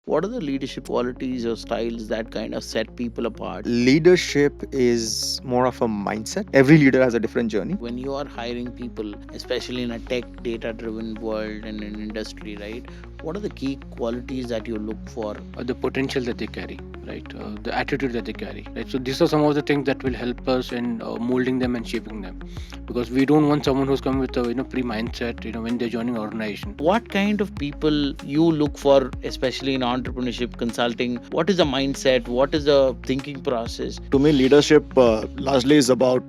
What are the leadership qualities or styles that kind of set people apart? Leadership is more of a mindset. Every leader has a different journey. When you are hiring people, especially in a tech data driven world and an industry, right? What are the key qualities that you look for? The potential that they carry, right? The attitude that they carry, right? So these are some of the things that will help us in molding them and shaping them, because we don't want someone who's come with a pre-mindset, when they're joining an organization. What kind of people you look for, especially in entrepreneurship consulting? What is the mindset? What is the thinking process? To me, leadership largely is about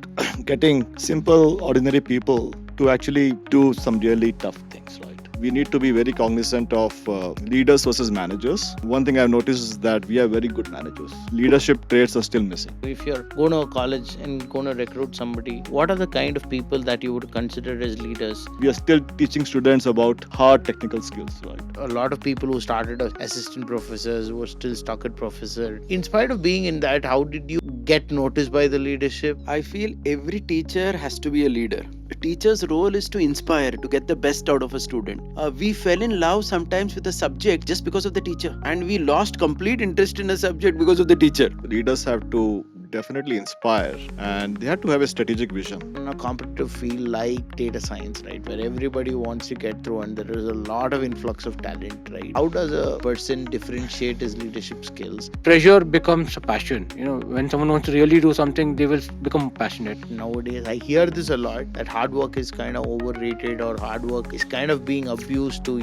getting simple, ordinary people to actually do some really tough things, right? We need to be very cognizant of leaders versus managers. One thing I've noticed is that we are very good managers. Leadership traits are still missing. If you're going to a college and going to recruit somebody, what are the kind of people that you would consider as leaders? We are still teaching students about hard technical skills, right? A lot of people who started as assistant professors were still stuck at professor. In spite of being in that, how did you get noticed by the leadership? I feel every teacher has to be a leader. A teacher's role is to inspire, to get the best out of a student. We fell in love sometimes with a subject just because of the teacher, and we lost complete interest in a subject because of the teacher. Leaders have to definitely inspire, and they have to have a strategic vision. In a competitive field like data science, right, where everybody wants to get through and there is a lot of influx of talent, right? How does a person differentiate his leadership skills? Pressure becomes a passion. When someone wants to really do something, they will become passionate. Nowadays, I hear this a lot, that hard work is kind of overrated, or hard work is kind of being abused to,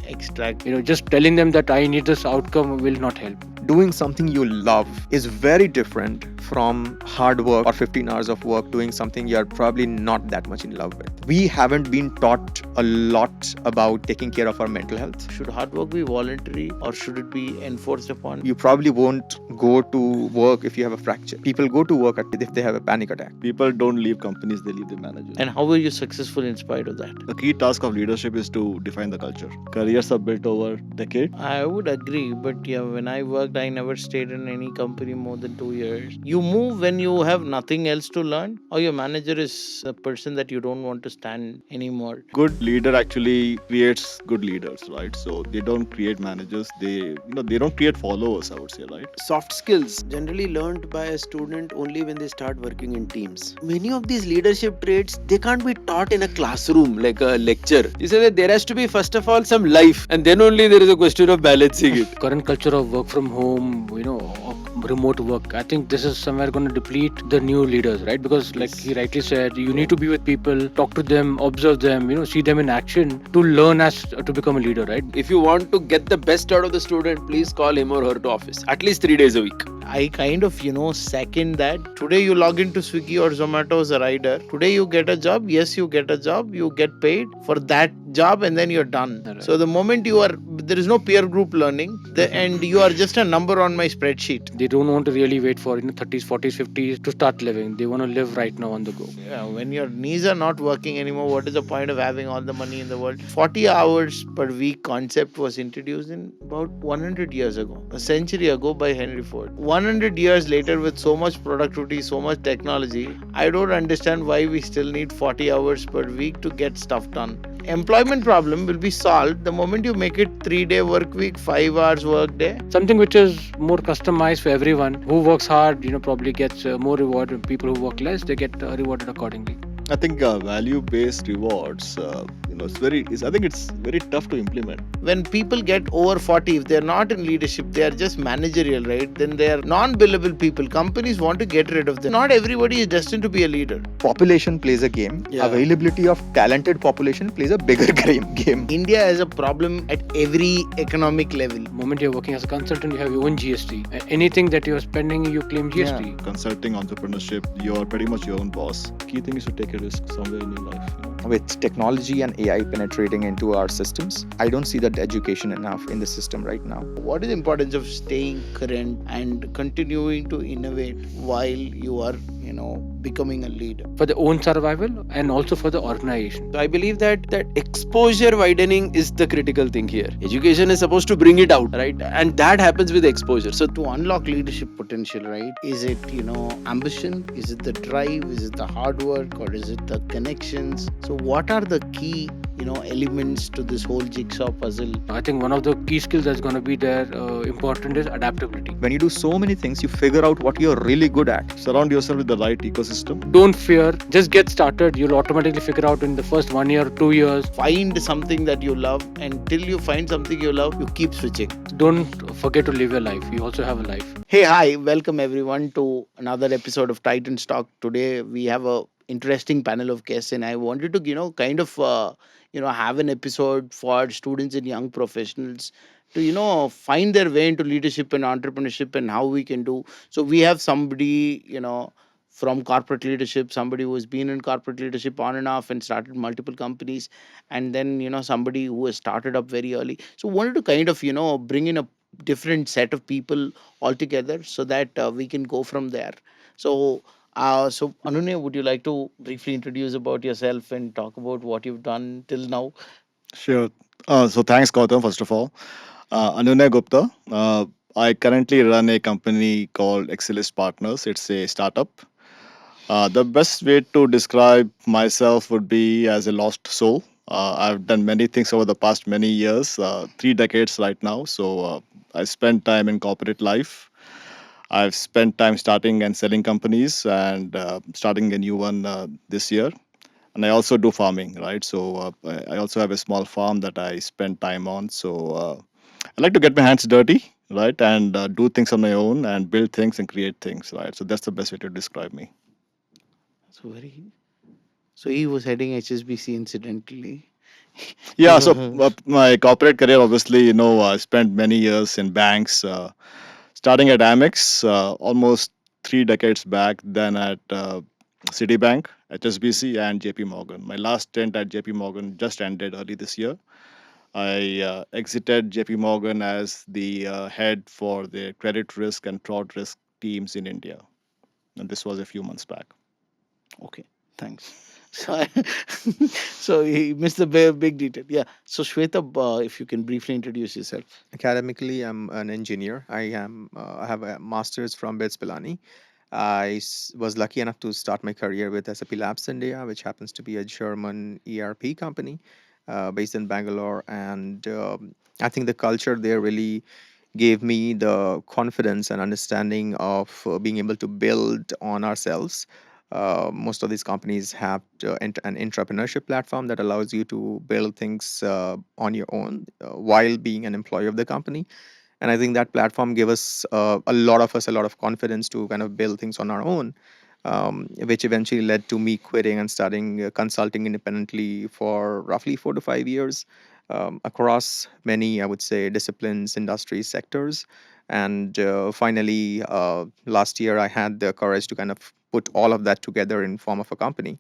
extract. Just telling them that I need this outcome will not help. Doing something you love is very different from hard work or 15 hours of work doing something you're probably not that much in love with. We haven't been taught a lot about taking care of our mental health. Should hard work be voluntary or should it be enforced upon? You probably won't go to work if you have a fracture. People go to work if they have a panic attack. People don't leave companies, they leave their managers. And how were you successful in spite of that? The key task of leadership is to define the culture. Careers are built over decades. I would agree, but yeah, when I worked, I never stayed in any company more than 2 years. You move when you have nothing else to learn, or your manager is a person that you don't want to stand anymore. Good leader actually creates good leaders, right? So they don't create managers, they don't create followers, I would say, right? Soft skills generally learned by a student only when they start working in teams. Many of these leadership traits, they can't be taught in a classroom like a lecture. You say that there has to be first of all some life, and then only there is a question of balancing it. Current culture of work from home, remote work, I think this is somewhere going to deplete the new leaders, right? Because like he rightly said, you need to be with people, talk to them, observe them, see them in action to learn to become a leader, right? If you want to get the best out of the student, please call him or her to office at least 3 days a week. I kind of, second that. Today you log into Swiggy or Zomato as a rider. Today you get a job. Yes, you get a job. You get paid for that job and then you're done. Right. So the moment there is no peer group learning and you are just a number on my spreadsheet. They don't want to really wait for 30s, 40s, 50s to start living. They want to live right now on the go. Yeah, when your knees are not working anymore, what is the point of having all the money in the world? 40 hours per week concept was introduced in about 100 years ago, a century ago by Henry Ford. 100 years later, with so much productivity, so much technology, I don't understand why we still need 40 hours per week to get stuff done. Employment problem will be solved the moment you make it 3-day work week, 5 hours work day. Something which is more customized for everyone. Who works hard, probably gets more reward, and people who work less, they get rewarded accordingly. I think value-based rewards, I think it's very tough to implement. When people get over 40, if they're not in leadership, they are just managerial, right? Then they are non-billable people. Companies want to get rid of them. Not everybody is destined to be a leader. Population plays a game. Yeah. Availability of talented population plays a bigger game. India has a problem at every economic level. The moment you're working as a consultant, you have your own GST. Anything that you're spending, you claim GST. Consulting, entrepreneurship, you're pretty much your own boss. Key thing is to take a risk somewhere in your life. With technology and AI penetrating into our systems, I don't see that education enough in the system right now. What is the importance of staying current and continuing to innovate while you are, becoming a leader? For their own survival and also for the organization. So I believe that exposure widening is the critical thing here. Education is supposed to bring it out, right? And that happens with exposure. So To unlock leadership potential, right? Is it, ambition? Is it the drive? Is it the hard work? Or is it the connections? So what are the key elements to this whole jigsaw puzzle. I think one of the key skills that's going to be there important is adaptability. When you do so many things, you figure out what you're really good at. Surround yourself with the right ecosystem. Don't fear, just get started. You'll automatically figure out in the first 1 year, 2 years. Find something that you love, and till you find something you love, you keep switching. Don't forget to live your life. You also have a life. Hey, hi, welcome everyone to another episode of Titan Talk. Today we have a interesting panel of guests, and I wanted to kind of have an episode for students and young professionals to find their way into leadership and entrepreneurship and how we can do. So we have somebody from corporate leadership, somebody who has been in corporate leadership on and off and started multiple companies, and then somebody who has started up very early. So wanted to kind of bring in a different set of people altogether so that we can go from there. So Anunay, would you like to briefly introduce about yourself and talk about what you've done till now? Sure. So thanks, Gautam, first of all. Anunay Gupta. I currently run a company called Excelis Partners. It's a startup. The best way to describe myself would be as a lost soul. I've done many things over the past many years, 3 decades right now. So I spent time in corporate life. I've spent time starting and selling companies and starting a new one this year. And I also do farming, right? So I also have a small farm that I spend time on. So I like to get my hands dirty, right? And do things on my own and build things and create things, right? So that's the best way to describe me. So very. So he was heading HSBC incidentally. Yeah, so my corporate career, obviously, I spent many years in banks, starting at Amex, almost 3 decades back, then at Citibank, HSBC, and JP Morgan. My last stint at JP Morgan just ended early this year. I exited JP Morgan as the head for the credit risk and fraud risk teams in India. And this was a few months back. Okay, thanks. So, so he missed the big detail. Yeah. So Shweta, if you can briefly introduce yourself. Academically, I'm an engineer. I have a master's from BITS Pilani. Was lucky enough to start my career with SAP Labs India, which happens to be a German ERP company based in Bangalore. And I think the culture there really gave me the confidence and understanding of being able to build on ourselves. Most of these companies have an entrepreneurship platform that allows you to build things on your own while being an employee of the company. And I think that platform gave us a lot of confidence to kind of build things on our own, which eventually led to me quitting and starting consulting independently for roughly 4 to 5 years across many, I would say, disciplines, industries, sectors. And finally, last year, I had the courage to kind of put all of that together in form of a company,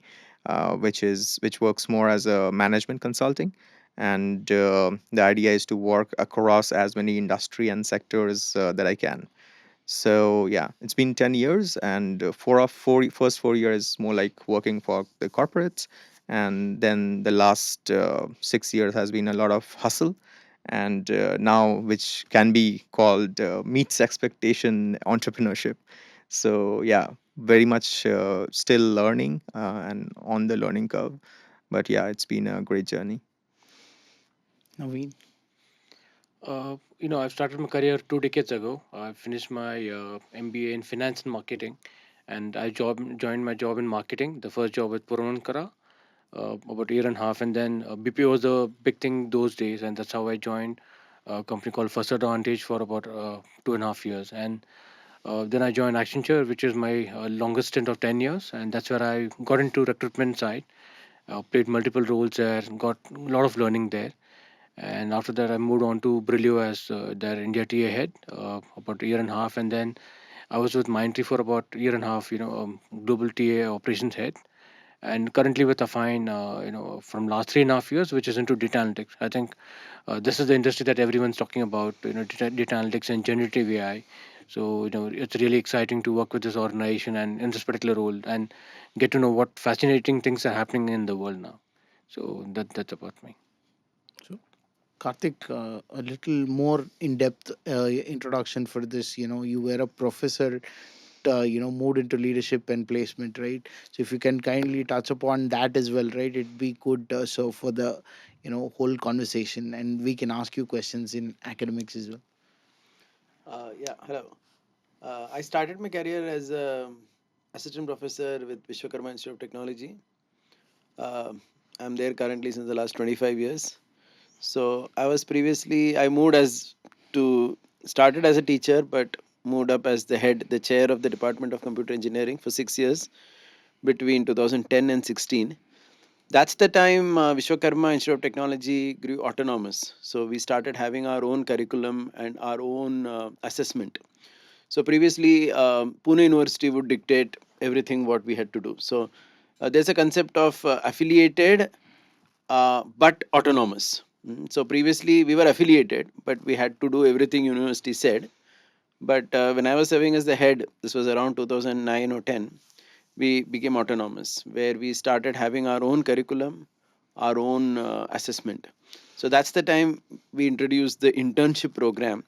which works more as a management consulting. And the idea is to work across as many industry and sectors that I can. So yeah, it's been 10 years, and first 4 years more like working for the corporates, and then the last 6 years has been a lot of hustle, and now which can be called meets expectation entrepreneurship. So yeah, very much still learning and on the learning curve, but yeah, it's been a great journey. Naveen. I've started my career 2 decades ago. I finished my MBA in finance and marketing, and joined my job in marketing. The first job with Puravankara, about a year and a half, and then BPO was the big thing those days, and that's how I joined a company called First Advantage for about 2.5 years, and then I joined Accenture, which is my longest stint of 10 years, and that's where I got into recruitment side. Played multiple roles there, got a lot of learning there. And after that, I moved on to Brilio as their India TA head, about a year and a half, and then I was with Mindtree for about a year and a half, global TA operations head, and currently with Affine, from last 3.5 years, which is into data analytics. I think this is the industry that everyone's talking about, data analytics and generative AI. So it's really exciting to work with this organization and in this particular role and get to know what fascinating things are happening in the world now. So that's about me. So Karthik, a little more in-depth introduction for this. You were a professor moved into leadership and placement, right? So if you can kindly touch upon that as well, right, it'd be good, so for the whole conversation, and we can ask you questions in academics as well. Yeah, hello. I started my career as a assistant professor with Vishwakarma Institute of Technology. Uh, I'm there currently since the last 25 years. So I moved as to started as a teacher, but moved up as the chair of the Department of Computer Engineering for 6 years between 2010 and 16. That's the time Vishwakarma Institute of Technology grew autonomous. So we started having our own curriculum and our own assessment. So previously, Pune University would dictate everything what we had to do. So there's a concept of affiliated but autonomous. So previously we were affiliated, but we had to do everything university said. But when I was serving as the head, this was around 2009 or 10, we became autonomous, where we started having our own curriculum, our own assessment. So that's the time we introduced the internship program,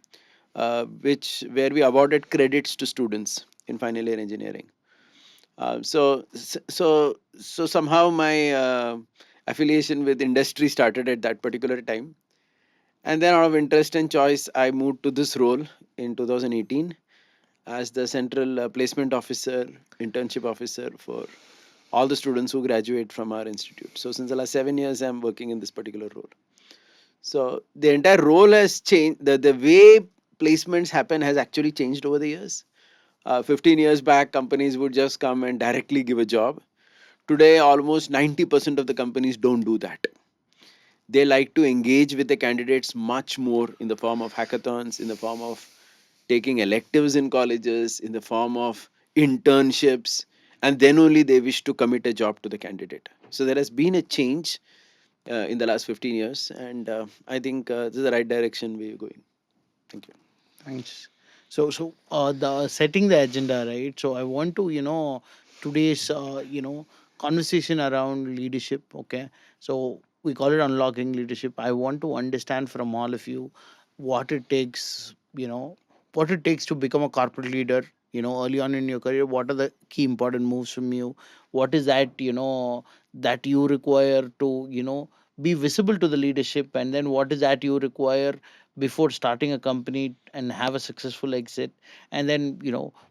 which where we awarded credits to students in final year engineering. So somehow my affiliation with industry started at that particular time, and then out of interest and choice, I moved to this role in 2018 as the central placement officer, internship officer for all the students who graduate from our institute. So since the last 7 years, I'm working in this particular role. So the entire role has changed. The way placements happen has actually changed over the years. 15 years back, companies would just come and directly give a job. Today, almost 90% of the companies don't do that. They like to engage with the candidates much more in the form of hackathons, in the form of taking electives in colleges, in the form of internships, and then only they wish to commit a job to the candidate. So there has been a change in the last 15 years, and I think this is the right direction we're going. Thank you. Thanks. So the setting the agenda, right? So I want to, today's, conversation around leadership. Okay. So we call it unlocking leadership. I want to understand from all of you what it takes, what it takes to become a corporate leader. Early on in your career, what are the key important moves from you? What is that, that you require to, be visible to the leadership, and then what is that you require before starting a company and have a successful exit, and then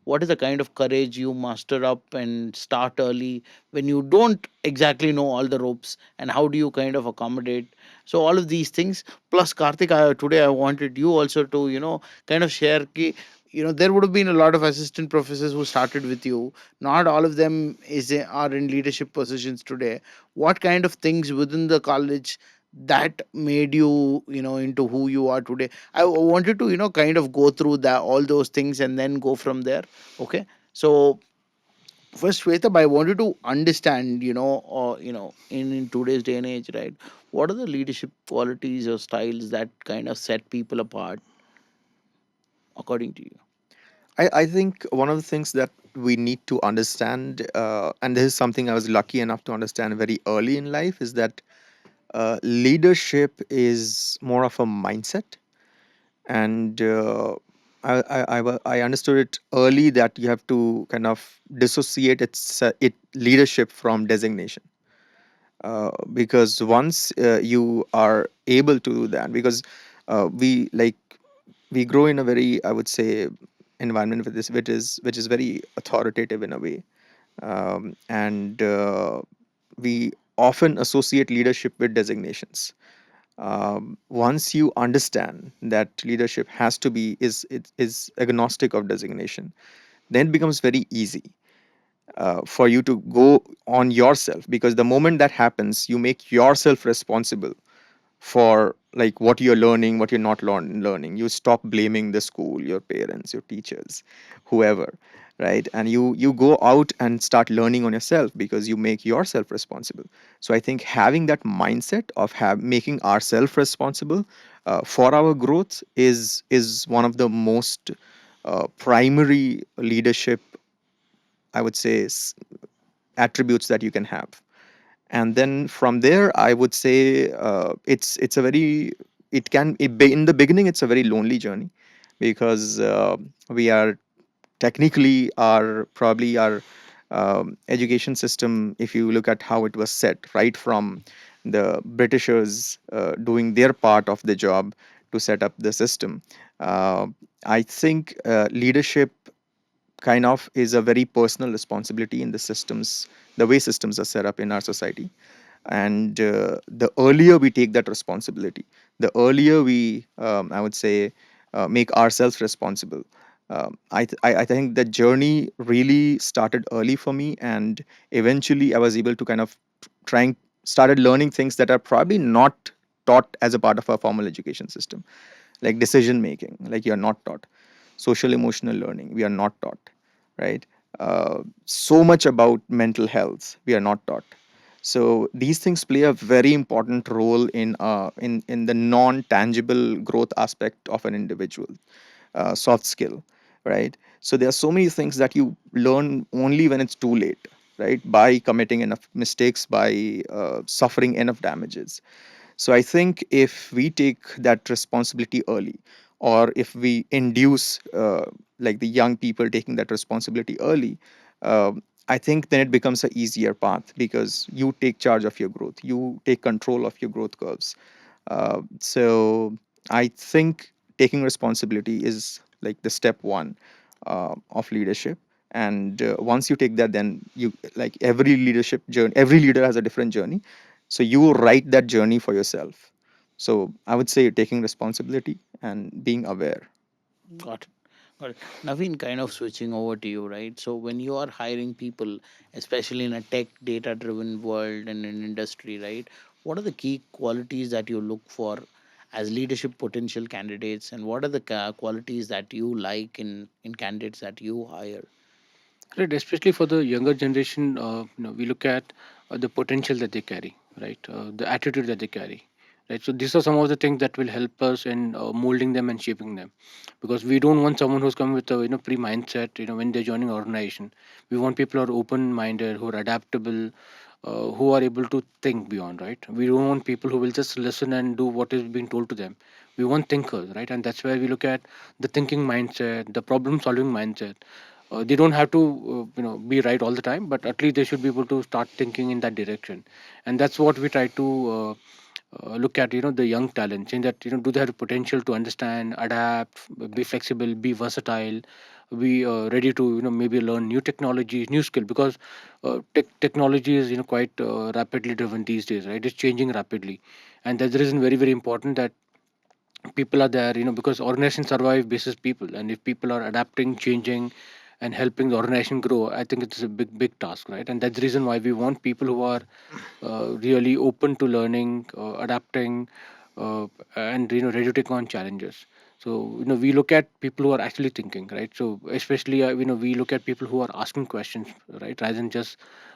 what is the kind of courage you muster up and start early when you don't exactly know all the ropes, and how do you kind of accommodate. So all of these things, plus Karthik, today I wanted you also to kind of share ki, there would have been a lot of assistant professors who started with you. Not all of them are in leadership positions today. What kind of things within the college that made you into who you are today? I wanted to kind of go through that, all those things, and then go from there. Okay. So first, Shweta, I wanted to understand, in today's day and age, right, what are the leadership qualities or styles that kind of set people apart according to you? I think one of the things that we need to understand, and this is something I was lucky enough to understand very early in life, is that leadership is more of a mindset. And I understood it early that you have to kind of dissociate it leadership from designation. Because once you are able to do that, because we like we grow in a very, I would say, environment with this which is very authoritative in a way, and we often associate leadership with designations. Once you understand that leadership has to be is agnostic of designation, then it becomes very easy for you to go on yourself, because the moment that happens, you make yourself responsible for like what you're learning, what you're not learning. You stop blaming the school, your parents, your teachers, whoever, right? And you go out and start learning on yourself because you make yourself responsible. So I think having that mindset of making ourselves responsible for our growth is one of the most primary leadership, I would say, attributes that you can have. And then from there, I would say it's a very, in the beginning it's a very lonely journey, because we are technically our education system, if you look at how it was set right from the Britishers doing their part of the job to set up the system, uh, I think leadership kind of is a very personal responsibility in the systems, the way systems are set up in our society. And the earlier we take that responsibility, the earlier we, I would say, make ourselves responsible. I think the journey really started early for me, and eventually I was able to kind of trying started learning things that are probably not taught as a part of our formal education system, like decision making, like you're not taught. Social emotional learning, we are not taught, right? So much about mental health, we are not taught. So these things play a very important role in the non tangible growth aspect of an individual, soft skill, right? So there are so many things that you learn only when it's too late, right? By committing enough mistakes, by suffering enough damages. So I think if we take that responsibility early, or if we induce like the young people taking that responsibility early, I think then it becomes an easier path, because you take charge of your growth, you take control of your growth curves. So I think taking responsibility is like the step one of leadership. And once you take that, then you, like every leadership journey, every leader has a different journey. So you write that journey for yourself. So I would say taking responsibility and being aware. Got it. Got it. Naveen, kind of switching over to you, right? So when you are hiring people, especially in a tech data driven world and in industry, right? What are the key qualities that you look for as leadership potential candidates, and what are the qualities that you like in candidates that you hire? Right, especially for the younger generation, we look at the potential that they carry, right? The attitude that they carry, right? So these are some of the things that will help us in molding them and shaping them, because we don't want someone who's coming with a pre mindset. When they're joining an organization, we want people who are open minded, who are adaptable, who are able to think beyond, right? We don't want people who will just listen and do what is being told to them. We want thinkers, right? And that's where we look at the thinking mindset, the problem solving mindset. They don't have to be right all the time, but at least they should be able to start thinking in that direction. And that's what we try to look at, the young talent, saying that, do they have the potential to understand, adapt, be flexible, be versatile, be ready to maybe learn new technology, new skill, because technology is quite rapidly driven these days, right? It's changing rapidly. And that's the reason very very important that people are there, because organizations survive basis people, and if people are adapting, changing, and helping the organization grow, I think it's a big task, right? And that's the reason why we want people who are really open to learning, adapting, and ready to take on challenges. So we look at people who are actually thinking, right? So especially we look at people who are asking questions, right, rather than just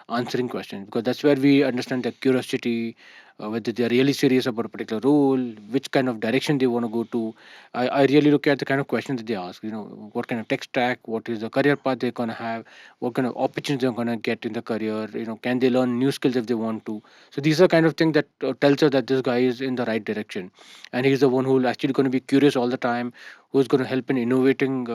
answering questions, because that's where we understand their curiosity, whether they are really serious about a particular role, which kind of direction they want to go to. I really look at the kind of questions that they ask. What kind of tech stack, what is the career path they're gonna have, what kind of opportunities they're gonna get in the career. Can they learn new skills if they want to? So these are kind of things that tells us that this guy is in the right direction, and he's the one who actually going to be curious all the time, who's going to help in innovating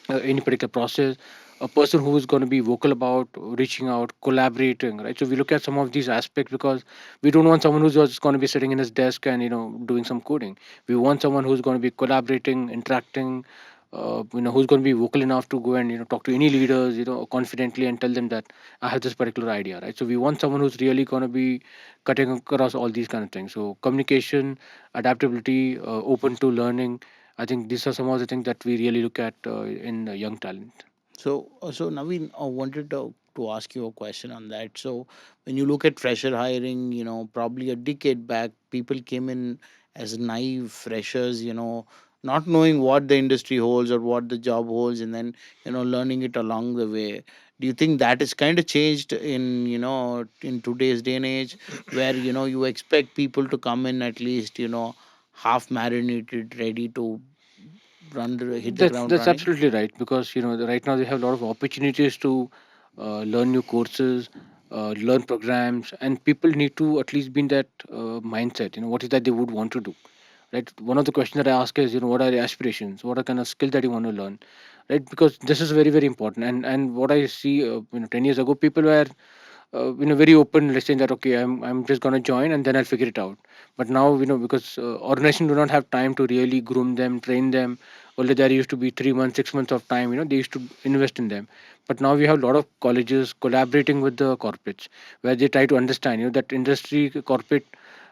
any particular process, a person who is going to be vocal about reaching out, collaborating, right? So we look at some of these aspects, because we don't want someone who's just going to be sitting in his desk and doing some coding. We want someone who's going to be collaborating, interacting, who's going to be vocal enough to go and talk to any leaders confidently and tell them that I have this particular idea, right? So we want someone who's really going to be cutting across all these kind of things. So communication, adaptability, open to learning, I think these are some of the things that we really look at in young talent. So Naveen, I wanted to ask you a question on that. So when you look at fresher hiring, probably a decade back, people came in as naive freshers, not knowing what the industry holds or what the job holds, and then learning it along the way. Do you think that is kind of changed in today's day and age, where you expect people to come in at least half marinated, ready to hit the ground That's running? absolutely right, because right now they have a lot of opportunities to learn new courses, learn programs, and people need to at least be in that mindset. What is that they would want to do? right? One of the questions that I ask is, what are your aspirations? What are kind of skills that you want to learn, right? Because this is very, very important. And what I see, 10 years ago, people were very open, saying that okay, I'm just gonna join and then I'll figure it out. But now, because organizations do not have time to really groom them, train them. Earlier there used to be 3 months, 6 months of time. They used to invest in them. But now we have a lot of colleges collaborating with the corporates, where they try to understand, that industry corporate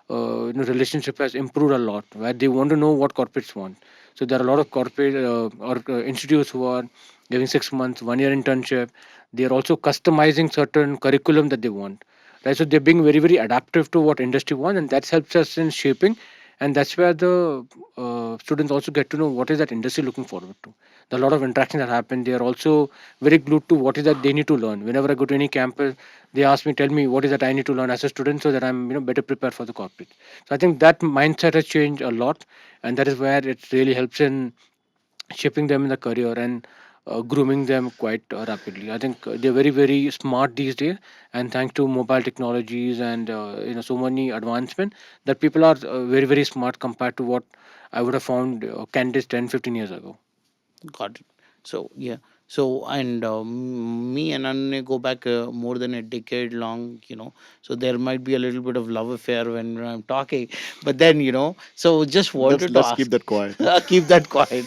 relationship has improved a lot, where they want to know what corporates want. So there are a lot of corporate or institutes who are giving 6 months, 1 year internship. They are also customizing certain curriculum that they want, right? So they're being very, very adaptive to what industry wants, and that helps us in shaping. And that's where the students also get to know what is that industry looking forward to. There are a lot of interactions that happen. They are also very glued to what is that they need to learn. Whenever I go to any campus, they ask me, tell me what is that I need to learn as a student, so that I'm better prepared for the corporate. So I think that mindset has changed a lot, and that is where it really helps in shaping them in the career and grooming them quite rapidly. I think they're very, very smart these days, and thanks to mobile technologies and so many advancement, that people are very, very smart compared to what I would have found candidates 10, 15 years ago. Got it. So yeah. So and me and Anne go back more than a decade long. So there might be a little bit of love affair when I'm talking, but then So just let's wanted to let's keep ask. that quiet. Keep that quiet.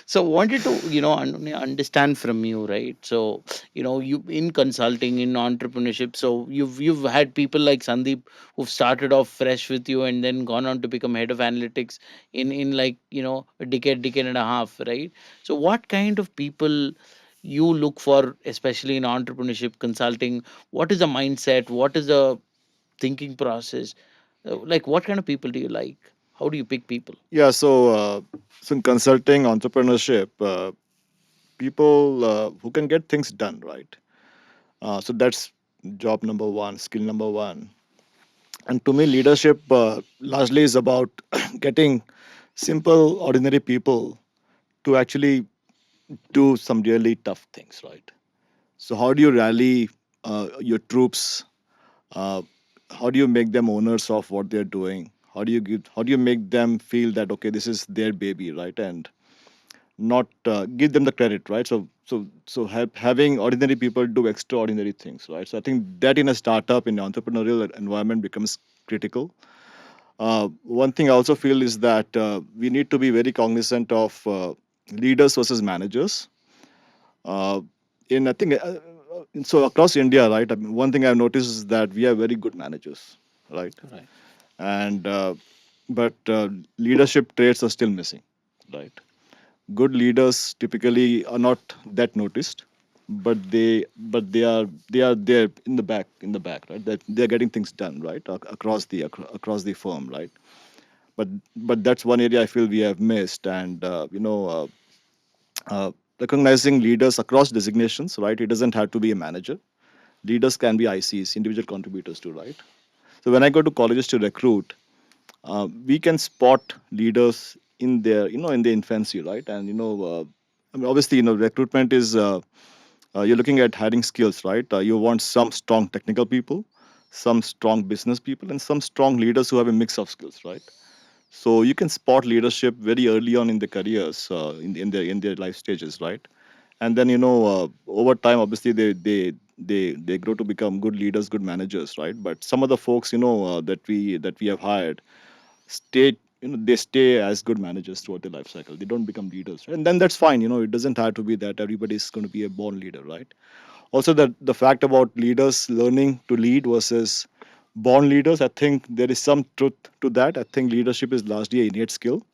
So wanted to understand from you, right? So you in consulting, in entrepreneurship, so you've had people like Sandeep who've started off fresh with you and then gone on to become head of analytics in like a decade and a half, right? So what kind of people you look for, especially in entrepreneurship consulting? What is the mindset? What is the thinking process? Like, what kind of people do you like? How do you pick people? Yeah, so in consulting entrepreneurship, people who can get things done, right? So that's job number one, skill number one. And to me, leadership largely is about getting simple, ordinary people to actually do some really tough things, right? So how do you rally your troops? Uh, how do you make them owners of what they're doing? How do you make them feel that okay, this is their baby, right? And not give them the credit, right? Having ordinary people do extraordinary things, right? So I think that in a startup, in an entrepreneurial environment, becomes critical. One thing I also feel is that we need to be very cognizant of leaders versus managers. Uh, in I think so across India, right? I mean, one thing I've noticed is that we are very good managers, right? Right. And but leadership traits are still missing, right? Good leaders typically are not that noticed, but they are there in the back, right? That they're getting things done, right, across the firm, right? But that's one area I feel we have missed, and recognizing leaders across designations, right? It doesn't have to be a manager. Leaders can be ICs, individual contributors too, right? So when I go to colleges to recruit, we can spot leaders in their in the infancy, right? And I mean, obviously, recruitment is you're looking at hiring skills, right? You want some strong technical people, some strong business people, and some strong leaders who have a mix of skills, right? So you can spot leadership very early on in their careers, in their life stages, right? And then over time, obviously they grow to become good leaders, good managers, right? But some of the folks that we have hired stay they stay as good managers throughout their life cycle. They don't become leaders, right? And then that's fine. It doesn't have to be that everybody's going to be a born leader, right? Also, the fact about leaders learning to lead versus born leaders, I think there is some truth to that. I think leadership is largely an innate skill.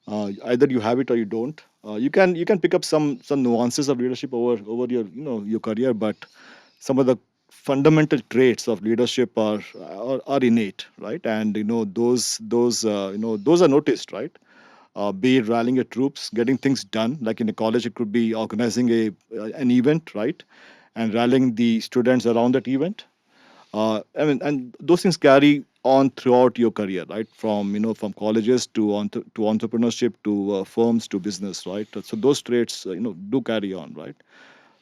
Either you have it or you don't. You can pick up some nuances of leadership over your career, but some of the fundamental traits of leadership are innate, right? And those are noticed, right? Be it rallying your troops, getting things done. Like in a college, it could be organizing an event, right, and rallying the students around that event. And those things carry on throughout your career, right? From colleges to entrepreneurship to firms to business, right? So those traits, do carry on, right?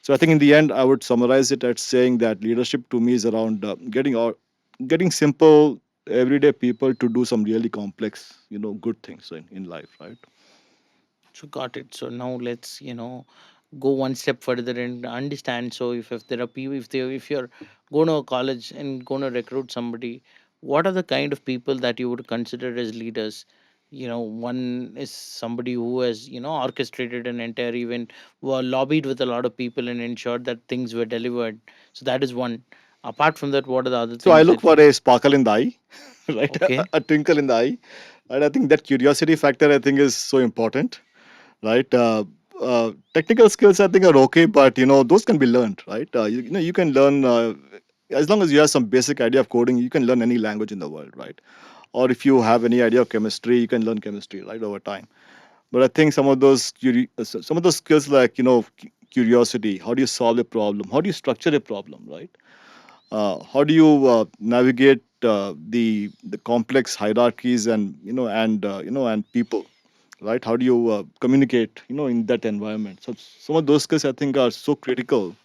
So I think in the end, I would summarize it as saying that leadership to me is around getting simple, everyday people to do some really complex, good things in life, right? So got it. So now let's go one step further and understand. So if there are people, if you're going to a college and going to recruit somebody, what are the kind of people that you would consider as leaders? One is somebody who has orchestrated an entire event, lobbied with a lot of people and ensured that things were delivered. So that is one. Apart from that, what are the other So I things look that for a sparkle in the eye, right? okay? A twinkle in the eye. And I think that curiosity factor, I think, is so important, right? Technical skills, I think, are okay, but those can be learned, right? You can learn as long as you have some basic idea of coding. You can learn any language in the world, right? Or if you have any idea of chemistry, you can learn chemistry, right, over time. But I think some of those skills, like curiosity, how do you solve a problem, how do you structure a problem, right? How do you navigate the complex hierarchies and and people, right? How do you communicate in that environment? So some of those skills, I think, are so critical,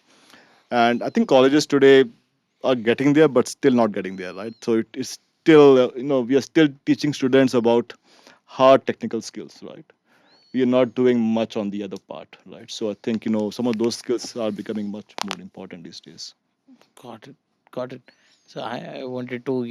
and I think colleges today are getting there but still not getting there, right? So it is still we are still teaching students about hard technical skills, right? We are not doing much on the other part, right? So I think some of those skills are becoming much more important these days. Got it. Got it. So I wanted to,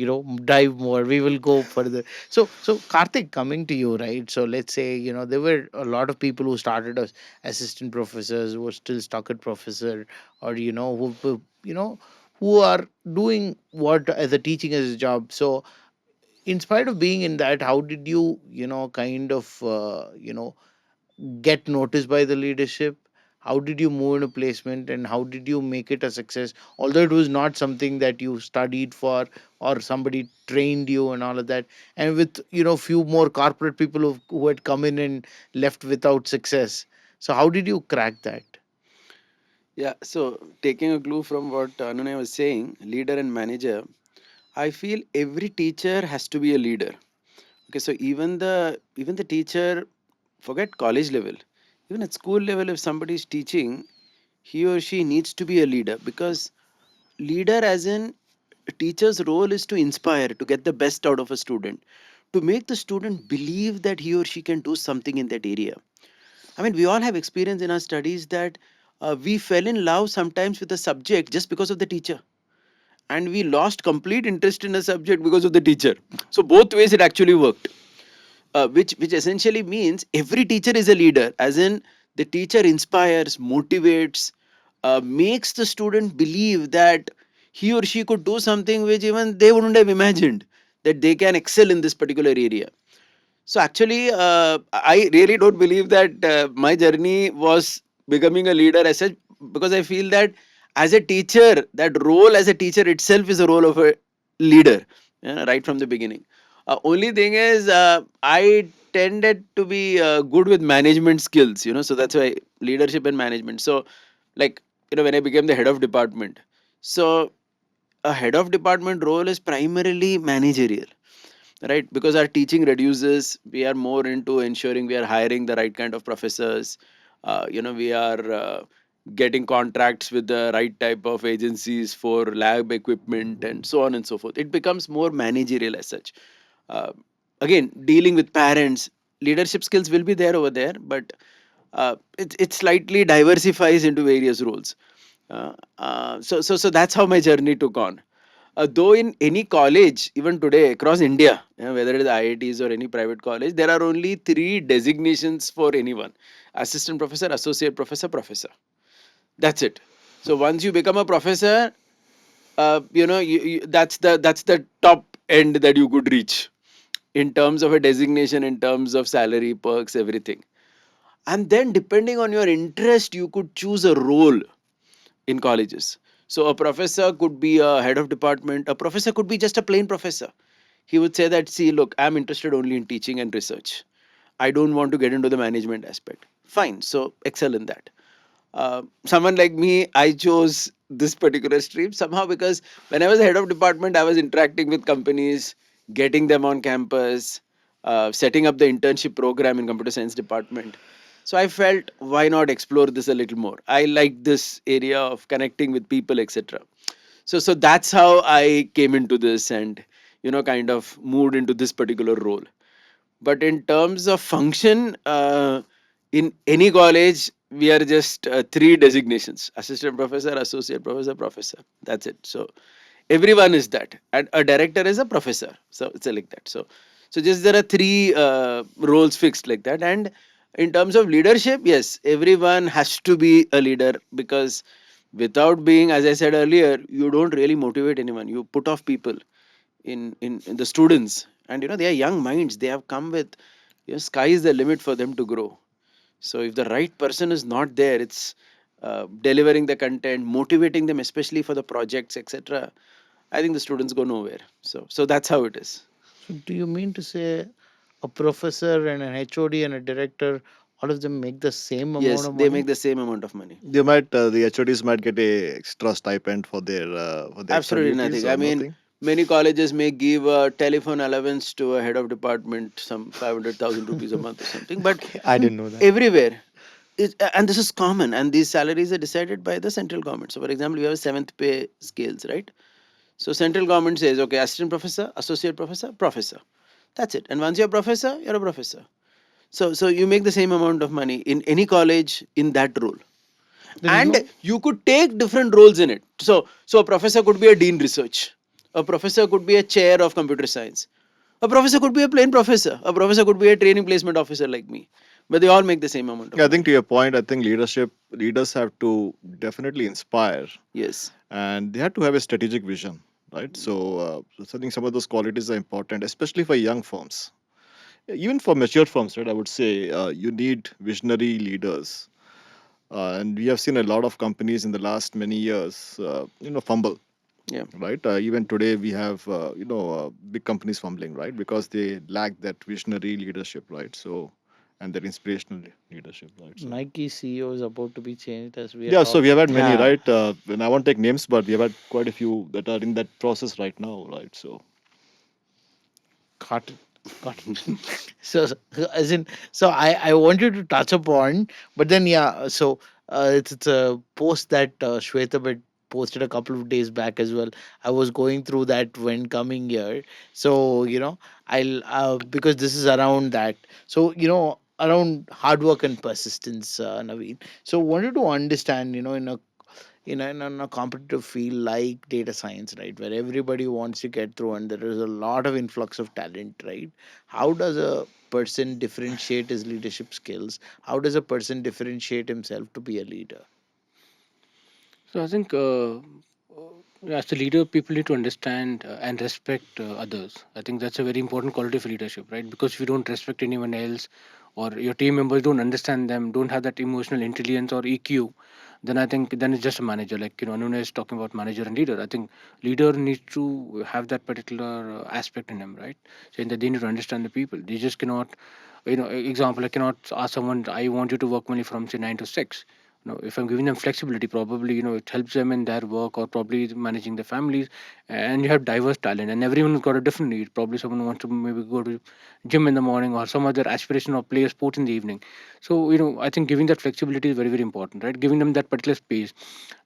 dive more. We will go further. So Karthik, coming to you, right? So let's say, there were a lot of people who started as assistant professors who are still stuck at professor, or, who are doing what as a teaching as a job. So in spite of being in that, how did you, kind of, get noticed by the leadership? How did you move in a placement and how did you make it a success, although it was not something that you studied for or somebody trained you and all of that, and with few more corporate people who had come in and left without success? So how did you crack that? Yeah, so taking a clue from what Anunay was saying, leader and manager, I feel every teacher has to be a leader. Okay, so even the teacher, forget college level, even at school level, if somebody is teaching, he or she needs to be a leader, because leader, as in a teacher's role, is to inspire, to get the best out of a student, to make the student believe that he or she can do something in that area. I mean, we all have experience in our studies that we fell in love sometimes with a subject just because of the teacher, and we lost complete interest in a subject because of the teacher. So both ways it actually worked, which essentially means every teacher is a leader, as in the teacher inspires, motivates, makes the student believe that he or she could do something which even they wouldn't have imagined, that they can excel in this particular area. So actually, I really don't believe that my journey was becoming a leader as such, because I feel that as a teacher, that role as a teacher itself is a role of a leader, right from the beginning. Only thing is, I tended to be good with management skills, so that's why leadership and management. So, like, when I became the head of department, so a head of department role is primarily managerial, right? Because our teaching reduces, we are more into ensuring we are hiring the right kind of professors. We are getting contracts with the right type of agencies for lab equipment and so on and so forth. It becomes more managerial as such. uh, Again, dealing with parents, leadership skills will be there over there, but it slightly diversifies into various roles. So that's how my journey took on. Though in any college, even today across India, whether it is IITs or any private college, there are only three designations for anyone: assistant professor, associate professor, professor. That's it. So once you become a professor, that's the top end that you could reach in terms of a designation, in terms of salary, perks, everything. And then depending on your interest, you could choose a role in colleges. So a professor could be a head of department, a professor could be just a plain professor. He would say that, see, look, I'm interested only in teaching and research. I don't want to get into the management aspect. Fine, so excel in that. Someone like me, I chose this particular stream somehow because when I was head of department, I was interacting with companies, getting them on campus, setting up the internship program in computer science department. So I felt, why not explore this a little more? I like this area of connecting with people, etc. So that's how I came into this, and kind of moved into this particular role. But in terms of function, in any college, we are just three designations: assistant professor, associate professor, professor. That's it. So everyone is that, and a director is a professor. So it's like that. So just there are three roles fixed like that. And in terms of leadership, yes, everyone has to be a leader, because without being, as I said earlier, you don't really motivate anyone. You put off people in the students, and they are young minds. They have come with, sky is the limit for them to grow. So if the right person is not there, it's delivering the content, motivating them, especially for the projects, etc. I think the students go nowhere. So that's how it is. So do you mean to say a professor and an HOD and a director, all of them make the same amount Yes, of they money? make the same amount of money. They might the HODs might get a extra stipend for the extra Absolutely duties nothing. I or mean, nothing. many colleges may give a telephone allowance to a head of department, some 500,000 rupees a month or something. But I didn't know that. everywhere, and this is common, and these salaries are decided by the central government. So, for example, we have seventh pay scales, right? So, central government says, okay, assistant professor, associate professor, professor. That's it. And once you're a professor, you're a professor. So you make the same amount of money in any college in that role. Then And you you could take different roles in it. So a professor could be a dean research, a professor could be a chair of computer science, a professor could be a plain professor, a professor could be a training placement officer like me, but they all make the same amount of Yeah, I think money. to your point, I think leaders have to definitely inspire, Yes. and they have to have a strategic vision, right? So I think some of those qualities are important, especially for young firms. Even for mature firms, right? I would say you need visionary leaders, and we have seen a lot of companies in the last many years, fumble, Yeah. right? Even today, we have big companies fumbling, right? Because they lack that visionary leadership, right? So, and that inspirational leadership, right? So. Nike CEO is about to be changed as we are Yeah, so we have talking. had many, Yeah. right? And I won't take names, but we have had quite a few that are in that process right now, right? So, Got it. Got it. As in, so I wanted to touch upon, but then yeah, so it's a post that Shweta had posted a couple of days back as well. I was going through that when coming here, so I'll because this is around that, so around hard work and persistence, Naveen. So wanted to understand, in a competitive field like data science, right, where everybody wants to get through and there is a lot of influx of talent, right? How does a person differentiate his leadership skills? How does a person differentiate himself to be a leader? So I think as a leader, people need to understand and respect others. I think that's a very important quality of leadership, right? Because if you don't respect anyone else, or your team members don't understand them, don't have that emotional intelligence or EQ, then I think then it's just a manager. Like Anuna is talking about manager and leader. I think leader needs to have that particular aspect in them, right? Saying that they need to understand the people. They just cannot, example, I cannot ask someone, I want you to work only from say 9 to 6. If I'm giving them flexibility, probably it helps them in their work or probably managing their families. And you have diverse talent, and everyone's got a different need. Probably someone wants to maybe go to gym in the morning, or some other aspiration or play a sport in the evening. So I think giving that flexibility is very, very important, right? Giving them that particular space.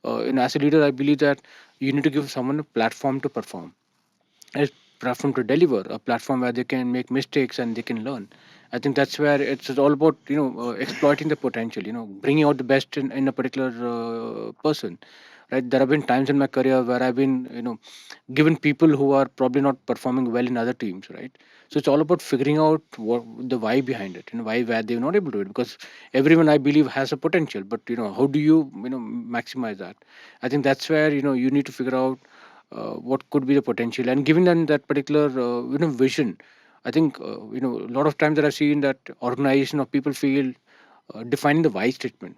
And as a leader, I believe that you need to give someone a platform to perform, a platform to deliver, a platform where they can make mistakes and they can learn. I think that's where it's all about exploiting the potential, bringing out the best in a particular person, right? There have been times in my career where I've been given people who are probably not performing well in other teams, right? So it's all about figuring out what the why behind it, and why where they're not able to do it, because everyone, I believe, has a potential, but how do you maximize that? I think that's where you need to figure out what could be the potential, and giving them that particular vision. I think a lot of times that I've seen that organization of people feel defining the why statement.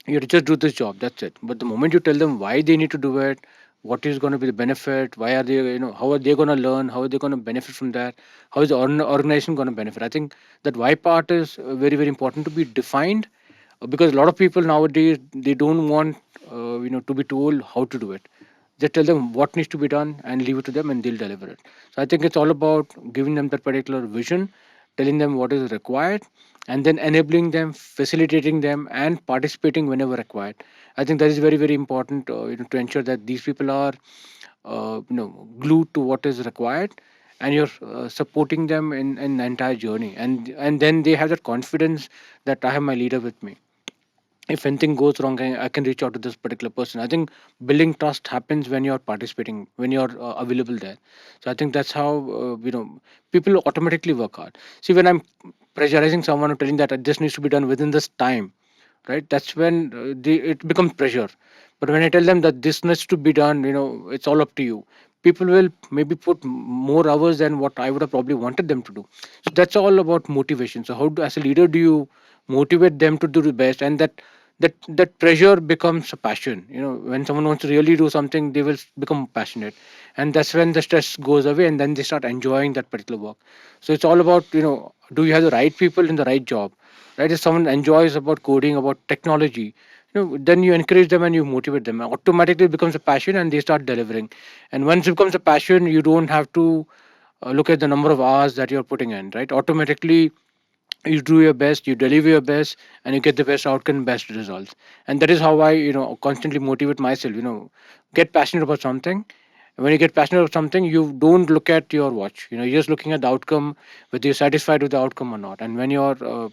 You have to just do this job, that's it. But the moment you tell them why they need to do it, what is going to be the benefit, why are they, how are they going to learn, how are they going to benefit from that, how is the organization going to benefit? I think that why part is very, very important to be defined, because a lot of people nowadays, they don't want to be told how to do it. Just tell them what needs to be done and leave it to them, and they'll deliver it. So I think it's all about giving them that particular vision, telling them what is required, and then enabling them, facilitating them, and participating whenever required. I think that is very, very important, to ensure that these people are glued to what is required, and you're supporting them in the entire journey, and then they have that confidence that I have my leader with me. If anything goes wrong, I can reach out to this particular person. I think building trust happens when you're participating, when you're available there. So I think that's how people automatically work hard. See, when I'm pressurizing someone or telling that this needs to be done within this time, right? That's when it becomes pressure. But when I tell them that this needs to be done, it's all up to you. People will maybe put more hours than what I would have probably wanted them to do. So that's all about motivation. So as a leader, do you motivate them to do the best, and that pressure becomes a passion. When someone wants to really do something, they will become passionate, and that's when the stress goes away, and then they start enjoying that particular work. So it's all about, do you have the right people in the right job, right? If someone enjoys about coding, about technology, then you encourage them and you motivate them. Automatically it becomes a passion, and they start delivering. And once it becomes a passion, you don't have to look at the number of hours that you're putting in, right? Automatically you do your best, you deliver your best, and you get the best outcome, best results. And that is how I constantly motivate myself. Get passionate about something. When you get passionate about something, you don't look at your watch. You're just looking at the outcome, whether you're satisfied with the outcome or not. And when you're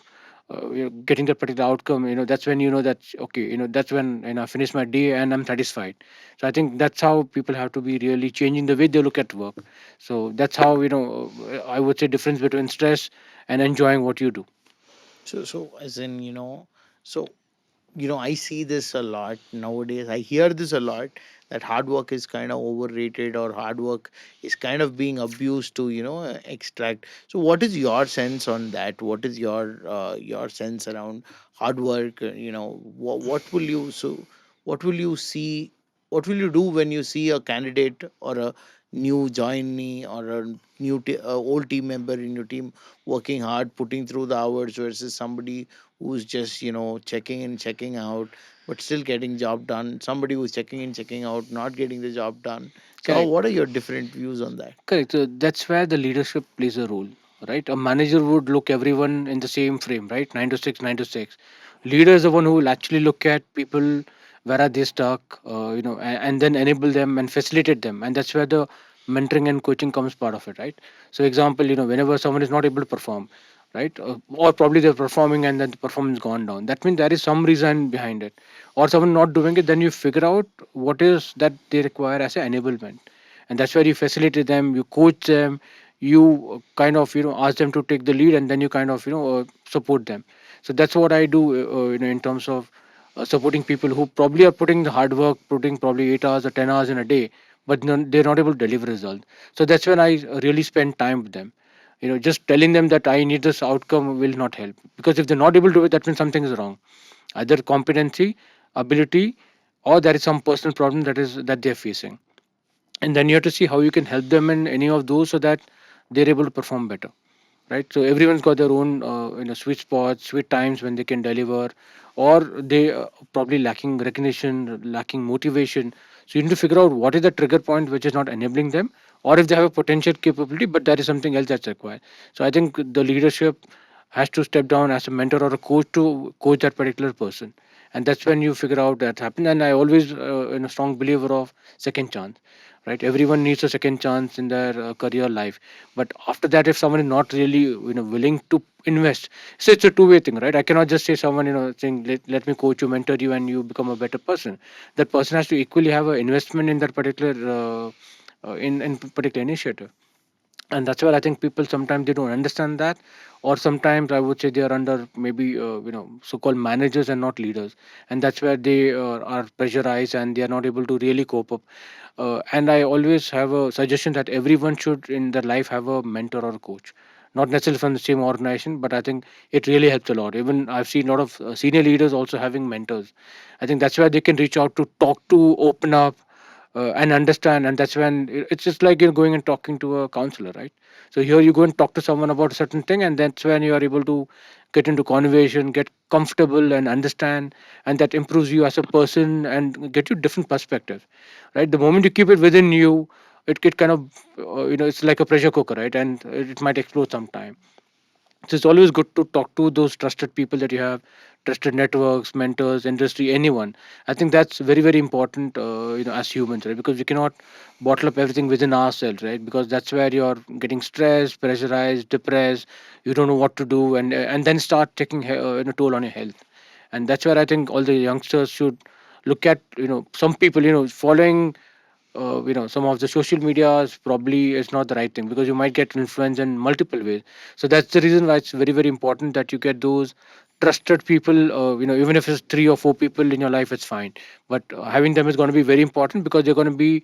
getting that particular outcome, that's when you know that, okay, that's when I finish my day and I'm satisfied. So I think that's how people have to be really changing the way they look at work. So that's how, I would say, difference between stress and enjoying what you do. So as in, so I see this a lot nowadays. I hear this a lot, that hard work is kind of overrated, or hard work is kind of being abused to extract. So what is your sense on that? What is your sense around hard work? What will you, what will you see, what will you do when you see a candidate or a new joinee or a old team member in your team working hard, putting through the hours, versus somebody who's just checking in, checking out, but still getting job done, somebody who's checking in, checking out, not getting the job done? So Correct. what are your different views on that? Correct. So that's where the leadership plays a role, right? A manager would look everyone in the same frame, right? 9 to 6, 9 to 6. Leader is the one who will actually look at people, where are they stuck, and then enable them and facilitate them. And that's where the mentoring and coaching comes part of it, right? So, example, whenever someone is not able to perform, right, or probably they're performing and then the performance gone down, that means there is some reason behind it, or someone not doing it. Then you figure out what is that they require as an enablement, and that's where you facilitate them, you coach them, you kind of ask them to take the lead, and then you kind of support them. So that's what I do, in terms of supporting people who probably are putting the hard work, putting probably 8 hours or 10 hours in a day, but they're not able to deliver results. So that's when I really spend time with them. Just telling them that I need this outcome will not help, because if they're not able to do it, that means something is wrong, either competency, ability, or there is some personal problem that they're facing. And then you have to see how you can help them in any of those, so that they're able to perform better, right? So everyone's got their own sweet spots, sweet times when they can deliver, or they probably lacking recognition, lacking motivation. So you need to figure out what is the trigger point which is not enabling them, or if they have a potential capability but there is something else that's required. So I think the leadership has to step down as a mentor or a coach to coach that particular person, and that's when you figure out that happen. And I always in a strong believer of second chance, right? Everyone needs a second chance in their career life, but after that, if someone is not really willing to invest, so it's a two-way thing, right? I cannot just say someone saying, let me coach you, mentor you, and you become a better person. That person has to equally have an investment in that particular in particular initiative. And that's where I think people sometimes they don't understand that, or sometimes I would say they are under maybe so-called managers and not leaders, and that's where they are pressurized and they are not able to really cope up. And I always have a suggestion that everyone should in their life have a mentor or a coach, not necessarily from the same organization, but I think it really helps a lot. Even I've seen a lot of senior leaders also having mentors. I think that's where they can reach out to, talk to, open up, and understand. And that's when it's just like you're going and talking to a counselor, right? So here you go and talk to someone about a certain thing, and that's when you are able to get into conversation, get comfortable and understand, and that improves you as a person and get you different perspective, right? The moment you keep it within you, it kind of it's like a pressure cooker, right? And it might explode sometime. So it's always good to talk to those trusted people that you have, trusted networks, mentors, industry, anyone. I think that's very, very important, as humans, right? Because we cannot bottle up everything within ourselves, right? Because that's where you're getting stressed, pressurized, depressed. You don't know what to do, and then start taking toll on your health. And that's where I think all the youngsters should look at, some people, following some of the social media probably is not the right thing, because you might get influenced in multiple ways. So that's the reason why it's very, very important that you get those trusted people. Even if it's 3 or 4 people in your life, it's fine, but having them is going to be very important, because they're going to be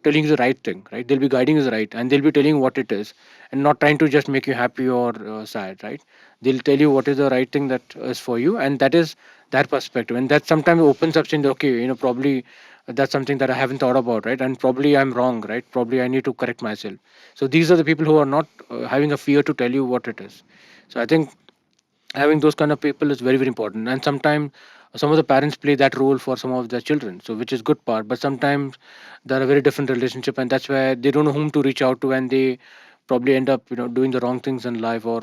telling you the right thing, right? They'll be guiding you the right, and they'll be telling you what it is, and not trying to just make you happy or sad, right? They'll tell you what is the right thing that is for you, and that is their perspective, and that sometimes opens up saying, okay, probably that's something that I haven't thought about, right? And probably I'm wrong, right? Probably I need to correct myself. So these are the people who are not having a fear to tell you what it is. So I think having those kind of people is very, very important. And sometimes some of the parents play that role for some of their children, so which is good part. But sometimes there are very different relationship, and that's where they don't know whom to reach out to, and they probably end up doing the wrong things in life, or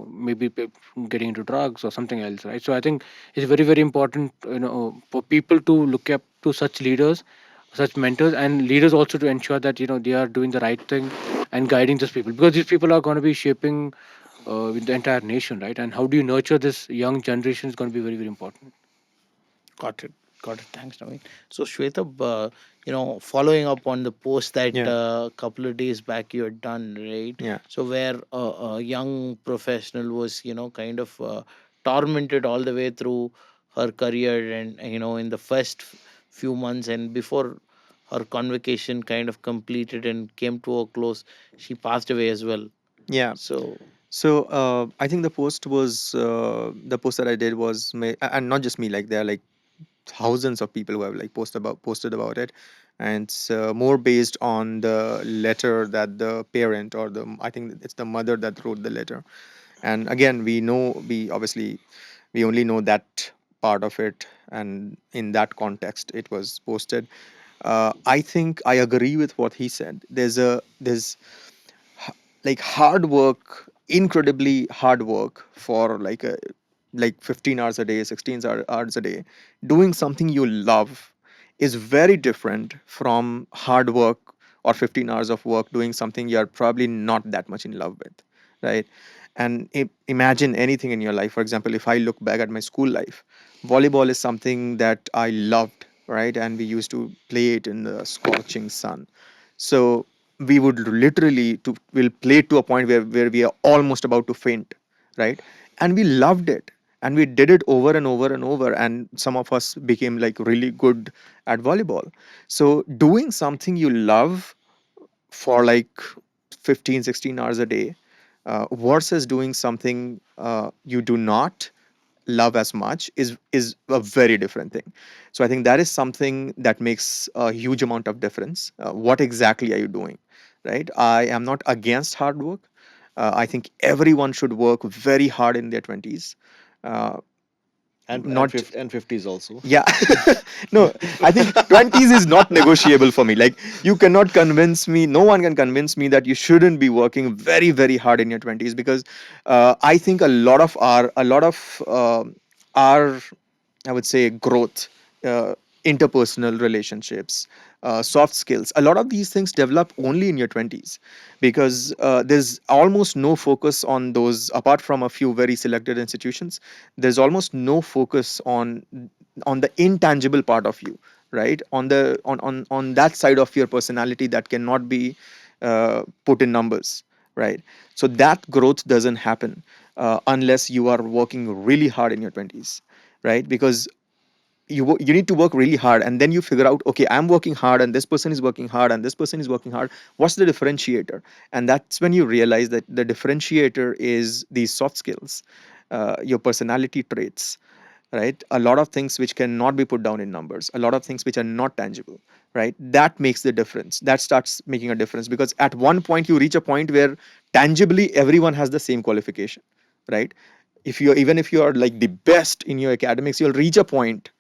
maybe getting into drugs or something else, right? So I think it's very, very important, for people to look up to such leaders, such mentors, and leaders also, to ensure that they are doing the right thing and guiding those people, because these people are going to be shaping with the entire nation, right? And how do you nurture this young generation is going to be very, very important. Got it. Got it. Thanks, Naveen. So, Shwetab, following up on the post that Yeah. a couple of days back you had done, right? Yeah. So, where a young professional was, kind of tormented all the way through her career, and, in the first few months and before her convocation kind of completed and came to a close, she passed away as well. Yeah. So, So I think the post that I did was and not just me. Like there are like thousands of people who have like posted about it, and it's more based on the letter that the parent, or the I think it's the mother that wrote the letter. And again, we obviously we only know that part of it, and in that context it was posted. I think I agree with what he said. There's like hard work, incredibly hard work for like 15 hours a day, 16 hours a day, doing something you love is very different from hard work or 15 hours of work doing something you're probably not that much in love with, right? And imagine anything in your life. For example, if I look back at my school life, volleyball is something that I loved, right? And we used to play it in the scorching sun. So we would literally to will play to a point where we are almost about to faint, right? And we loved it, and we did it over and over and over, and some of us became like really good at volleyball. So doing something you love for like 15, 16 hours a day, versus doing something you do not love as much, is a very different thing. So I think that is something that makes a huge amount of difference. What exactly are you doing, right? I am not against hard work. I think everyone should work very hard in their 20s. uh, not and 50s also. Yeah. No, I think 20s is not negotiable for me. Like, you cannot convince me, no one can convince me that you shouldn't be working very, very hard in your 20s, because I think a lot of our I would say growth, interpersonal relationships, soft skills. A lot of these things develop only in your 20s, because there's almost no focus on those, apart from a few very selected institutions. There's almost no focus on the intangible part of you, right? On that side of your personality that cannot be put in numbers, right? So that growth doesn't happen unless you are working really hard in your 20s, right? Because you need to work really hard, and then you figure out, okay, I'm working hard, and this person is working hard, and this person is working hard. What's the differentiator? And that's when you realize that the differentiator is these soft skills, your personality traits, right? A lot of things which cannot be put down in numbers, a lot of things which are not tangible, right? That makes the difference. That starts making a difference, because at one point you reach a point where tangibly everyone has the same qualification, right? If you are like the best in your academics, you'll reach a point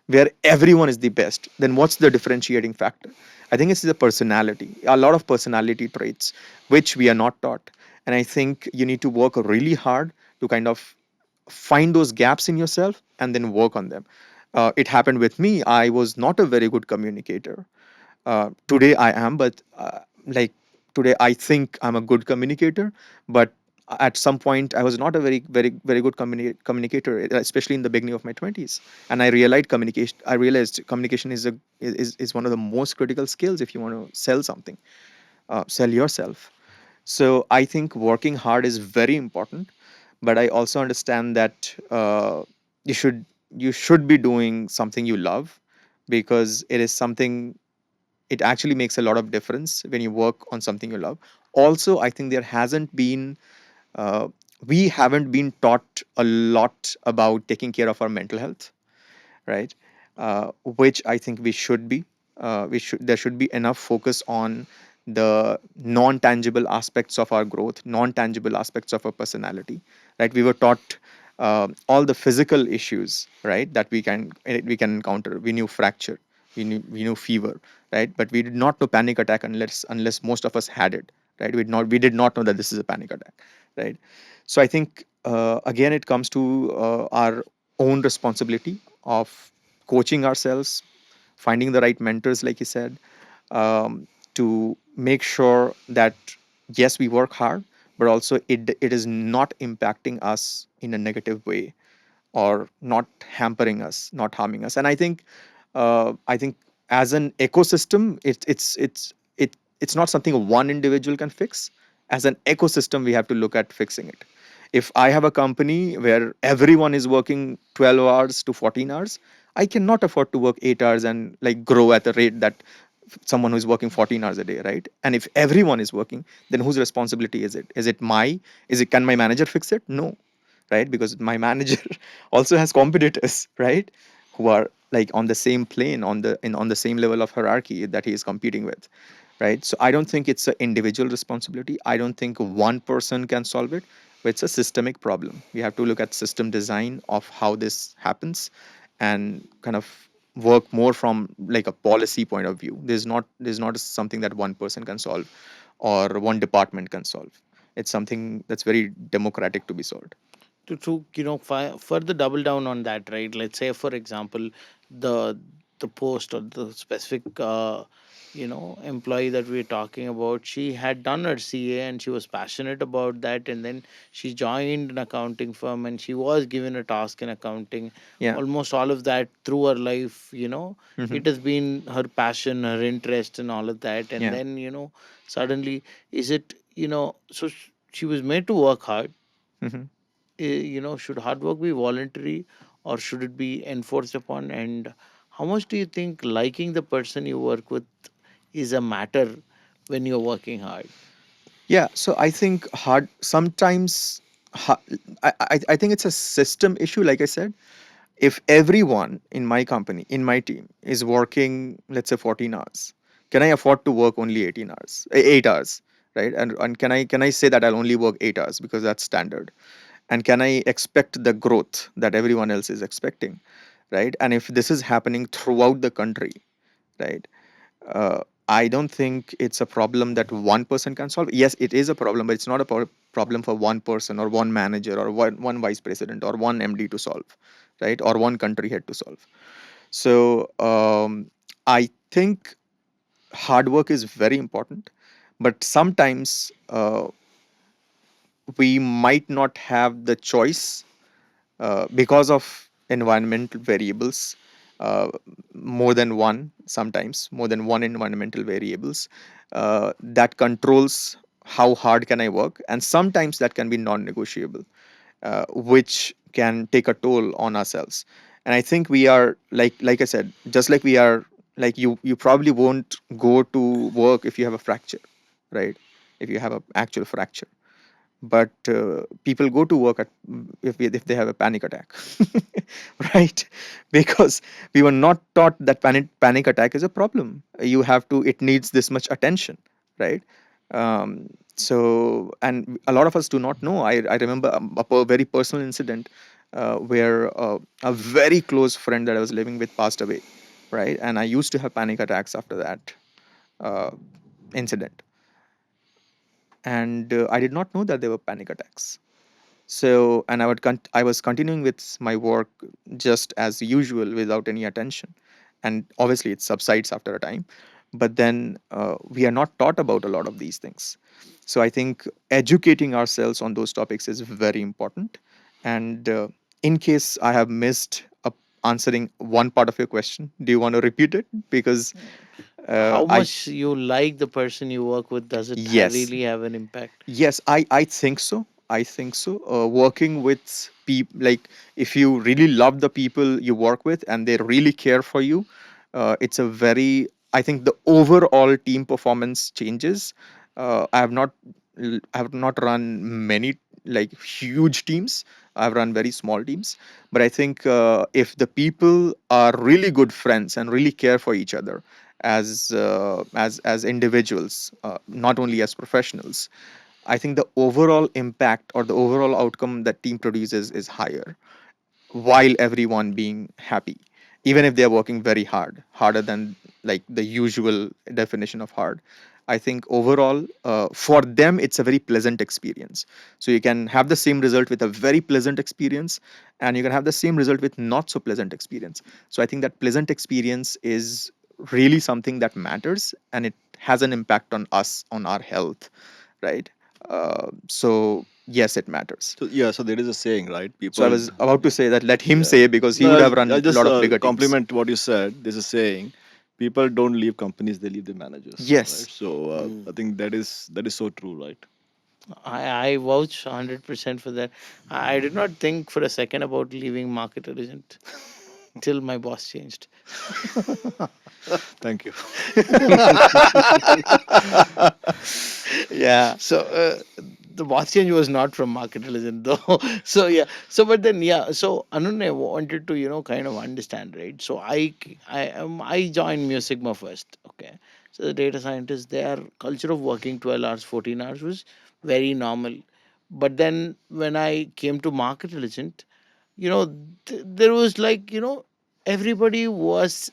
where everyone is the best. Then what's the differentiating factor? I think it's the personality, a lot of personality traits which we are not taught. And I think you need to work really hard to kind of find those gaps in yourself and then work on them. It happened with me. I was not a very good communicator. Today I am, but like today I think I'm a good communicator, but at some point I was not a very good communicator, especially in the beginning of my 20s. And I realized communication is one of the most critical skills if you want to sell something, sell yourself. So I think working hard is very important, but I also understand that you should you should be doing something you love, because it is something, it actually makes a lot of difference when you work on something you love. Also, I think there hasn't been uh, we haven't been taught a lot about taking care of our mental health, right? Which I think we should be. There should be enough focus on the non-tangible aspects of our growth, non-tangible aspects of our personality, right? We were taught all the physical issues, right, that we can encounter. We knew fracture, we knew fever, right? But we did not know panic attack unless most of us had it, right? We did not know that this is a panic attack, right? So I think again it comes to our own responsibility of coaching ourselves, finding the right mentors, like you said, to make sure that yes, we work hard, but also it is not impacting us in a negative way, or not hampering us, not harming us. And I think as an ecosystem, it's not something one individual can fix. As an ecosystem, we have to look at fixing it. If I have a company where everyone is working 12 hours to 14 hours, I cannot afford to work 8 hours and like grow at the rate that someone who is working 14 hours a day, right? And if everyone is working, then whose responsibility is it? Can my manager fix it? No, right? Because my manager also has competitors, right, who are like on the same plane, on the same level of hierarchy that he is competing with, right? So I don't think it's an individual responsibility. I don't think one person can solve it, but it's a systemic problem. We have to look at system design of how this happens, and kind of work more from like a policy point of view. There's not something that one person can solve or one department can solve. It's something that's very democratic to be solved. To further double down on that, right? Let's say, for example, the the post or the specific employee that we're talking about, she had done her CA and she was passionate about that, and then she joined an accounting firm and she was given a task in accounting. Yeah. Almost all of that through her life, Hmm. it has been her passion, her interest, and all of that. And Yeah. then suddenly, is it so she was made to work hard. Hmm. Should hard work be voluntary or should it be enforced upon? And how much do you think liking the person you work with is a matter when you're working hard? Yeah. So I think hard sometimes. ha- I think it's a system issue. Like I said, if everyone in my company, in my team, is working, let's say 14 hours, can I afford to work only 18 hours, 8 hours, right? And can I say that I'll only work 8 hours because that's standard? And can I expect the growth that everyone else is expecting, right? And if this is happening throughout the country, right? I don't think it's a problem that one person can solve. Yes, it is a problem, but it's not a problem for one person or one manager or one vice president or one MD to solve, right? Or one country head to solve. So I think hard work is very important, but sometimes we might not have the choice because of environmental variables, uh, more than one environmental variables that controls how hard can I work, and sometimes that can be non-negotiable, which can take a toll on ourselves. And I think we are like I said, just like we are, like you probably won't go to work if you have a fracture, right? If you have an actual fracture, but people go to work if they have a panic attack, right? Because we were not taught that panic attack is a problem. You have to, it needs this much attention, right? So, and a lot of us do not know. I remember very personal incident where a very close friend that I was living with passed away, right? And I used to have panic attacks after that uh, incident. and I did not know that there were panic attacks. So, and I was continuing with my work just as usual without any attention, and obviously it subsides after a time. But then we are not taught about a lot of these things. So I think educating ourselves on those topics is very important. And in case I have missed answering one part of your question, do you want to repeat it? Because How I much you like the person you work with, does it yes, really have an impact? yes, I think so. I think so. Working with people, like if you really love the people you work with and they really care for you, it's a very, I think the overall team performance changes. I have not run many like huge teams. I've run very small teams, but I think if the people are really good friends and really care for each other as individuals, not only as professionals, I think the overall impact or the overall outcome that team produces is higher, while everyone being happy, even if they're working very hard, harder than like the usual definition of hard. I think overall, for them, it's a very pleasant experience. So you can have the same result with a very pleasant experience, and you can have the same result with not so pleasant experience. So I think that pleasant experience is really something that matters, and it has an impact on us, on our health, right? So yes, it matters. So yeah, so there is a saying, right? So I People, was about to say that let him yeah. say, because he No, would have I run a just lot of bigger teams. compliment what you said. There's a saying, people don't leave companies; they leave their managers, right? Yes. So Mm. I think that is so true, right? I vouch 100% for that. I did not think for a second about leaving market agent till my boss changed. Thank you. Yeah. So the boss change was not from market intelligence though. So yeah. So but then yeah. So Anunay wanted to kind of understand, right? So I joined Mu Sigma first. Okay. So the data scientists, their culture of working 12 hours, 14 hours was very normal. But then when I came to market intelligence, you know there was like everybody was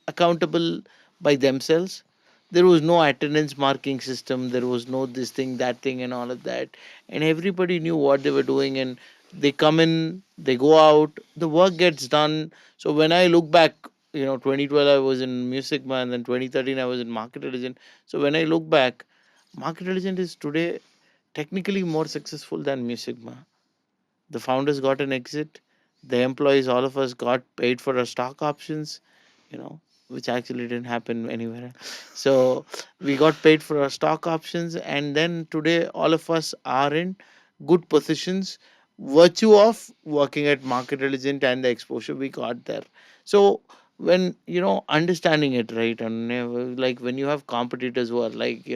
accountable by themselves. There was no attendance marking system, there was no this thing that thing and all of that, and everybody knew what they were doing, and they come in, they go out, the work gets done. So when I look back, 2012 I was in Music Man, and then 2013 I was in Market Intelligence. So when I look back, Market Intelligence is today technically more successful than Music Man. The founders got an exit. The employees, all of us, got paid for our stock options, which actually didn't happen anywhere else. So we got paid for our stock options, and then today all of us are in good positions, virtue of working at Market Intelligent and the exposure we got there. So when understanding it right, and like when you have competitors who are like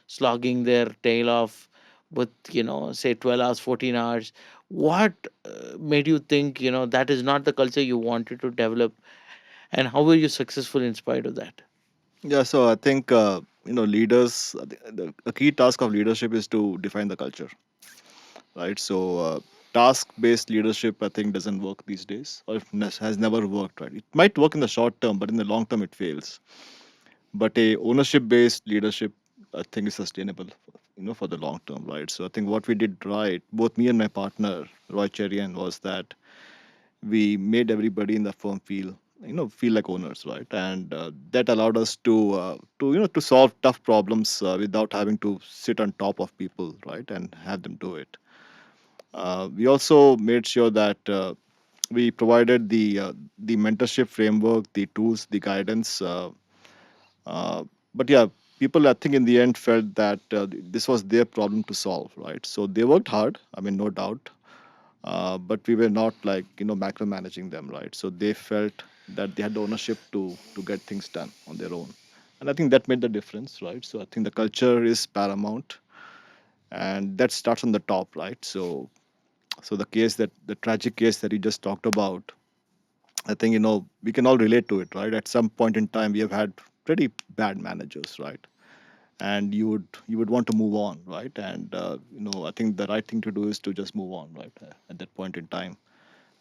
slogging their tail off with say 12 hours, 14 hours, what made you think that is not the culture you wanted to develop, and how were you successful in spite of that? Yeah, so I think leaders. A key task of leadership is to define the culture, right? So task-based leadership, I think, doesn't work these days, or has never worked, right? It might work in the short term, but in the long term, it fails. But a ownership-based leadership, I think, is sustainable, for the long term, right? So I think what we did right, both me and my partner Roy Cherian, was that we made everybody in the firm feel like owners, right? And that allowed us to solve tough problems without having to sit on top of people, right, and have them do it. We also made sure that we provided the mentorship framework, the tools, the guidance. Uh, but yeah, people, I think, in the end felt that this was their problem to solve, right? So they worked hard. I mean, no doubt, but we were not like macromanaging them, right? So they felt that they had the ownership to get things done on their own, and I think that made the difference, right? So I think the culture is paramount, and that starts on the top, right? So the tragic case that you just talked about, I think we can all relate to it, right? At some point in time, we have had pretty bad managers, right? And you would want to move on, right? And I think the right thing to do is to just move on, right? At that point in time,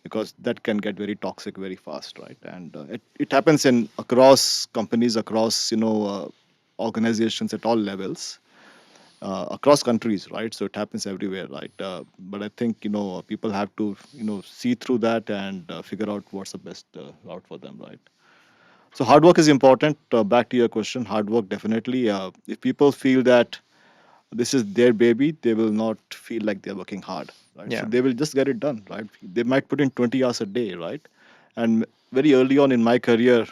because that can get very toxic very fast, right? And it happens in across companies, across organizations at all levels. across countries, right? So it happens everywhere, right? But I think people have to see through that and figure out what's the best route for them, right? So hard work is important. Back to your question, hard work definitely. If people feel that this is their baby, they will not feel like they're working hard, right? So Yeah. they will just get it done, right? They might put in 20 hours a day, right? And very early on in my career,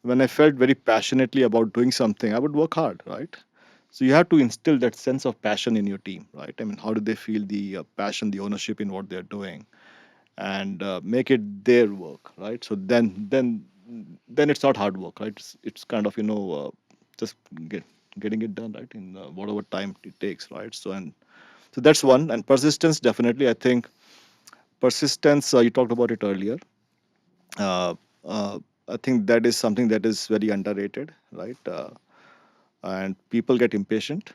when I felt very passionately about doing something, I would work hard, right? So you have to instill that sense of passion in your team, right? I mean, how do they feel the passion, the ownership in what they're doing, and make it their work, right? So then it's not hard work, right? It's kind of just getting it done, right, in whatever time it takes, right? So that's one. And persistence, definitely. I think persistence. You talked about it earlier. Uh, uh, I think that is something that is very underrated, right? And people get impatient,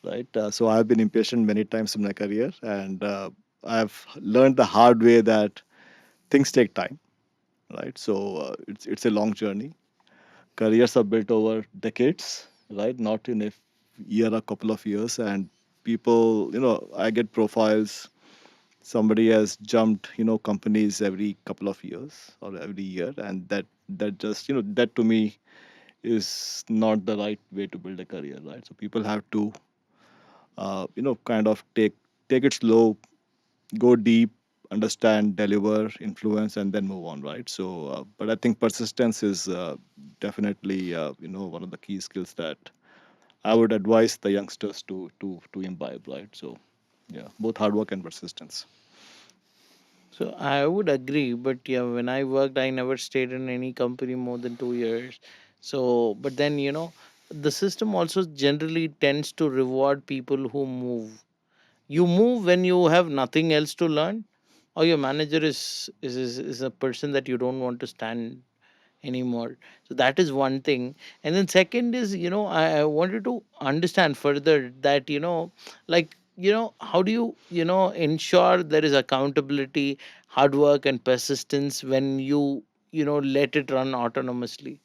right? So I've been impatient many times in my career, and I've learned the hard way that things take time, right? So it's a long journey. Careers are built over decades, right? Not in a year, a couple of years. And people, I get profiles. Somebody has jumped, companies every couple of years or every year, and that just, that to me is not the right way to build a career, right? So people have to, kind of take it slow, go deep, understand, deliver, influence, and then move on, right? So, but I think persistence is definitely, one of the key skills that I would advise the youngsters to imbibe, right? So, yeah, both hard work and persistence. So I would agree, but yeah, when I worked, I never stayed in any company more than 2 years. So, but then the system also generally tends to reward people who move. You move when you have nothing else to learn, or your manager is a person that you don't want to stand anymore. So that is one thing. And then second is, I wanted to understand further that, like, how do you, ensure there is accountability, hard work and persistence when you let it run autonomously?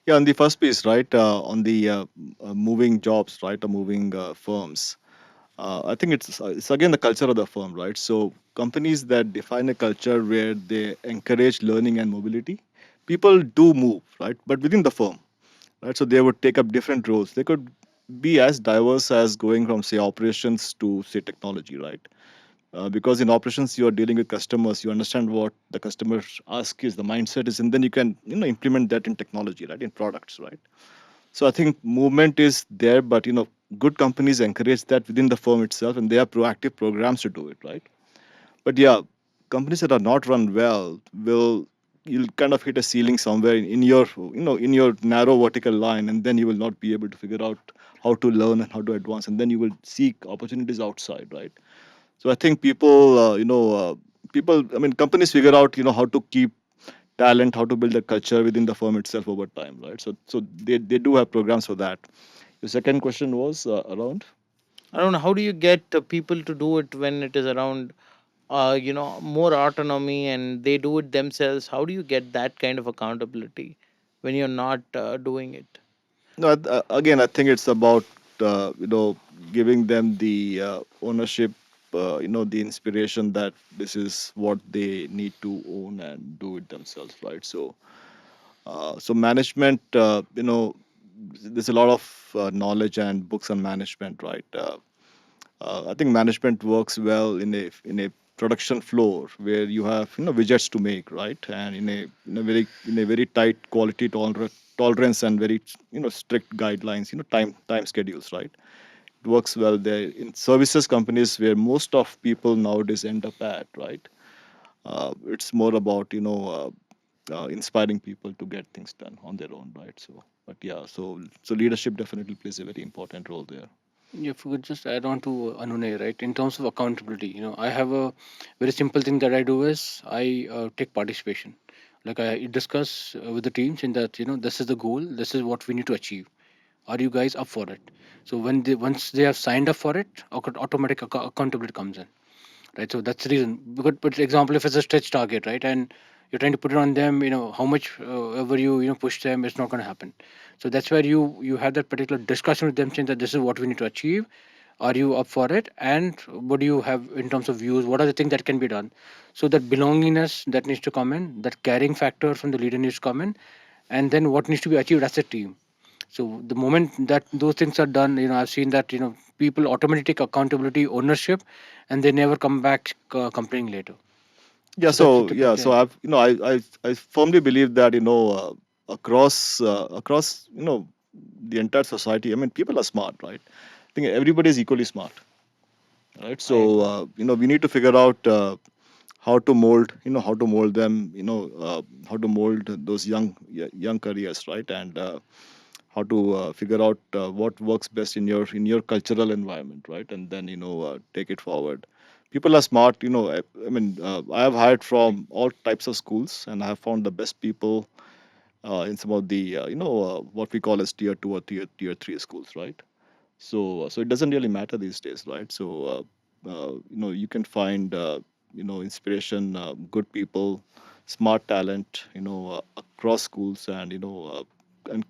Yeah, on the first piece, right, on the moving jobs, right, or moving firms, I think it's again the culture of the firm, right? So companies that define a culture where they encourage learning and mobility, people do move, right? But within the firm, right? So they would take up different roles. They could be as diverse as going from say operations to say technology, right? Because in operations you are dealing with customers, you understand what the customer ask is, the mindset is, and then you can implement that in technology, right, in products, right? So I think movement is there, but good companies encourage that within the firm itself, and they have proactive programs to do it, right? But yeah, companies that are not run well will you'll kind of hit a ceiling somewhere in your in your narrow vertical line, and then you will not be able to figure out how to learn and how to advance, and then you will seek opportunities outside, right? So I think people, I mean, companies figure out, how to keep talent, how to build a culture within the firm itself over time, right? So they do have programs for that. The second question was around. I don't know, how do you get people to do it when it is around more autonomy and they do it themselves? How do you get that kind of accountability when you're not doing it? No, again, I think it's about giving them the ownership, the inspiration that this is what they need to own and do it themselves, right? So management, there's a lot of knowledge and books on management, right? I think management works well in a production floor where you have widgets to make, right, and in a very tight quality tolerance and very strict guidelines, time schedules, right. It works well there in services companies where most of people nowadays end up at, right. It's more about inspiring people to get things done on their own, right. But yeah, so leadership definitely plays a very important role there. If we could just add on to Anune, right? In terms of accountability, I have a very simple thing that I do is I take participation. Like I discuss with the teams in that this is the goal, this is what we need to achieve. Are you guys up for it? So once they have signed up for it, automatic accountability comes in, right? So that's the reason. But example, if it's a stretch target, right, and you're trying to put it on them, how much ever you push them, it's not going to happen. So that's where you have that particular discussion with them, saying that this is what we need to achieve. Are you up for it? And what do you have in terms of views? What are the things that can be done? So that belongingness that needs to come in, that caring factor from the leader needs to come in, and then what needs to be achieved as a team. So the moment that those things are done, I've seen that people automatically take accountability, ownership, and they never come back complaining later. Yeah, So that's the so yeah, typical so idea. I firmly believe that across the entire society. I mean, people are smart, right? I think everybody is equally smart, right? I So agree. we need to figure out how to mold them, how to mold those young careers, right? And how to figure out what works best in your cultural environment, right? And then take it forward. People are smart. I mean, I have hired from all types of schools, and I have found the best people in some of the what we call as tier 2 or tier 3 schools, right? So it doesn't really matter these days, right? So you can find inspiration, good people, smart talent, across schools, and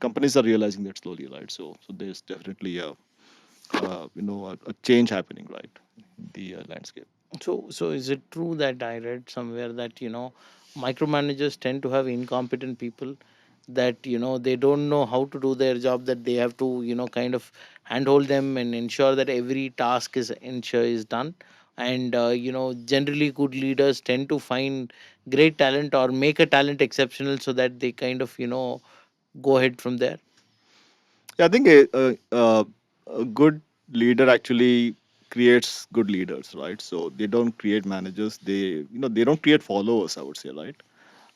companies are realizing that slowly, right? So there's definitely a change happening, right, in the landscape. So is it true that I read somewhere that micromanagers tend to have incompetent people, that they don't know how to do their job, that they have to kind of handhold them and ensure that every task is done, and generally good leaders tend to find great talent or make a talent exceptional so that they kind of go ahead from there. Yeah, I think a good leader actually creates good leaders, right? So they don't create managers. They don't create followers, I would say, right?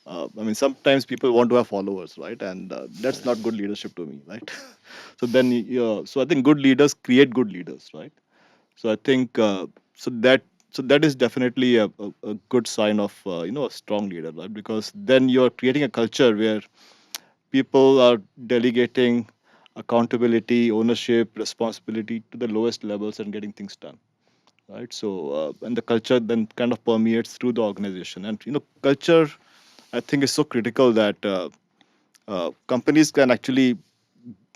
I mean, sometimes people want to have followers, right? And that's not good leadership to me, right? So I think good leaders create good leaders, right? So I think that is definitely a good sign of a strong leader, right? Because then you're creating a culture where people are delegating accountability, ownership, responsibility to the lowest levels and getting things done, right? So and the culture then kind of permeates through the organization, and culture, I think, is so critical that companies can actually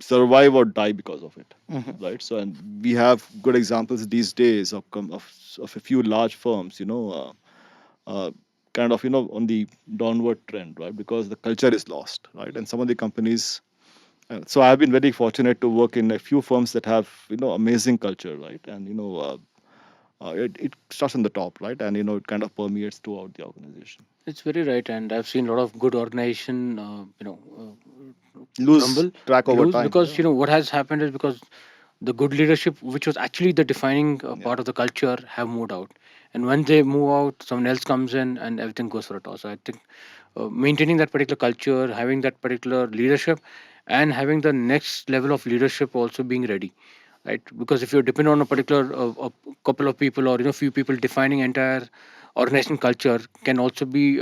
survive or die because of it, Mhm. right? So, and we have good examples these days of a few large firms, kind of on the downward trend, right? Because the culture is lost, right? And some of the companies. So I've been very fortunate to work in a few firms that have amazing culture, right? And it starts on the top, right? And it kind of permeates throughout the organization. It's very right, and I've seen a lot of good organization, Lose crumble, track over lose, time. because Yeah. what has happened is because the good leadership, which was actually the defining Yeah. part of the culture, have moved out. And when they move out, someone else comes in, and everything goes for a toss. So I think maintaining that particular culture, having that particular leadership, and having the next level of leadership also being ready, right? Because if you depend on a particular a couple of people, or few people defining entire organization culture, can also be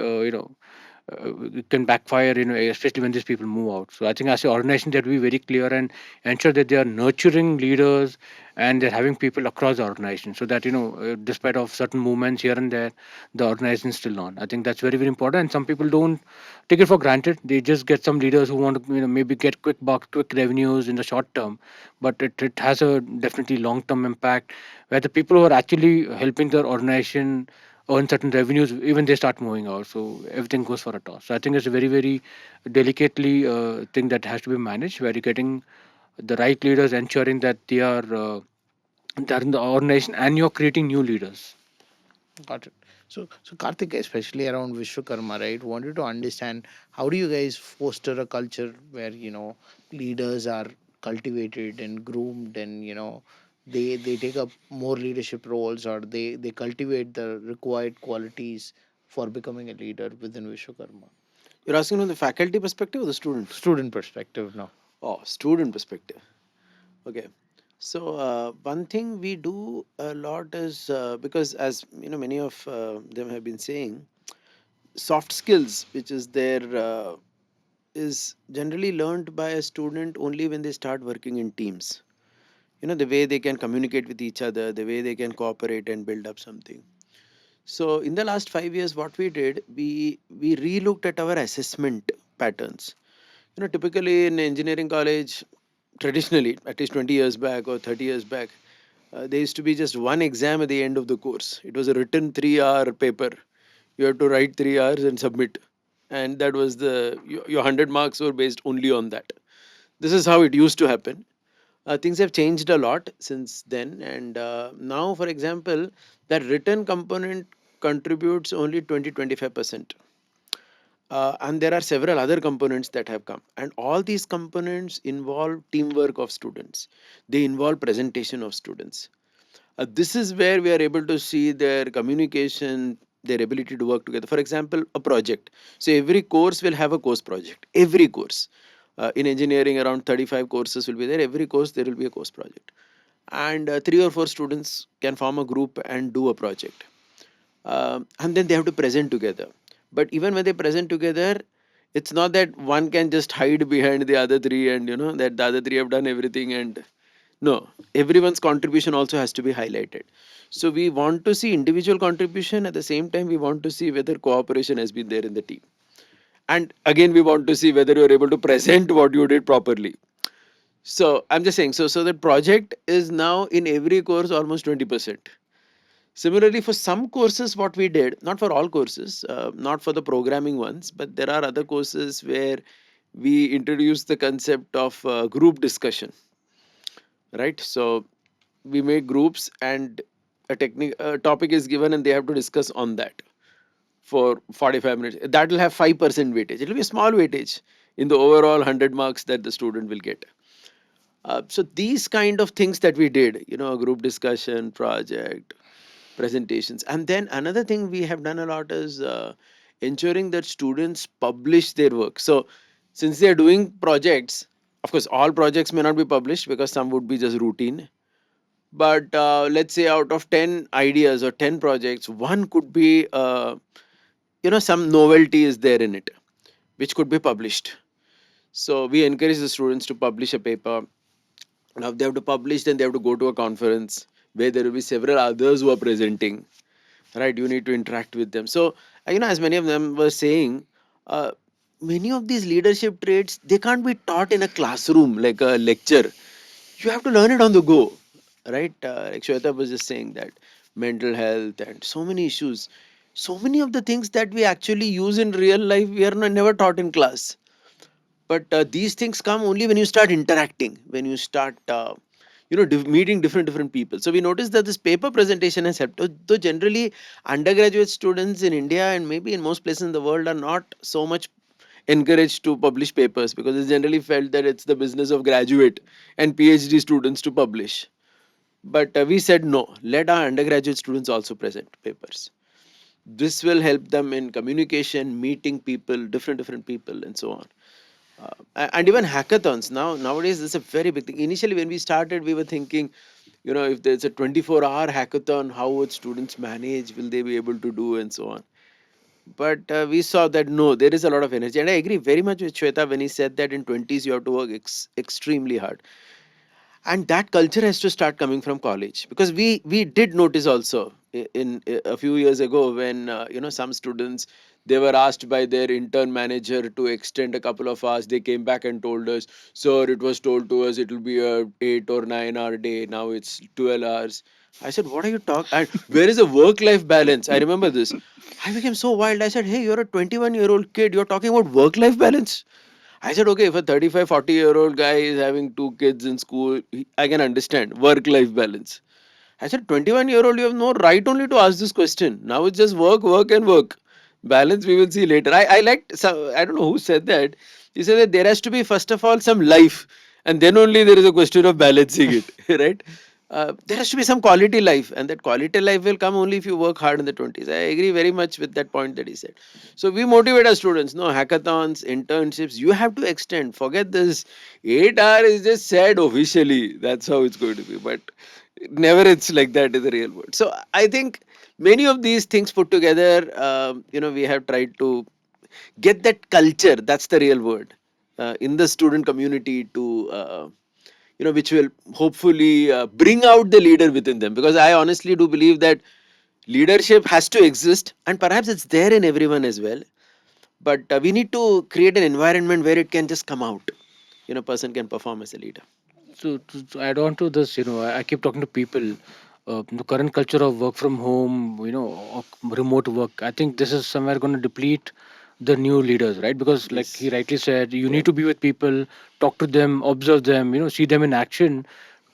it can backfire, especially when these people move out. So I think as an organization, they have to be very clear and ensure that they are nurturing leaders, and they're having people across the organization, so that despite of certain movements here and there, the organization is still on. I think that's very, very important, and some people don't take it for granted. They just get some leaders who want to maybe get quick bucks, quick revenues in the short term, but it has a definitely long term impact, where the people who are actually helping their organization earn certain revenues, even they start moving out. So everything goes for a toss. So I think it's a very, very delicately thing that has to be managed, where you're getting the right leaders, ensuring that they're in the organization, and you're creating new leaders. Got it. So Karthik, especially around Vishwakarma, right? Wanted to understand, how do you guys foster a culture where leaders are cultivated and groomed, and they take up more leadership roles, or they cultivate the required qualities for becoming a leader within Vishwakarma? You're asking from the faculty perspective or the student? Student perspective now. Oh, student perspective. Okay. So one thing we do a lot is because, as many of them have been saying, soft skills, which is there, is generally learned by a student only when they start working in teams. The way they can communicate with each other, the way they can cooperate and build up something. So in the last 5 years, what we did, we relooked at our assessment patterns. Typically in engineering college, traditionally, at least 20 years back or 30 years back, there used to be just one exam at the end of the course. It was a written 3-hour paper. You had to write 3 hours and submit, and that was your 100 marks were based only on that. This is how it used to happen. Things have changed a lot since then, and now, for example, that written component contributes only 20-25%. And there are several other components that have come, and all these components involve teamwork of students. They involve presentation of students. This is where we are able to see their communication, their ability to work together. For example, a project. So every course will have a course project. Every course. In engineering, around 35 courses will be there. Every course, there will be a course project. And 3 or 4 students can form a group and do a project. And then they have to present together. But even when they present together, it's not that one can just hide behind the other three and that the other three have done everything, and no, everyone's contribution also has to be highlighted. So we want to see individual contribution. At the same time, we want to see whether cooperation has been there in the team. And again, we want to see whether you're able to present what you did properly. So I'm just saying, so that project is now in every course almost 20%. Similarly, for some courses, what we did, not for all courses, not for the programming ones, but there are other courses where we introduced the concept of group discussion, right? So we make groups, and a topic is given and they have to discuss on that for 45 minutes. That will have 5% weightage. It will be a small weightage in the overall 100 marks that the student will get. So these kind of things that we did, a group discussion, project, presentations. And then another thing we have done a lot is ensuring that students publish their work. So since they are doing projects, of course all projects may not be published because some would be just routine, but let's say out of 10 ideas or 10 projects, one could be some novelty is there in it which could be published. So we encourage the students to publish a paper. Now if they have to publish, then they have to go to a conference where there will be several others who are presenting, right? You need to interact with them. So as many of them were saying, uh, many of these leadership traits, they can't be taught in a classroom like a lecture. You have to learn it on the go, right? Like Shweta was just saying, that mental health and so many issues, so many of the things that we actually use in real life, we are never taught in class. But these things come only when you start interacting, when you start meeting different people. So we noticed that this paper presentation has helped, though generally undergraduate students in India and maybe in most places in the world are not so much encouraged to publish papers, because it's generally felt that it's the business of graduate and PhD students to publish. But we said no, let our undergraduate students also present papers. This will help them in communication, meeting people, different people, and so on. And even hackathons nowadays, this is a very big thing. Initially when we started, we were thinking, if there's a 24-hour hackathon, how would students manage, will they be able to do, and so on. But we saw that no, there is a lot of energy, and I agree very much with Shweta when he said that in 20s you have to work extremely hard, and that culture has to start coming from college. Because we did notice also in a few years ago when some students, they were asked by their intern manager to extend a couple of hours. They came back and told us, sir, it was told to us it will be a 8 or 9 hour day, now it's 12 hours. I said, what are you talking, and where is the work life balance? I remember this. I became so wild. I said, hey, you're a 21-year-old kid, you're talking about work life balance. I said, okay, if a 35, 40-year-old guy is having 2 kids in school, I can understand work life balance. I said, 21-year-old, you have no right only to ask this question. Now it's just work, work, and work. Balance, we will see later. I liked, I don't know who said that. He said that there has to be, first of all, some life, and then only there is a question of balancing it, right? There has to be some quality life, and that quality life will come only if you work hard in the 20s. I agree very much with that point that he said. So we motivate our students, no, hackathons, internships, you have to extend. Forget this 8 hour is just said officially. That's how it's going to be. But never it's like that in the real world. So I think many of these things put together, we have tried to get that culture, that's the real word, in the student community to which will hopefully bring out the leader within them. Because I honestly do believe that Leadership has to exist, and perhaps it's there in everyone as well. But we need to create an environment where it can just come out. Person can perform as a leader. To add on to this, I keep talking to people. The current culture of work from home, or remote work, I think this is somewhere going to deplete the new leaders, right? Because, like he Yes. rightly said, you need to be with people, talk to them, observe them, see them in action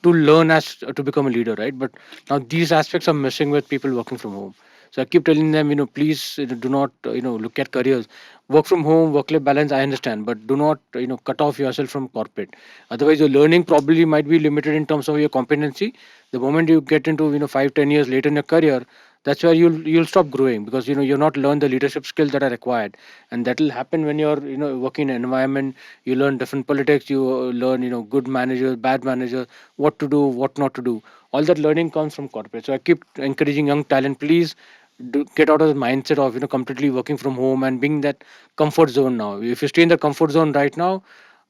to learn as to become a leader, right? But now these aspects are missing with people working from home. So I keep telling them, please do not, look at careers. Work from home, work-life balance, I understand, but do not, cut off yourself from corporate. Otherwise, your learning probably might be limited in terms of your competency. The moment you get into, 5, 10 years later in your career, that's where you'll stop growing because you're not learn the leadership skills that are required, and that will happen when you're working in an environment. You learn different politics. You learn good managers, bad managers, what to do, what not to do. All that learning comes from corporate. So I keep encouraging young talent, please get out of the mindset of completely working from home and being that comfort zone. Now if you stay in the comfort zone right now,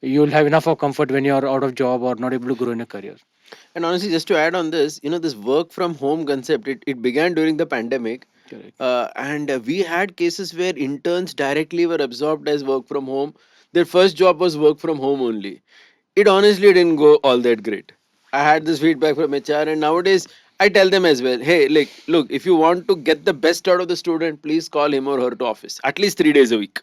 you'll have enough of comfort when you're out of job or not able to grow in your career. And honestly, just to add on this, this work from home concept, it began during the pandemic. Correct. And we had cases where interns directly were absorbed as work from home. Their first job was work from home only. It honestly didn't go all that great. I had this feedback from HR, and nowadays I tell them as well, hey, like, look, if you want to get the best out of the student, please call him or her to office at least 3 days a week.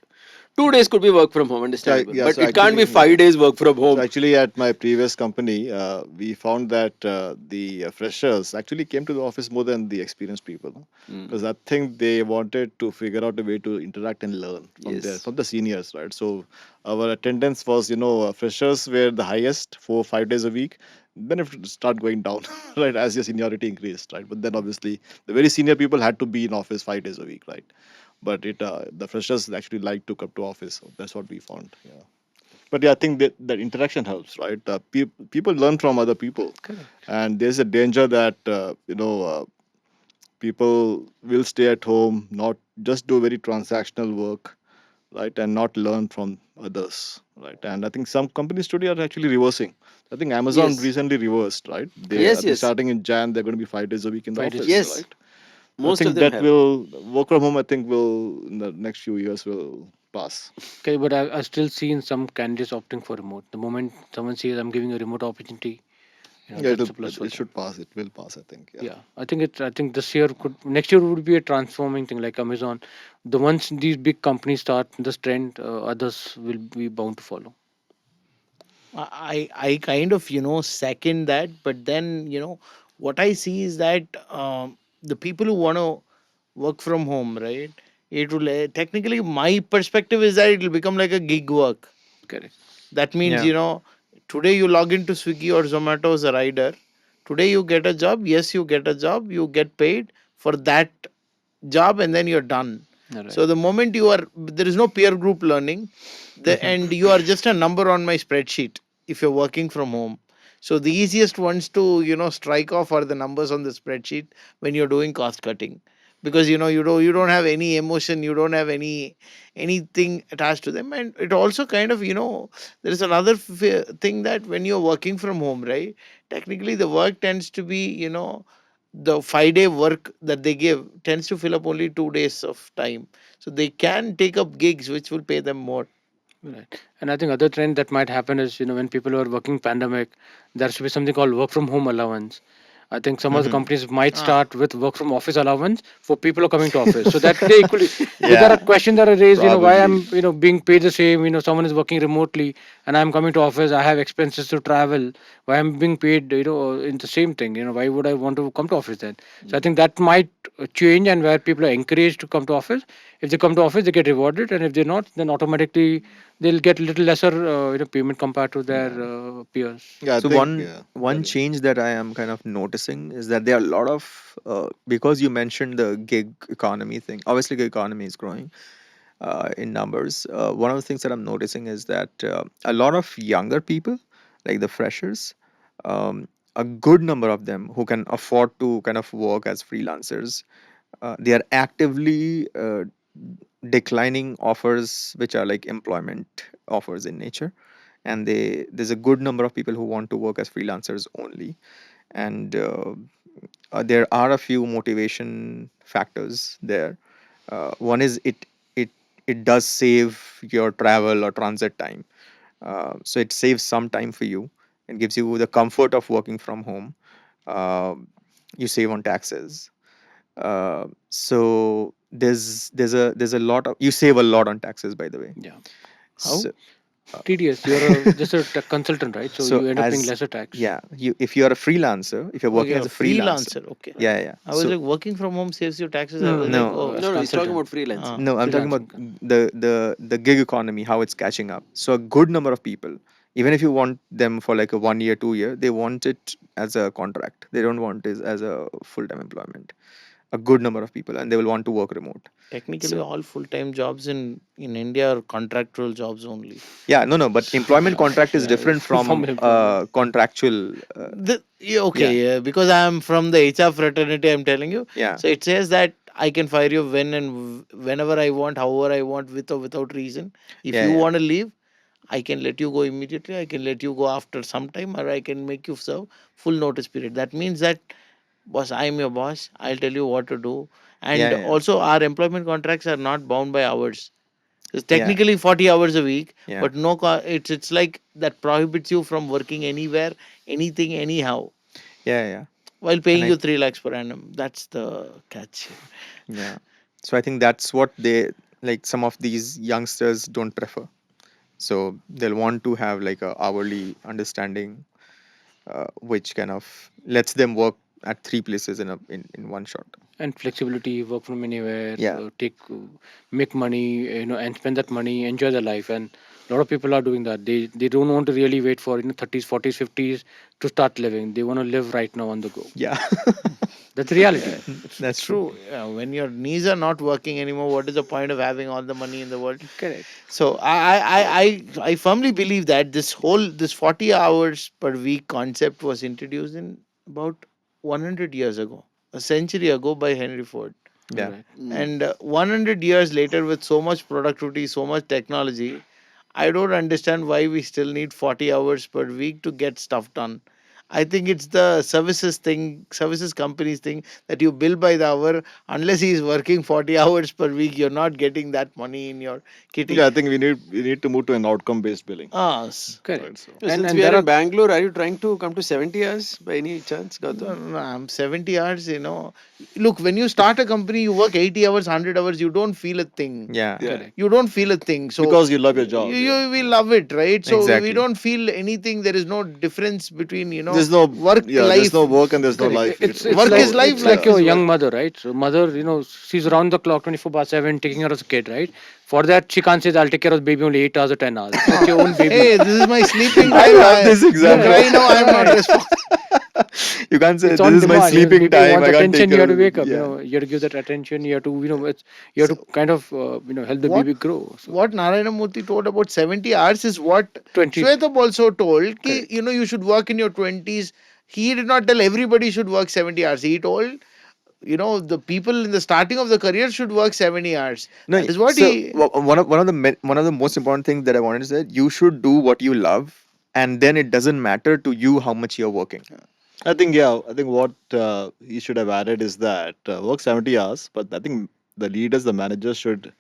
2 days could be work from home, understandable, Yeah. but So it can't actually, be 5 days work from So home. actually, at my previous company, we found that the freshers actually came to the office more than the experienced people, Mm. because I think they wanted to figure out a way to interact and learn Yes. from the seniors, right? So our attendance was, freshers were the highest for 5 days a week. Then it would start going down, right, as your seniority increased, right? But then obviously the very senior people had to be in office 5 days a week, right? But the freshers actually like to come to office. So that's what we found. Yeah. But yeah, I think that interaction helps, right? People learn from other people, Correct. and there's a danger that people will stay at home, not just do very transactional work, right, and not learn from others, right? And I think some companies today are actually reversing. I think Amazon Yes. recently reversed, right? I Yes. think Yes. starting in Jan, they're going to be 5 days a week in the 5 days a office, week. Yes. right? I Most of think them that have. will work from home. I think will in the next few years will pass. Okay, but I still seen some candidates opting for remote. The moment someone says I'm giving a remote opportunity, Yeah, that's a plus for it them. should pass. It will pass. I think. Yeah. Yeah, I think this year could next year would be a transforming thing like Amazon. The once these big companies start this trend, others will be bound to follow. I kind of second that, but then what I see is that the people who want to work from home, right? It will technically, my perspective is that it will become like a gig work. Correct. That means Yeah. today you log into Swiggy or Zomato as a rider. Today you get a job. Yes, you get a job. You get paid for that job, and then you're done. All right. So the moment there is no peer group learning, and you are just a number on my spreadsheet if you're working from home. So the easiest ones to strike off are the numbers on the spreadsheet when you're doing cost cutting, because you don't have any emotion, you don't have anything attached to them. And it also kind of there is another thing that when you're working from home, right, technically the work tends to be the 5 day work that they give tends to fill up only 2 days of time. So they can take up gigs which will pay them more. Right. And I think other trend that might happen is, when people are working pandemic, there should be something called work from home allowance. I think some of the Mhm. companies might Ah, start with work from office allowance for people who are coming to office. So that they equally, there are Yeah, questions that are raised, why Probably. I'm, being paid the same, someone is working remotely and I'm coming to office, I have expenses to travel, why I'm being paid, in the same thing, why would I want to come to office then? So I think that might change, and where people are encouraged to come to office. If they come to office, they get rewarded, and if they're not, then automatically they'll get little lesser payment compared to their Yeah. peers. Yeah. I so think. one Sorry. change that I am kind of noticing is that there are a lot of because you mentioned the gig economy thing. Obviously, gig economy is growing in numbers. One of the things that I'm noticing is that a lot of younger people, like the freshers, a good number of them who can afford to kind of work as freelancers, they are actively declining offers which are like employment offers in nature, and there's a good number of people who want to work as freelancers only. And there are a few motivation factors there. One is it does save your travel or transit time. So it saves some time for you and gives you the comfort of working from home. Uh, you save on taxes. So there's a lot of, you save a lot on taxes, by the way. Yeah. How? So, TDS, you're just a tech consultant, right? So, so you end up paying as lesser tax. yeah, you, if you're a freelancer, if you're Oh, working you're as a a freelancer, freelancer. Okay. yeah, yeah. I was So like, working from home saves you taxes. I No, was no, like, no, oh, as No, no, he's talking consultant. about freelancing. no, I'm talking about Freelancing. the gig economy, how it's catching up. So a good number of people, even if you want them for like a 1 year, 2 year, they want it as a contract. They don't want it as a full-time employment. A good number of people, and they will want to work remote. technically all full-time jobs in India are contractual jobs only. Yeah, no, but employment Yeah, contract is yeah, different from formal employment. contractual. Yeah, okay, Yeah, yeah, because I'm from the HR fraternity, I'm telling you. yeah, So it says that I can fire you when and whenever I want, however I want, with or without reason. If yeah, you yeah, want to leave, I can let you go immediately. I can let you go after some time, or I can make you serve full notice period. That means that, boss, I'm your boss. I'll tell you what to do. yeah, And yeah, also, our employment contracts are not bound by hours. It's yeah, technically 40 hours a week, yeah, but no, it's like that prohibits you from working anywhere, anything, anyhow, yeah, yeah. while And paying I you 3 lakhs per annum. That's the catch. yeah. So I think that's what they, like, some of these youngsters don't prefer. So they'll want to have like a hourly understanding, which kind of lets them work at three places in one shot. And flexibility, work from anywhere, Yeah, make money, and spend that money, enjoy the life. And a lot of people are doing that. They don't want to really wait for 30s, 40s, 50s to start living. They want to live right now on the go. yeah. That's the reality. That's true. True. Yeah, when your knees are not working anymore, what is the point of having all the money in the world? Correct. So I firmly believe that this 40 hours per week concept was introduced in about 100 years ago, a century ago, by Henry Ford. Yeah, Right. And 100 years later, with so much productivity, so much technology, I don't understand why we still need 40 hours per week to get stuff done. I think it's the services companies thing, that you bill by the hour. Unless he's working 40 hours per week, you're not getting that money in your kitty. Yeah, I think we need to move to an outcome based billing. Correct. Right. So Since And we there are are in Bangalore, are you trying to come to 70 hours by any chance, No, Gautam? no, no, I'm 70 hours. Look, when you start a company, you work 80 hours, 100 hours, you don't feel a thing. yeah, yeah, correct. You don't feel a thing. So because you love your job. you we love it, right? So we exactly. don't feel anything. There is no difference between There's no work, there's no life. work and there's no Correct. life. It's Work like is life, it's like life your is young work. mother, right? So mother, she's around the clock, 24/7, taking care of the kid, right? For that, she can't say, "I'll take care of the baby only 8 hours or 10 hours." That's your own baby. Hey, this is my sleeping I time. love this You example. cry now, I'm not responsible. You can't say It's this on is my demand. sleeping Baby time. wants I can't take attention. You care have to of wake up. Yeah, You have to give that attention. You have to, you have to So kind of, help the what baby grow. So what Narayana Murthy told about 70 hours is what 20. Shwetab also told. Ki, Correct. you should work in your 20s. He did not tell everybody should work 70 hours. He told, the people in the starting of the career should work 70 hours. no. That is what So he. one of the most important things that I wanted to say, you should do what you love, and then it doesn't matter to you how much you're working. I think what he should have added is that work 70 hours, but I think the leaders, the managers should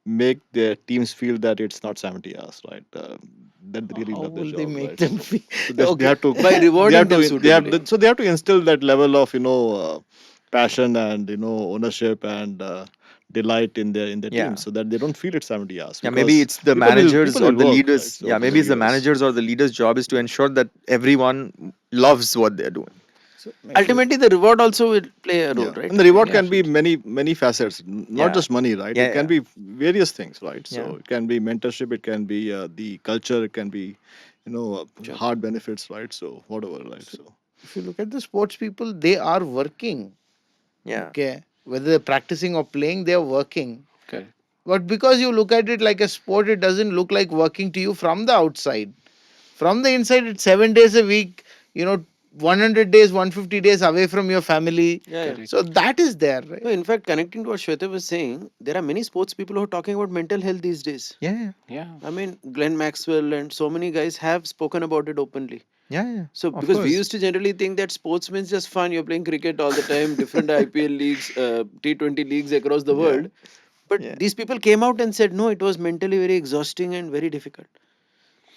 make their teams feel that it's not 70 hours, right? That they really How love their will they job, make right? them So, feel? so they Okay. have to By they rewarding have them to they have suitably. so they have to instill that level of passion and ownership and delight in their team, Yeah. so that they don't feel it's 70 hours, Yeah, maybe because it's the people managers or will the work, right? leaders. So Yeah, the maybe it's the leaders. managers or the leaders' job is to ensure that everyone loves what they're doing. So if you- Ultimately, the reward also will play a role, Yeah, right? and the reward Yeah, can be absolutely. many facets, not Yeah, just money, right? yeah, It can yeah, be various things, right? yeah. So it can be mentorship, it can be the culture, it can be Sure. hard benefits, right? So whatever, right? so So if you look at the sports people, they are working. Yeah. Okay. Whether they're practicing or playing, they're working. Correct. But because you look at it like a sport, it doesn't look like working to you from the outside. From the inside, it's 7 days a week, 100 days, 150 days away from your family. Yeah, yeah. Correct. So that is there, right? No, in fact, connecting to what Shweta was saying, there are many sports people who are talking about mental health these days. Yeah, yeah. Yeah. I mean, Glenn Maxwell and so many guys have spoken about it openly. Yeah. So Of because we course. used to generally think that sports means just fun, you're playing cricket all the time, different IPL leagues, T20 leagues across the Yeah. world. But Yeah. these people came out and said, no, it was mentally very exhausting and very difficult.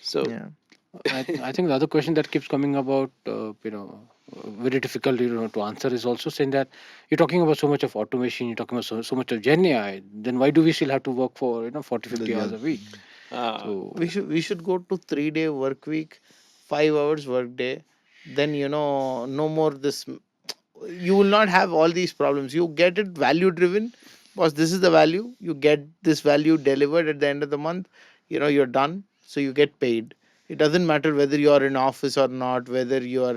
So, Yeah. I think the other question that keeps coming about, very difficult, to answer is also saying that you're talking about so much of automation, you're talking about so much of Gen AI. Then why do we still have to work for 40, 50 Yeah. hours a week? uh, So We should go to 3 day work week, 5 hours work day. Then no more this. You will not have all these problems. You get it value driven, because this is the value. You get this value delivered at the end of the month. You're done. So you get paid. It doesn't matter whether you are in office or not, whether you are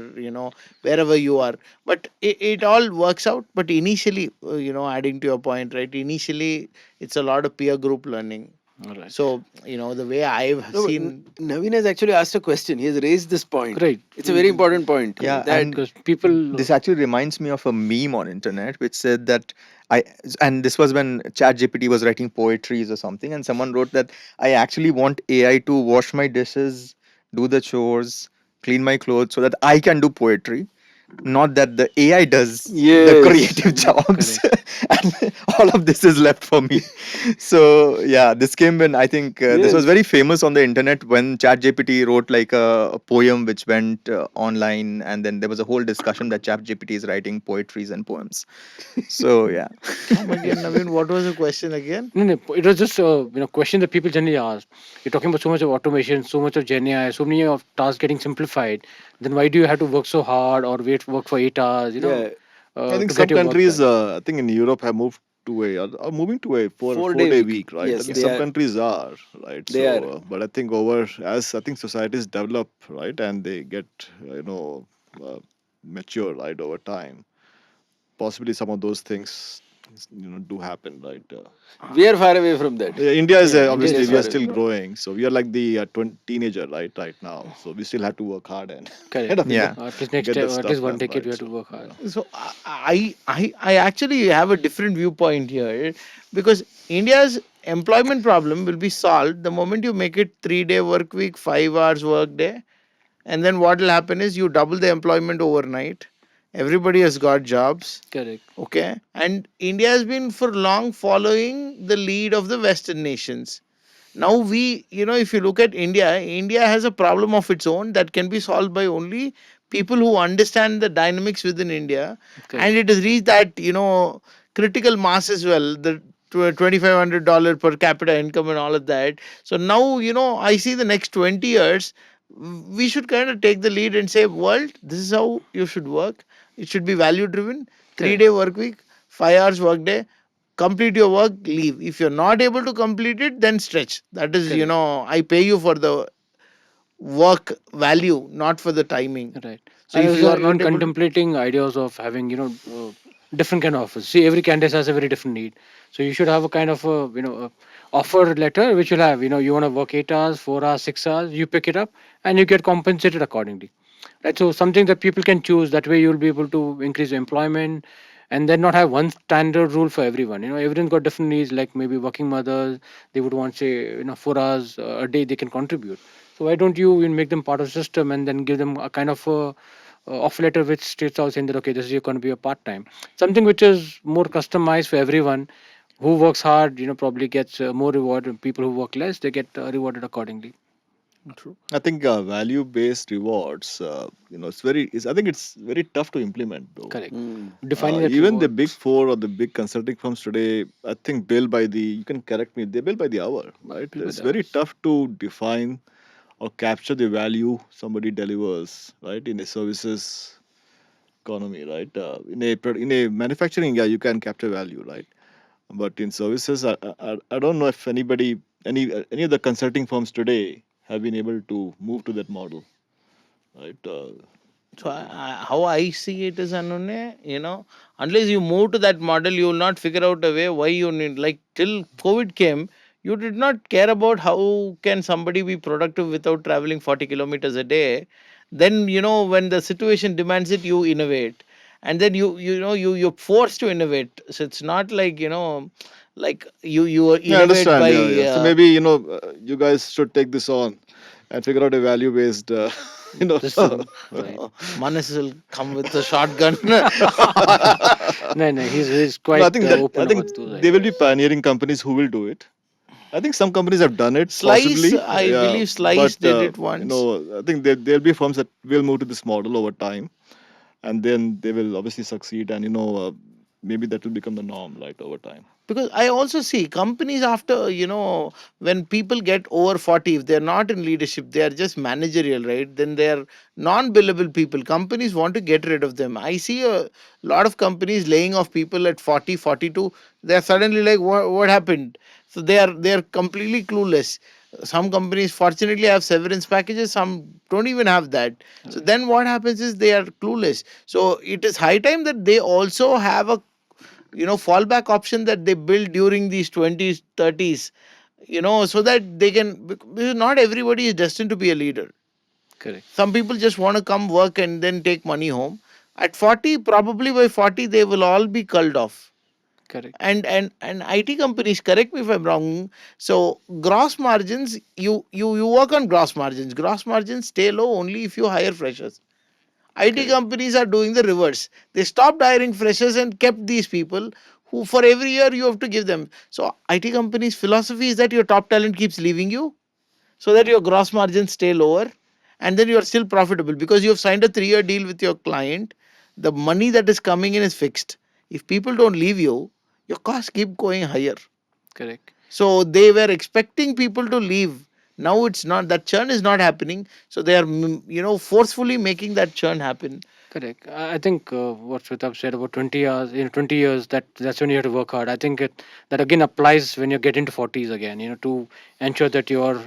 wherever you are. But it all works out. But initially, adding to your point, right? Initially, it's a lot of peer group learning. all right, So, the way I've no, but seen. Naveen has actually asked a question. He has raised this point. great. It's a very important point. Yeah, That and Because people, this actually reminds me of a meme on internet which said that I and this was when ChatGPT was writing poetries or something, and someone wrote that I actually want AI to wash my dishes, do the chores, clean my clothes so that I can do poetry, not that the AI does the yes. creative jobs. correct. And all of this is left for me. So yeah, this came when I think this was Yes. very famous on the internet when ChatGPT wrote like a poem which went online, and then there was a whole discussion that ChatGPT is writing poetries and poems. So yeah. Come again, Naveen. What was the question again? No, no, it was just a question that people generally ask. You're talking about so much of automation, so much of Gen AI, so many of tasks getting simplified. Then why do you have to work so hard or work for 8 hours, Yeah. I think to some get your work countries, done? I think in Europe, have moved to are moving to a 4 day day week. week, right? I Yes, think they some are. countries are, right? They are. So, but I think as I think societies develop, right, and they get, mature, right, over time, possibly some of those things, do happen, right? We are far away from that. Yeah, India is Yeah, India India obviously is is we are far far. away. still growing, so we are like the teenager, right now. So we still have to work hard and Correct. kind of Yeah. At least next, get that at least stuff one done, decade, we right? have to So work hard. So I actually have a different viewpoint here, because India's employment problem will be solved the moment you make it 3 day work week, 5 hours work day, and then what will happen is you double the employment overnight. Everybody has got jobs. Correct. Okay, and India has been for long following the lead of the Western nations. Now if you look at India has a problem of its own that can be solved by only people who understand the dynamics within India, and Correct. it has reached that critical mass as well, the $2,500 per capita income and all of that. So now I see the next 20 years we should kind of take the lead and say, world, this is how you should work. It should be value driven. 3 day Correct. work week, 5 hours work day. Complete your work, leave. If you're not able to complete it, then stretch. That is, Correct. I pay you for the work value, not for the timing. Right. So I if was you are even not able to. contemplating ideas of having, different kind of offers. See, every candidate has a very different need. So you should have a kind of a offer letter which will have, you want to work 8 hours, 4 hours, 6 hours. You pick it up and you get compensated accordingly. Right. So something that people can choose. That way you'll be able to increase employment, and then not have one standard rule for everyone. Everyone's got different needs. Like maybe working mothers, they would want, say, 4 hours a day they can contribute. So why don't you make them part of the system and then give them a kind of a offer letter which states out saying that, okay, this is going to be a part time, something which is more customized for everyone. Who works hard, probably gets more reward, and people who work less, they get rewarded accordingly. True. I think value-based rewards, I think it's very tough to implement though. Correct. Hmm. Defining that Even the reward. big four or the big consulting firms today, I think bill by you can correct me, they bill by the hour, right? Bill by It's the very hours. tough to define or capture the value somebody delivers, right, in a services economy, right? In a manufacturing, yeah, you can capture value, right? But in services, I don't know if any of the consulting firms today have been able to move to that model, right? So how I see it is, Anune, unless you move to that model, you will not figure out a way why you need, like till COVID came, you did not care about how can somebody be productive without traveling 40 kilometers a day. Then, when the situation demands it, you innovate. And then you're forced to innovate. So it's not like, like you Yeah, I innovate understand. by Yeah, yeah. So maybe you guys should take this on and figure out a value-based. you know. This right. Manas will come with a shotgun. No, he's No, I quite think that I open think about those there will ideas. be pioneering companies who will do it. I think some companies have done it, Slice, possibly. I Yeah, believe Slice but did it once. I think there'll be firms that will move to this model over time, and then they will obviously succeed, and maybe that will become the norm, right, over time. Because I also see companies after, when people get over 40, if they're not in leadership, they are just managerial, right? Then they're non billable people. Companies want to get rid of them. I see a lot of companies laying off people at 40, 42. They're suddenly like, what happened? So they are completely clueless. Some companies fortunately have severance packages, some don't even have that. So then what happens is they are clueless. So it is high time that they also have a fallback option that they build during these 20s 30s, so that they can, because not everybody is destined to be a leader. Correct, Some people just want to come work and then take money home. At 40, probably by 40 they will all be culled off. correct, And IT companies, correct me if I'm wrong, so gross margins, you work on gross margins stay low only if you hire freshers. IT correct, companies are doing the reverse. They stopped hiring freshers and kept these people who for every year you have to give them. So IT companies' philosophy is that your top talent keeps leaving you so that your gross margins stay lower, and then you are still profitable because you have signed a 3-year deal with your client. The money that is coming in is fixed. If people don't leave you, your costs keep going higher. correct. So they were expecting people to leave. Now it's not, that churn is not happening. So they are, forcefully making that churn happen. Correct. I think what Shwetab said about 20 years, 20 years, that's when you have to work hard. I think that again applies when you get into 40s again, to ensure that you're,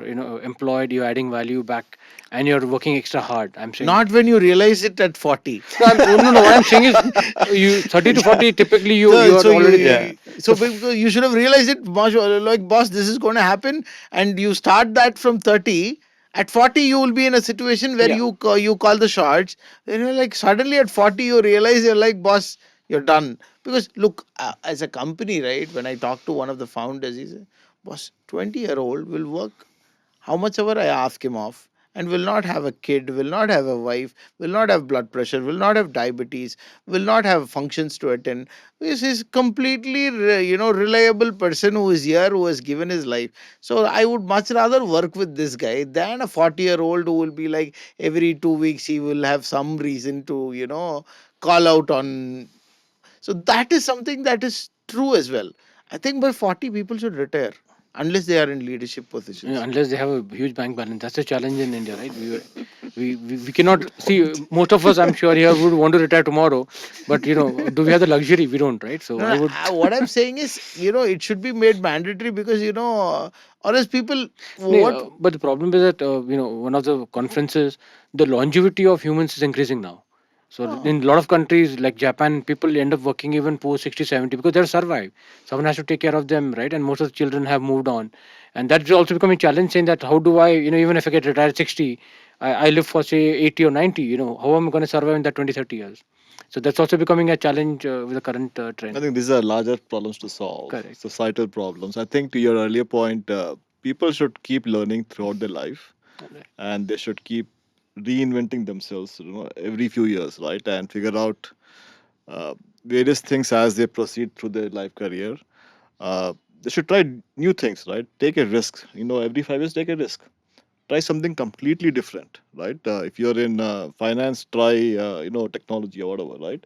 employed, you're adding value back, and you're working extra hard. I'm saying. Not when you realize it at 40. No. What I'm saying is, you 30 to 40, typically So, you're so already there. so because you should have realized it much, like, boss, this is going to happen, and you start that from 30. At 40, you will be in a situation where Yeah. you call the shots. And you're like, suddenly at 40, you realize you're like, boss, you're done. Because look, as a company, right? When I talk to one of the founders, he said, boss, 20-year-old will work how much ever I ask him of, and will not have a kid, will not have a wife, will not have blood pressure, will not have diabetes, will not have functions to attend. This is completely, reliable person who is here, who has given his life. So I would much rather work with this guy than a 40-year-old who will be like every 2 weeks he will have some reason to, call out on. So that is something that is true as well. I think by 40 people should retire unless they are in leadership positions. Unless they have a huge bank balance, that's a challenge in India, right? We cannot see, most of us, I'm sure, here would want to retire tomorrow, but do we have the luxury? We don't, right? So No, I no, would. what I'm saying is, it should be made mandatory because, or else people, No, what? but the problem is that one of the conferences, the longevity of humans is increasing now. So Oh, in a lot of countries like Japan, people end up working even post 60, 70 because they're survive. Someone has to take care of them, right? And most of the children have moved on, and that's also becoming a challenge. Saying that how do I, even if I get retired at 60, I live for say 80 or 90. How am I going to survive in that 20, 30 years? So that's also becoming a challenge with the current I trend. think these are larger problems to solve, Correct. societal problems. I think to your earlier point, people should keep learning throughout their life, Correct. and they should keep reinventing themselves, every few years, right, and figure out uh, various things as they proceed through their life career. They should try new things, right? Take a risk. Every 5 years, take a risk. Try something completely different, right? If you're in finance, try technology or whatever, right?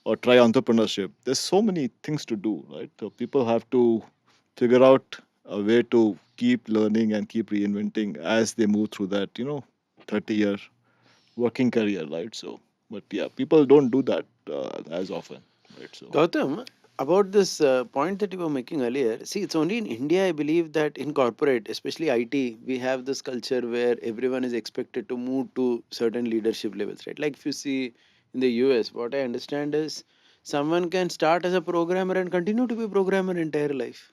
Or try entrepreneurship. There's so many things to do, right? So people have to figure out a way to keep learning and keep reinventing as they move through that 30-year working career, right? So, but yeah, people don't do that as often, right? So Gautam, about this point that you were making earlier, see, it's only in India, I believe, that in corporate, especially IT, we have this culture where everyone is expected to move to certain leadership levels, right? Like if you see in the US, what I understand is someone can start as a programmer and continue to be a programmer entire life.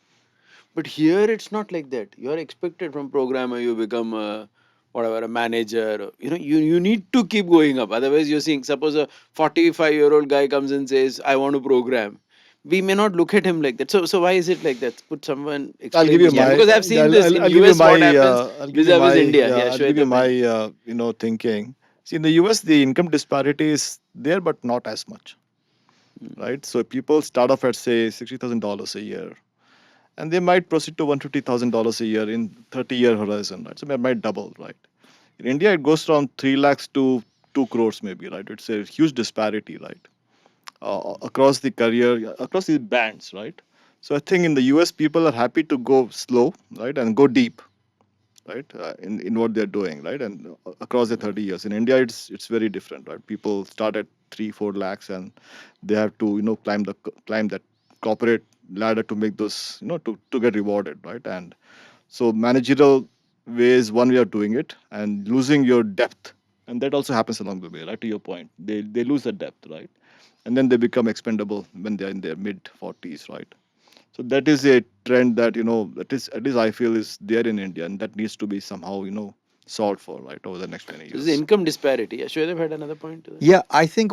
But here it's not like that. You are expected from programmer, you become a whatever a manager. You need to keep going up. Otherwise, you're seeing suppose a 45-year-old guy comes and says, "I want to program." We may not look at him like that. So why is it like that? Could someone I'll explain give you this? Yeah, my because I've seen this in I'll give you US. my What happens I'll give you vis-a-vis my India? yeah, Yeah, I'll give you Shweta, my man. thinking. See, in the US, the income disparity is there, but not as much, right? So people start off at say $60,000 a year, and they might proceed to $150,000 a year in 30-year horizon, right? So they might double, right? In India, it goes from 3 lakhs to 2 crores, maybe, right? It's a huge disparity, right? Across the career, across the bands, right? So I think in the US, people are happy to go slow, right, and go deep, right, in what they're doing, right, and across the 30 years. In India, it's very different, right? People start at 3-4 lakhs, and they have to climb that corporate ladder to make those, to get rewarded, right? And so managerial way is one way of doing it, and losing your depth, and that also happens along the way, right? To your point, they lose the depth, right, and then they become expendable when they're in their mid 40s, right? So that is a trend that that is, at least I feel, is there in India, and that needs to be somehow solved for, right, over the next 20 This is the years. income disparity. Ashwadev had another point to that. Yeah, I think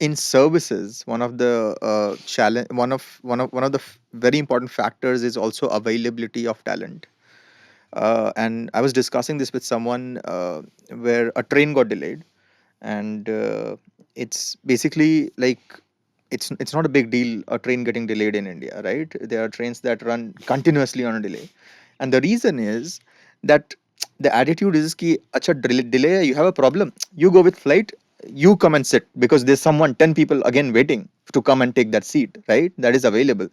in services, one of the challenge, one of the very important factors is also availability of talent. And I was discussing this with someone where a train got delayed, and it's basically like it's not a big deal a train getting delayed in India, right? There are trains that run continuously on a delay, and the reason is that the attitude is ki acha delay hai, you have a problem, you go with flight, you come and sit because there's someone 10 people again waiting to come and take that seat, right? That is available,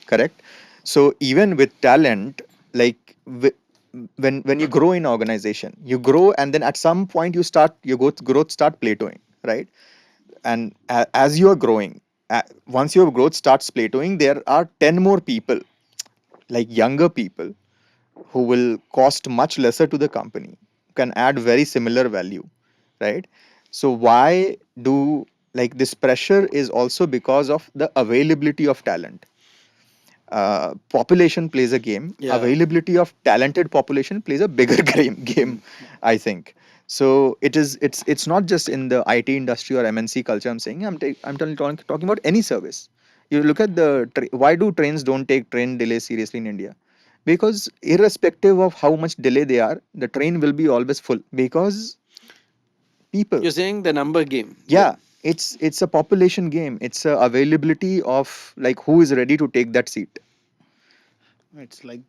correct? So even with talent, like when you grow in organization, you grow, and then at some point your growth start plateauing, right? And as you are growing, once your growth starts plateauing, there are 10 more people, like younger people, who will cost much lesser to the company, can add very similar value, right? So why do, like, this pressure is also because of the availability of talent. Population plays a game. Yeah. Availability of talented population plays a bigger game, I think. So it's not just in the IT industry or MNC culture. I'm saying talking about any service. You look at why do trains don't take train delays seriously in India? Because irrespective of how much delay they are, the train will be always full because people. You're saying the number game. Yeah, it's a population game. It's a availability of, like, who is ready to take that seat. It's like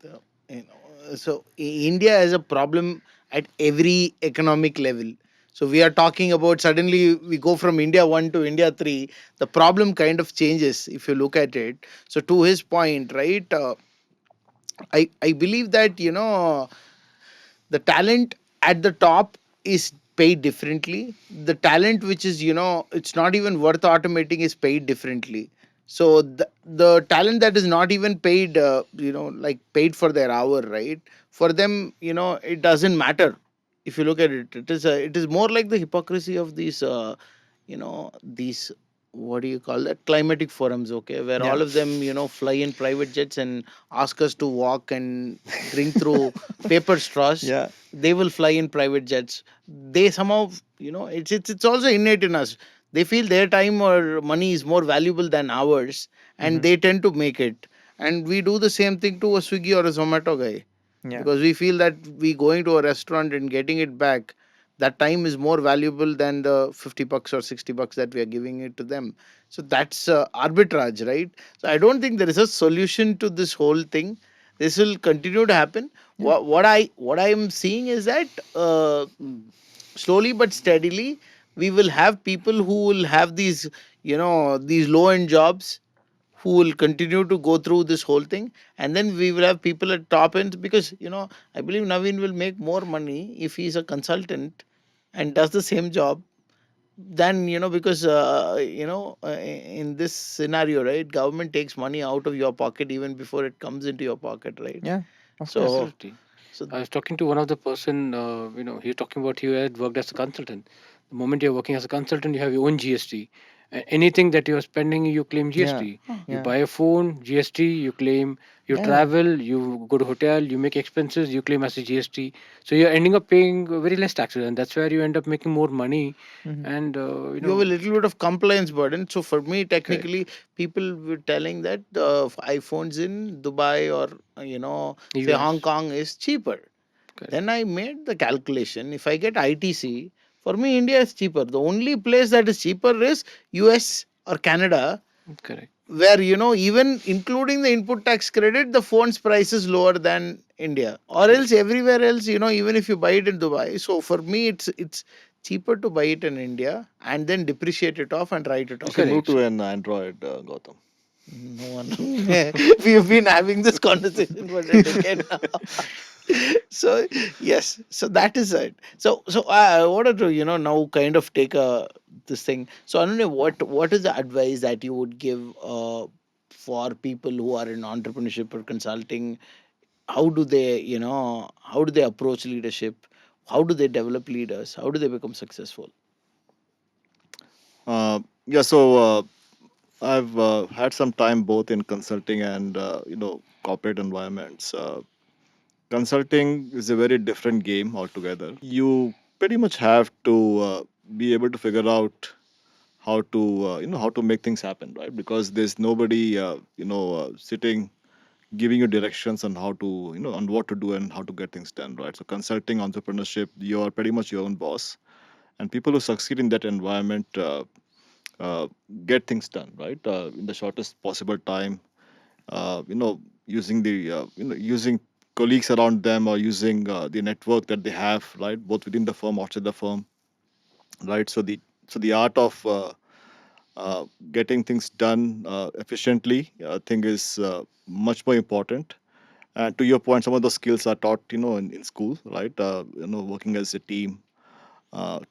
so India has a problem at every economic level. So we are talking about, suddenly we go from India 1 to India 3, the problem kind of changes if you look at it. So to his point, right, I believe that the talent at the top is paid differently. The talent which is, it's not even worth automating, is paid differently. So the talent that is not even paid, like paid for their hour, right, for them, it doesn't matter. If you look at it, it is more like the hypocrisy of these, what do you call that, climatic forums, okay, where Yeah. all of them, fly in private jets and ask us to walk and drink through paper straws. Yeah. They will fly in private jets. They somehow, it's also innate in us. They feel their time or money is more valuable than ours, and they tend to make it. And we do the same thing to a Swiggy or a Zomato guy, Yeah. because we feel that we going to a restaurant and getting it back, that time is more valuable than the 50 bucks or 60 bucks that we are giving it to them. So that's arbitrage, right? So I don't think there is a solution to this whole thing. This will continue to happen. What I am seeing is that slowly but steadily we will have people who will have these low end jobs, who will continue to go through this whole thing, and then we will have people at top end, because I believe Naveen will make more money if he's a consultant and does the same job than, because in this scenario, right, government takes money out of your pocket even before it comes into your pocket, right? Yeah. Of So course. Absolutely. so I was talking to one of the person, he's talking about he had worked as a consultant. The moment you're working as a consultant, you have your own GST. Anything that you're spending, you claim Yeah. GST. You Yeah. buy a phone, GST, you claim. You Yeah. travel, you go to hotel, you make expenses, you claim as a GST. So you're ending up paying very less taxes, and that's where you end up making more money. Mhm. And you have a little bit of compliance burden. So for me, correct. technically, people were telling that iPhones in Dubai or say US, Hong Kong is cheaper. correct. Then I made the calculation. If I get ITC For me, India is cheaper. The only place that is cheaper is US or Canada, Correct. where even including the input tax credit, the phone's price is lower than India. Or else everywhere else, even if you buy it in Dubai. So for me, it's cheaper to buy it in India and then depreciate it off and write it You off. can move Correct. to an Android, Gautam. No one. We've been having this conversation for a decade now. So yes, so that is it. So I wanted to now kind of take a this thing. So I don't know what is the advice that you would give for people who are in entrepreneurship or consulting. How do they how do they approach leadership? How do they develop leaders? How do they become successful? Yeah, so I've had some time both in consulting and corporate environments. Consulting is a very different game altogether. You pretty much have to be able to figure out how to how to make things happen, right? Because there's nobody sitting giving you directions on how to on what to do and how to get things done, right? So consulting, entrepreneurship, you are pretty much your own boss, and people who succeed in that environment uh, get things done, right, in the shortest possible time, using the using colleagues around them, or using the network that they have, right, both within the firm, outside the firm, right? So the art of getting things done efficiently, I think, is much more important. And to your point, some of those skills are taught, in school, right? Working as a team,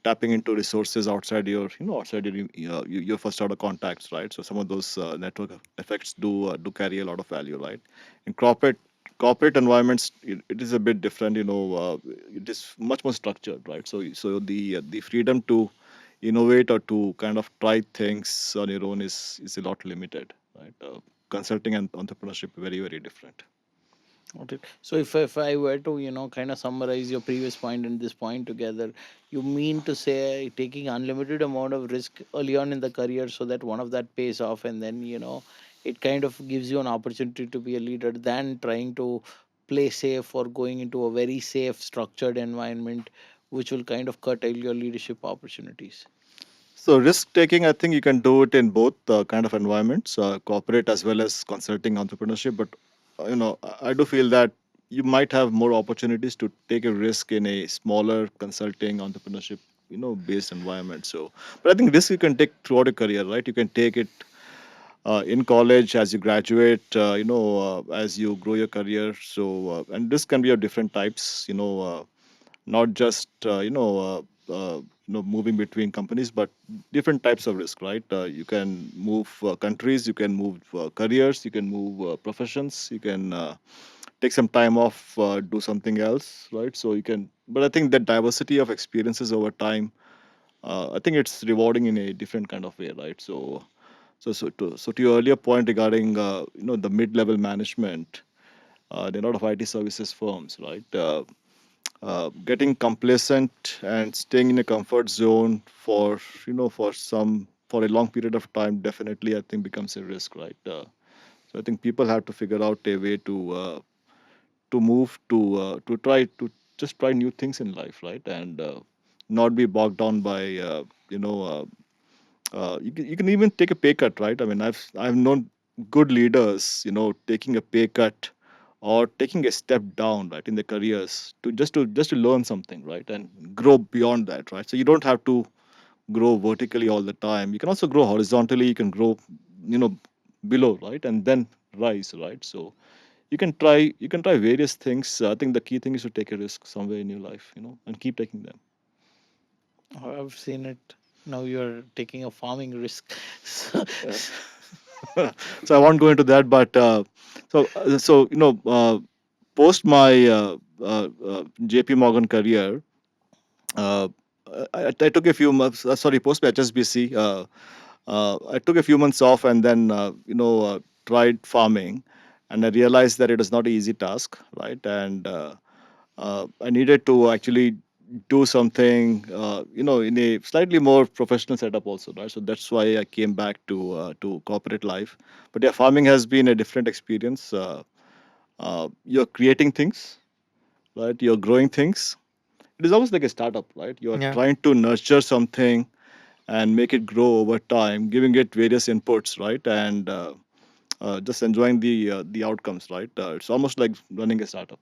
tapping into resources outside outside your first order contacts, right? So some of those network effects do carry a lot of value, right? In corporate environments, it is a bit different. It is much more structured, right? So the freedom to innovate or to kind of try things on your own is a lot limited, right? Consulting and entrepreneurship are very, very different. Okay. So if I were to kind of summarize your previous point and this point together, you mean to say taking unlimited amount of risk early on in the career so that one of that pays off, and then it kind of gives you an opportunity to be a leader than trying to play safe or going into a very safe structured environment, which will kind of curtail your leadership opportunities. So risk taking, I think you can do it in both kind of environments, corporate as well as consulting, entrepreneurship. But I do feel that you might have more opportunities to take a risk in a smaller consulting, entrepreneurship, based environment. So, but I think risk you can take throughout a career, right? You can take it in college, as you graduate, as you grow your career. So, and this can be of different types. Not just moving between companies, but different types of risk, right? You can move countries, you can move careers, you can move professions, you can take some time off, do something else, right? So you can, but I think that diversity of experiences over time, I think it's rewarding in a different kind of way, right? So to your earlier point regarding the mid-level management, there are a lot of IT services firms, right? Getting complacent and staying in a comfort zone for a long period of time, definitely, I think, becomes a risk, right? So I think people have to figure out a way to move to try to just try new things in life, right? And not be bogged down by you know you can even take a pay cut, right? I mean, I've known good leaders, taking a pay cut or taking a step down, right, in their careers to learn something, right, and grow beyond that, right? So you don't have to grow vertically all the time. You can also grow horizontally. You can grow, you know, below, right, and then rise, right? So you can try various things. I think the key thing is to take a risk somewhere in your life, and keep taking them. I've seen it. Now you're taking a farming risk. So, So I won't go into that, but post my JP Morgan career, uh, I took a few months. Sorry, post my HSBC, I took a few months off, and then tried farming, and I realized that it is not an easy task, right? And I needed to actually do something, in a slightly more professional setup also, right? So that's why I came back to corporate life. But yeah, farming has been a different experience. You're creating things, right? You're growing things. it is almost like a startup, right? You are Yeah. trying to nurture something and make it grow over time, giving it various inputs, right? And just enjoying the outcomes, right? It's almost like running a startup.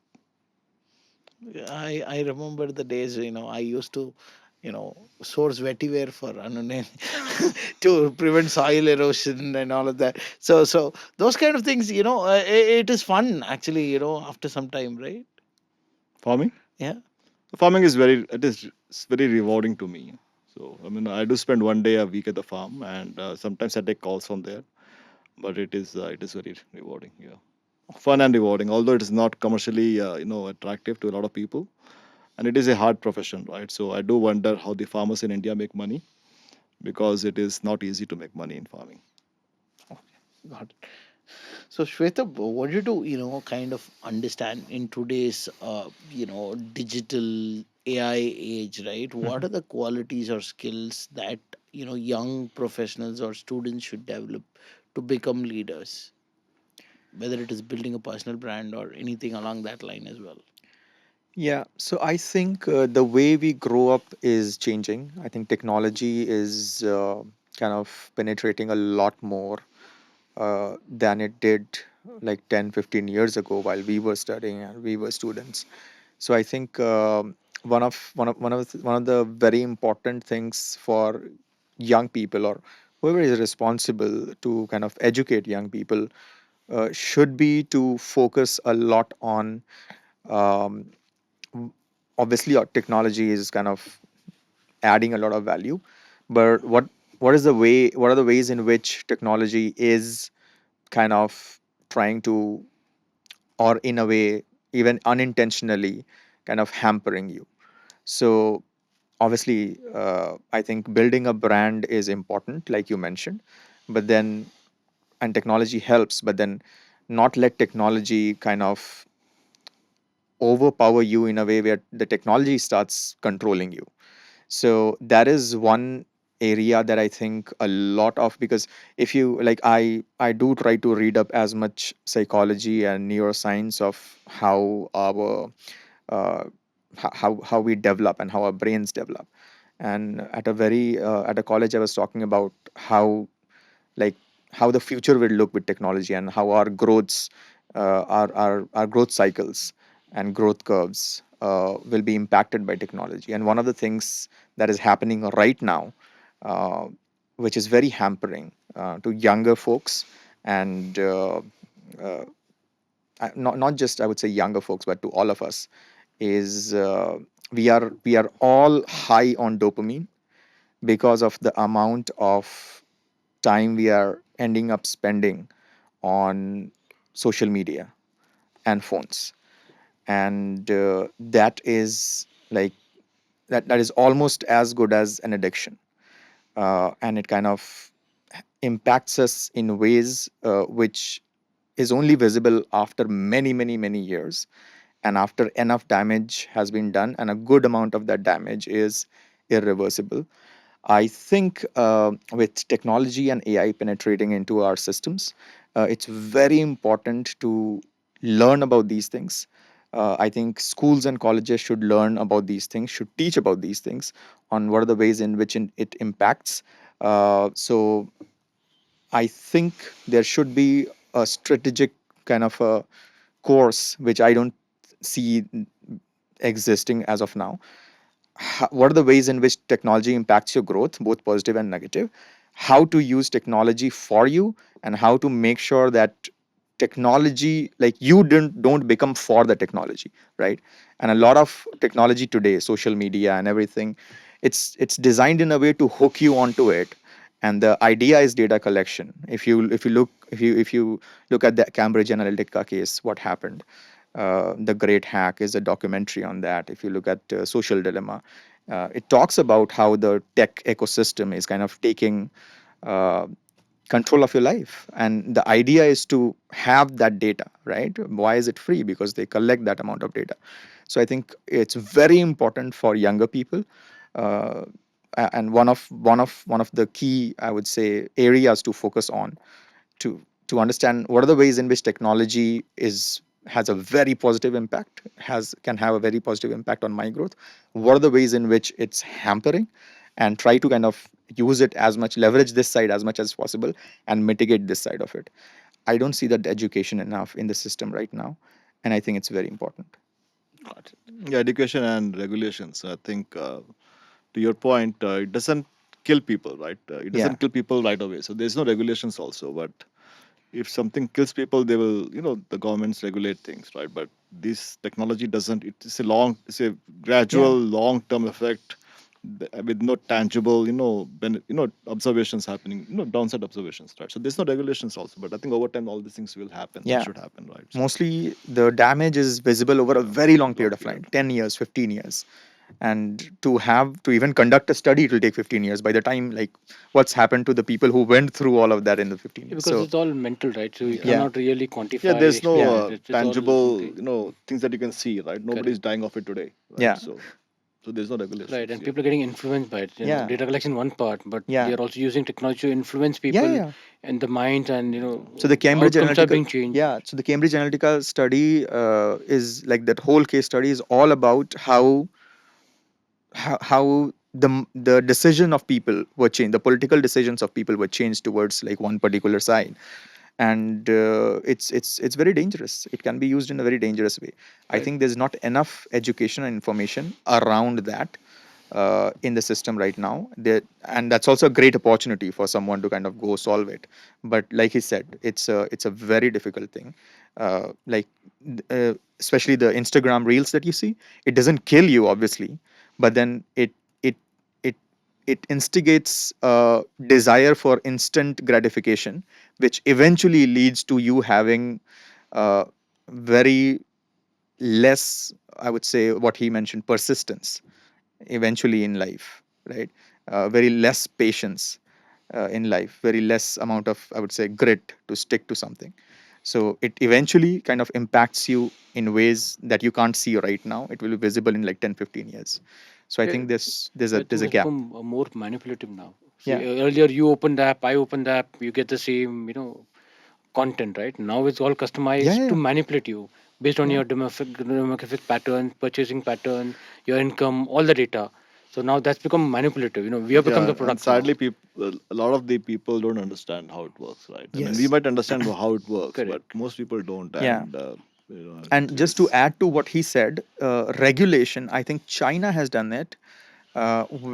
I remember the days, I used to, source vetiver for Anune to prevent soil erosion and all of that. So those kind of things, it is fun actually, after some time, right? Farming, Yeah. farming is it's very rewarding to me. So I mean, I do spend one day a week at the farm, and sometimes I take calls from there. But it is very rewarding. Yeah, fun and rewarding. Although it is not commercially attractive to a lot of people, and it is a hard profession, right? So I do wonder how the farmers in India make money, because it is not easy to make money in farming. Got it. So Shweta, what you do, kind of understand in today's, digital AI age, right? What Mhm. are the qualities or skills that, young professionals or students should develop to become leaders, whether it is building a personal brand or anything along that line as well? Yeah, so I think the way we grow up is changing. I think technology is kind of penetrating a lot more than it did like 10, 15 years ago while we were studying and we were students. So I think one of the very important things for young people, or whoever is responsible to kind of educate young people, should be to focus a lot on, um, obviously our technology is kind of adding a lot of value, but what are the ways in which technology is kind of trying to, or in a way even unintentionally, kind of hampering you. So obviously, I think building a brand is important, like you mentioned, but then, and technology helps, but then not let technology kind of overpower you in a way where the technology starts controlling you. So that is one area that I think a lot of, because if you like, I do try to read up as much psychology and neuroscience of how our uh, how we develop and how our brains develop. And at a college, I was talking about how, like, how the future will look with technology, and how our growths, our growth cycles and growth curves will be impacted by technology. And one of the things that is happening right now, uh, which is very hampering to younger folks, and uh, not just, I would say, younger folks, but to all of us, is we are all high on dopamine because of the amount of time we are ending up spending on social media and phones. And that is like, that is almost as good as an addiction. And it kind of impacts us in ways which is only visible after many, many, many years, and after enough damage has been done, and a good amount of that damage is irreversible. I think with technology and AI penetrating into our systems, it's very important to learn about these things. I think schools and colleges should learn about these things, should teach about these things, on what are the ways in which it impacts. So I think there should be a strategic kind of a course, which I don't see existing as of now. What are the ways in which technology impacts your growth, both positive and negative, how to use technology for you, and how to make sure that technology, like, you don't become for the technology, right? And a lot of technology today, social media and everything, it's designed in a way to hook you onto it. And the idea is data collection. If you look at the Cambridge Analytica case, what happened, the Great Hack is a documentary on that. If you look at Social Dilemma, it talks about how the tech ecosystem is kind of taking uh, control of your life. And the idea is to have that data, right? Why is it free? Because they collect that amount of data. So I think it's very important for younger people. Uh, and one of the key, I would say, areas to focus on, to understand what are the ways in which technology is has a very positive impact, can have a very positive impact on my growth? What are the ways in which it's hampering? And try to kind of use it as much, leverage this side as much as possible, and mitigate this side of it. I don't see that education enough in the system right now, and I think it's very important. Yeah, education and regulations. I think to your point, it doesn't kill people, right? It doesn't Yeah. kill people right away. So there's no regulations also. But if something kills people, they will, the governments regulate things, right? But this technology doesn't. It's a gradual, long-term effect with no tangible, observations happening, downside observations, right? So there's no regulations also. But I think over time, all these things will happen. Yeah. Should happen, right? So, Mostly the damage is visible over a very long period of period. time, 10 years, 15 years. And to even conduct a study, it will take 15 years. By the time, like, what's happened to the people who went through all of that in the 15 years? Because So, it's all mental, right? So you Yeah. cannot really quantify. yeah, there's no experience. It's all tangible, mental. things that you can see, right? Nobody's dying of it today, right? Yeah. So there's no regulations. Right, and yeah. people are getting influenced by it. Yeah. Data collection one part, but Yeah. they are also using technology to influence people yeah. and the minds, and So the Cambridge outcomes are Analytica, being changed. yeah. So the Cambridge Analytica study is like, that whole case study is all about how the decision of people were changed, the political decisions of people were changed towards like one particular side, and it's very dangerous. It can be used in a very dangerous way. I Right. think there's not enough education and information around that in the system right now. And that's also a great opportunity for someone to kind of go solve it. But like he said, it's a very difficult thing. Especially the Instagram reels that you see, it doesn't kill you obviously, but then it it it instigates a desire for instant gratification, which eventually leads to you having very less, I would say, what he mentioned, persistence eventually in life, right? Very less patience in life, very less amount of, I would say, grit to stick to something. So it eventually kind of impacts you in ways that you can't see right now. It will be visible in like 10, 15 years. So I Yeah, think there's I a think there's a it's gap. become more manipulative now. See, Yeah. earlier you open the app, I open the app, you get the same, content, right? Now it's all customized Yeah, to yeah. manipulate you based on Yeah. your demographic pattern, purchasing pattern, your income, all the data. So now that's become manipulative. We have become the Yeah, and product now. sadly, a lot of the people don't understand how it works, right? I mean, we Yes. might understand how it works, but Correct. most people don't. Yeah. And And just to add to what he said, regulation, I think China has done it,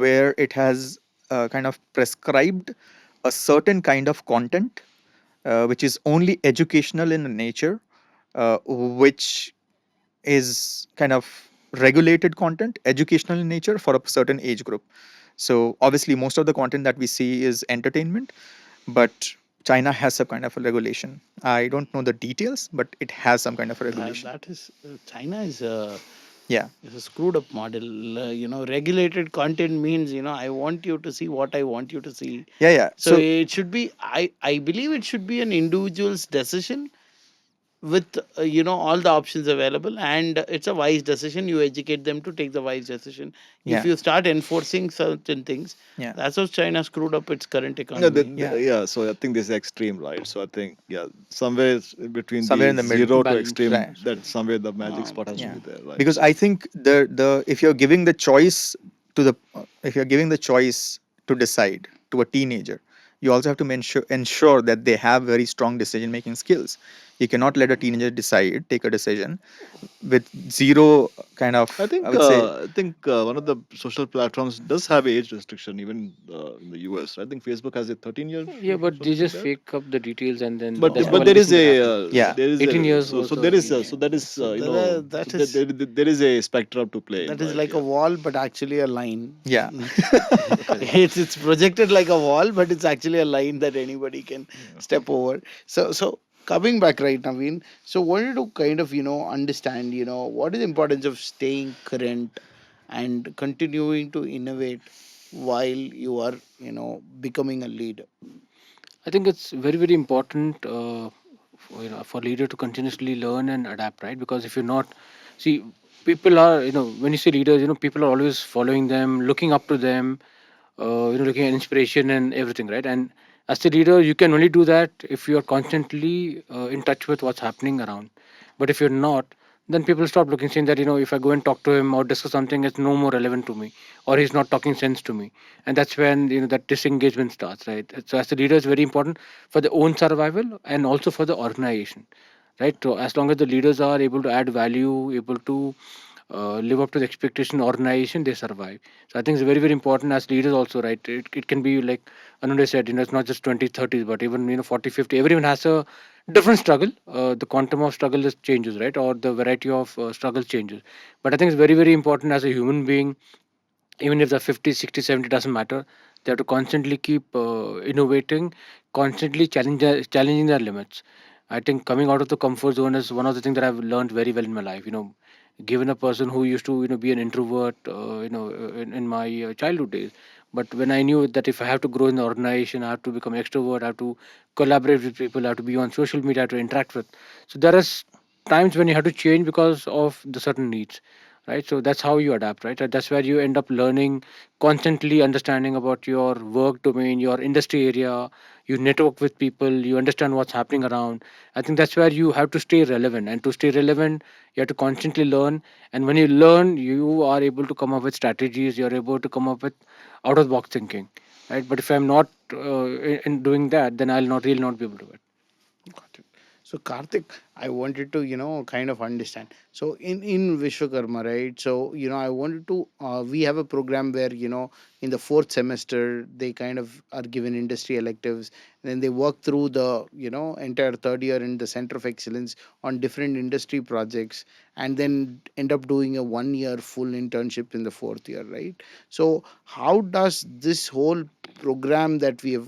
where it has kind of prescribed a certain kind of content, which is only educational in nature, which is kind of regulated content, educational in nature for a certain age group. So obviously, most of the content that we see is entertainment, but China has some kind of a regulation. I don't know the details, but it has some kind of a regulation. That is China is Yeah. a screwed up model. Regulated content means I want you to see what I want you to see. Yeah, yeah. So So it should be. I believe it should be an individual's decision with all the options available, and it's a wise decision. You educate them to take the wise decision. If yeah, you start enforcing certain things, yeah, that's how China screwed up its current no, economy. yeah. yeah. So I think this is extreme, right? So I think, yeah, somewhere between Somewhere the in the middle. zero to Balance. extreme, Right. that somewhere the magic Um, spot has to Yeah. be there, right? Because So, I think the if you're giving the choice to the if you're giving the choice to decide to a teenager, you also have to ensure that they have very strong decision making skills. You cannot let a teenager take a decision with zero kind of, I would say. I think one of the social platforms does have age restriction, even in the US. I think Facebook has a 13-year Yeah, but they something like just that. fake up the details, and then But that's Yeah. the there is validation that happens. Yeah. 18 years so was so the there is age. so that so is there is a spectrum to play in, that is right? like a Yeah. wall, but actually a line. Yeah. Correct. It's projected like a wall, but it's actually a line that anybody can step over. So coming back, right, Naveen. So wanted to kind of understand what is the importance of staying current and continuing to innovate while you are becoming a leader. I think it's very, very important for leader to continuously learn and adapt, right? Because if you're not, see, people are, when you say leaders, people are always following them, looking up to them, looking at inspiration and everything, right? And as the leader, you can only do that if you are constantly in touch with what's happening around. But if you're not, then people stop looking, saying that, if I go and talk to him or discuss something, it's no more relevant to me, or he's not talking sense to me. And that's when, that disengagement starts, right? So as a leader, it's very important for their own survival and also for the organization, right? So as long as the leaders are able to add value, able to live up to the expectation organization, they survive. So I think it's very, very important as leaders also, right? It can be like Anunde said, it's not just 20s, 30s, but even 40, 50. Everyone has a different struggle. The quantum of struggle is changes, right? Or the variety of struggles changes. But I think it's very, very important as a human being, even if they're 50, 60, 70, doesn't matter. They have to constantly keep innovating, constantly challenging their limits. I think coming out of the comfort zone is one of the things that I've learned very well in my life. Given a person who used to be an introvert, in my childhood days, but when I knew that if I have to grow in the organization, I have to become extrovert, I have to collaborate with people, I have to be on social media, I have to interact with. So there is times when you have to change because of the certain needs, right? So that's how you adapt, right? That's where you end up learning, constantly understanding about your work domain, your industry area. You network with people, you understand what's happening around. I think that's where you have to stay relevant, and to stay relevant, you have to constantly learn. And when you learn, you are able to come up with strategies, you're able to come up with out of the box thinking, right? But if I'm not in doing that, then I'll not really not be able to do it. Got it. So Karthik, I wanted to, kind of understand. So in Vishwakarma, right? So I wanted to. We have a program where in the fourth semester they kind of are given industry electives, and then they work through the entire third year in the Center of Excellence on different industry projects, and then end up doing a 1 year full internship in the fourth year, right? So how does this whole program that we have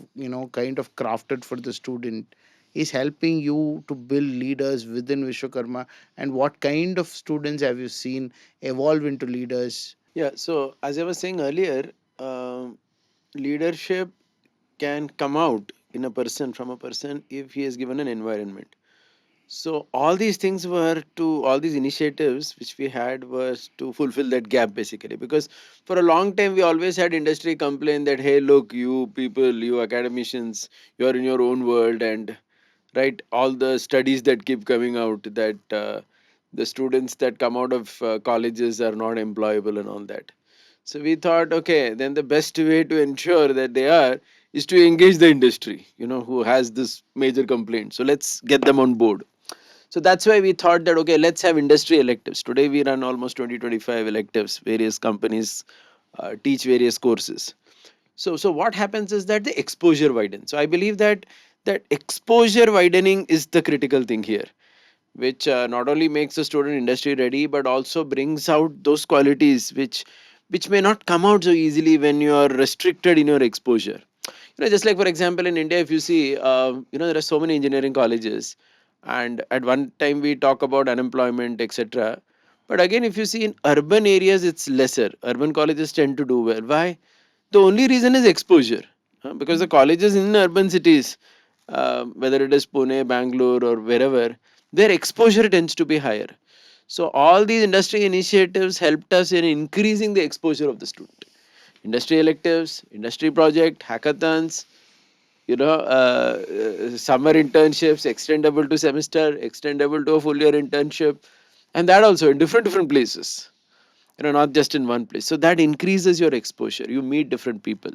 kind of crafted for the student is helping you to build leaders within Vishwakarma, and what kind of students have you seen evolve into leaders? Yeah, so as I was saying earlier, um leadership can come out in a person from a person if he is given an environment. So all these initiatives which we had was to fulfill that gap basically, because for a long time we always had industry complain that, hey, look, you people, you academicians, you are in your own world, and right, all the studies that keep coming out that the students that come out of colleges are not employable and all that. So we thought, okay, then the best way to ensure that they are is to engage the industry, who has this major complaint. So let's get them on board. So that's why we thought that, okay, let's have industry electives. Today we run almost 20-25 electives. Various companies teach various courses. So what happens is that the exposure widens. So I believe that exposure widening is the critical thing here, which not only makes the student industry ready, but also brings out those qualities which may not come out so easily when you are restricted in your exposure. Just like for example in India, if you see, there are so many engineering colleges, and at one time we talk about unemployment, etc. But again, if you see in urban areas, it's lesser. Urban colleges tend to do well. Why? The only reason is exposure, because the colleges in urban cities, whether it is Pune, Bangalore, or wherever, their exposure tends to be higher. So all these industry initiatives helped us in increasing the exposure of the student. Industry electives, industry project, hackathons, summer internships, extendable to semester, extendable to a full year internship, and that also in different places, not just in one place. So that increases your exposure. You meet different people,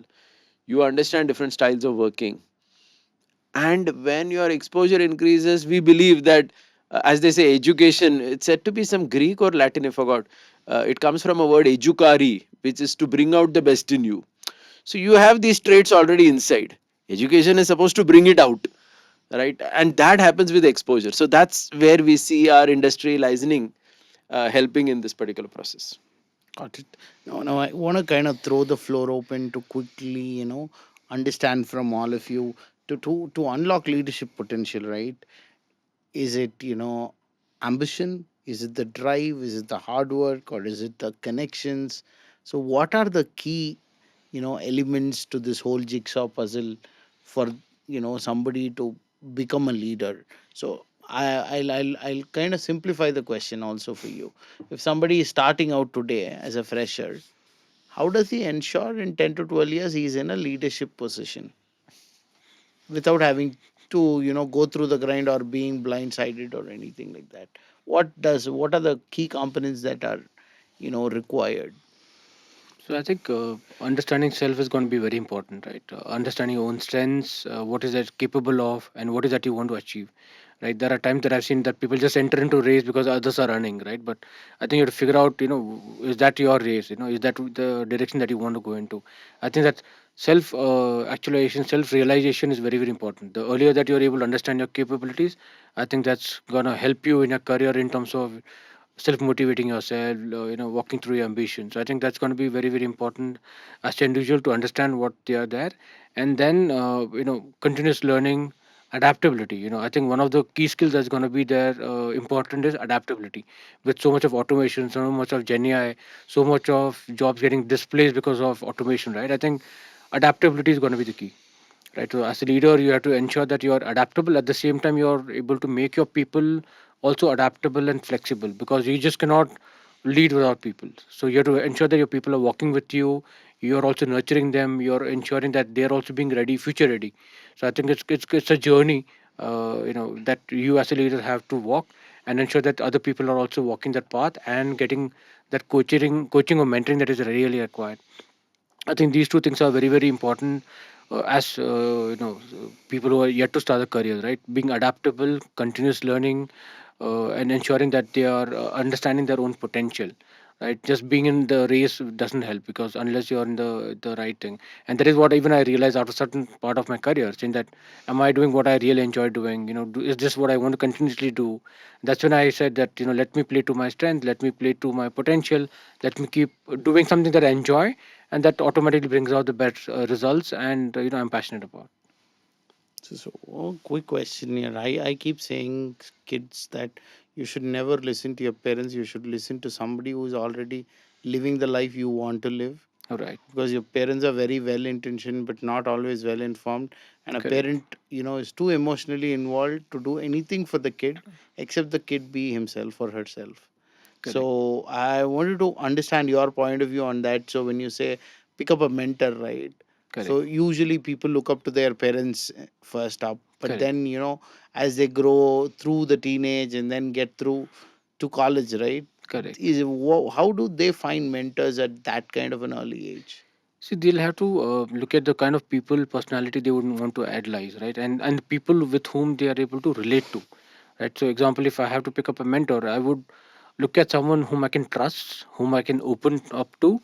you understand different styles of working, and when your exposure increases, we believe that, as they say, education, it's said to be some Greek or Latin, I forgot. It comes from a word educari, which is to bring out the best in you. So you have these traits already inside. Education is supposed to bring it out, right? And that happens with exposure. So that's where we see our industry licensing helping in this particular process. Got it. Now I want to kind of throw the floor open to quickly, understand from all of you to unlock leadership potential, right? Is it, ambition? Is it the drive? Is it the hard work? Or is it the connections? So what are the key, elements to this whole jigsaw puzzle for, somebody to become a leader? So I'll kind of simplify the question also for you. If somebody is starting out today as a fresher, how does he ensure in 10 to 12 years he's in a leadership position without having to go through the grind or being blindsided or anything like that? what are the key components that are required? So I think understanding self is going to be very important, right? Understanding your own strengths, what is that capable of, and what is that you want to achieve, right? There are times that I've seen that people just enter into a race because others are running, right? But I think you have to figure out, is that your race? Is that the direction that you want to go into? I think that self actualization, self realization is very very important. The earlier that you are able to understand your capabilities, I think that's gonna help you in your career in terms of self motivating yourself, walking through your ambitions. So I think that's going to be very very important as an individual to understand what they are there. And then continuous learning, adaptability. I think one of the key skills that's going to be there important is adaptability. With so much of automation, so much of gen AI, so much of jobs getting displaced because of automation, right? I think adaptability is going to be the key, right? So as a leader, you have to ensure that you are adaptable. At the same time, you are able to make your people also adaptable and flexible, because you just cannot lead without people. So you have to ensure that your people are walking with you. You are also nurturing them. You are ensuring that they are also being ready, future ready. So I think it's a journey, that you as a leader have to walk and ensure that other people are also walking that path and getting that coaching or mentoring that is really required. I think these two things are very, very important as people who are yet to start a career, right? Being adaptable, continuous learning, and ensuring that they are understanding their own potential, right? Just being in the race doesn't help, because unless you're in the right thing, and that is what even I realized after a certain part of my career, saying that, am I doing what I really enjoy doing? Is this what I want to continuously do? That's when I said that, let me play to my strength, let me play to my potential, let me keep doing something that I enjoy, and that automatically brings out the best results, and I'm passionate about. Quick question here. I keep saying kids that you should never listen to your parents. You should listen to somebody who's already living the life you want to live, All right. because your parents are very well intentioned but not always well informed, and a Correct. parent is too emotionally involved to do anything for the kid except the kid be himself or herself. Correct. So I wanted to understand your point of view on that. So when you say pick up a mentor, right? Correct. So usually people look up to their parents first up, but Correct. then as they grow through the teenage and then get through to college, right? Correct. How do they find mentors at that kind of an early age? See, they'll have to look at the kind of people, personality they would want to idolize, right? And people with whom they are able to relate to, right? So, example, if I have to pick up a mentor, I would look at someone whom I can trust, whom I can open up to,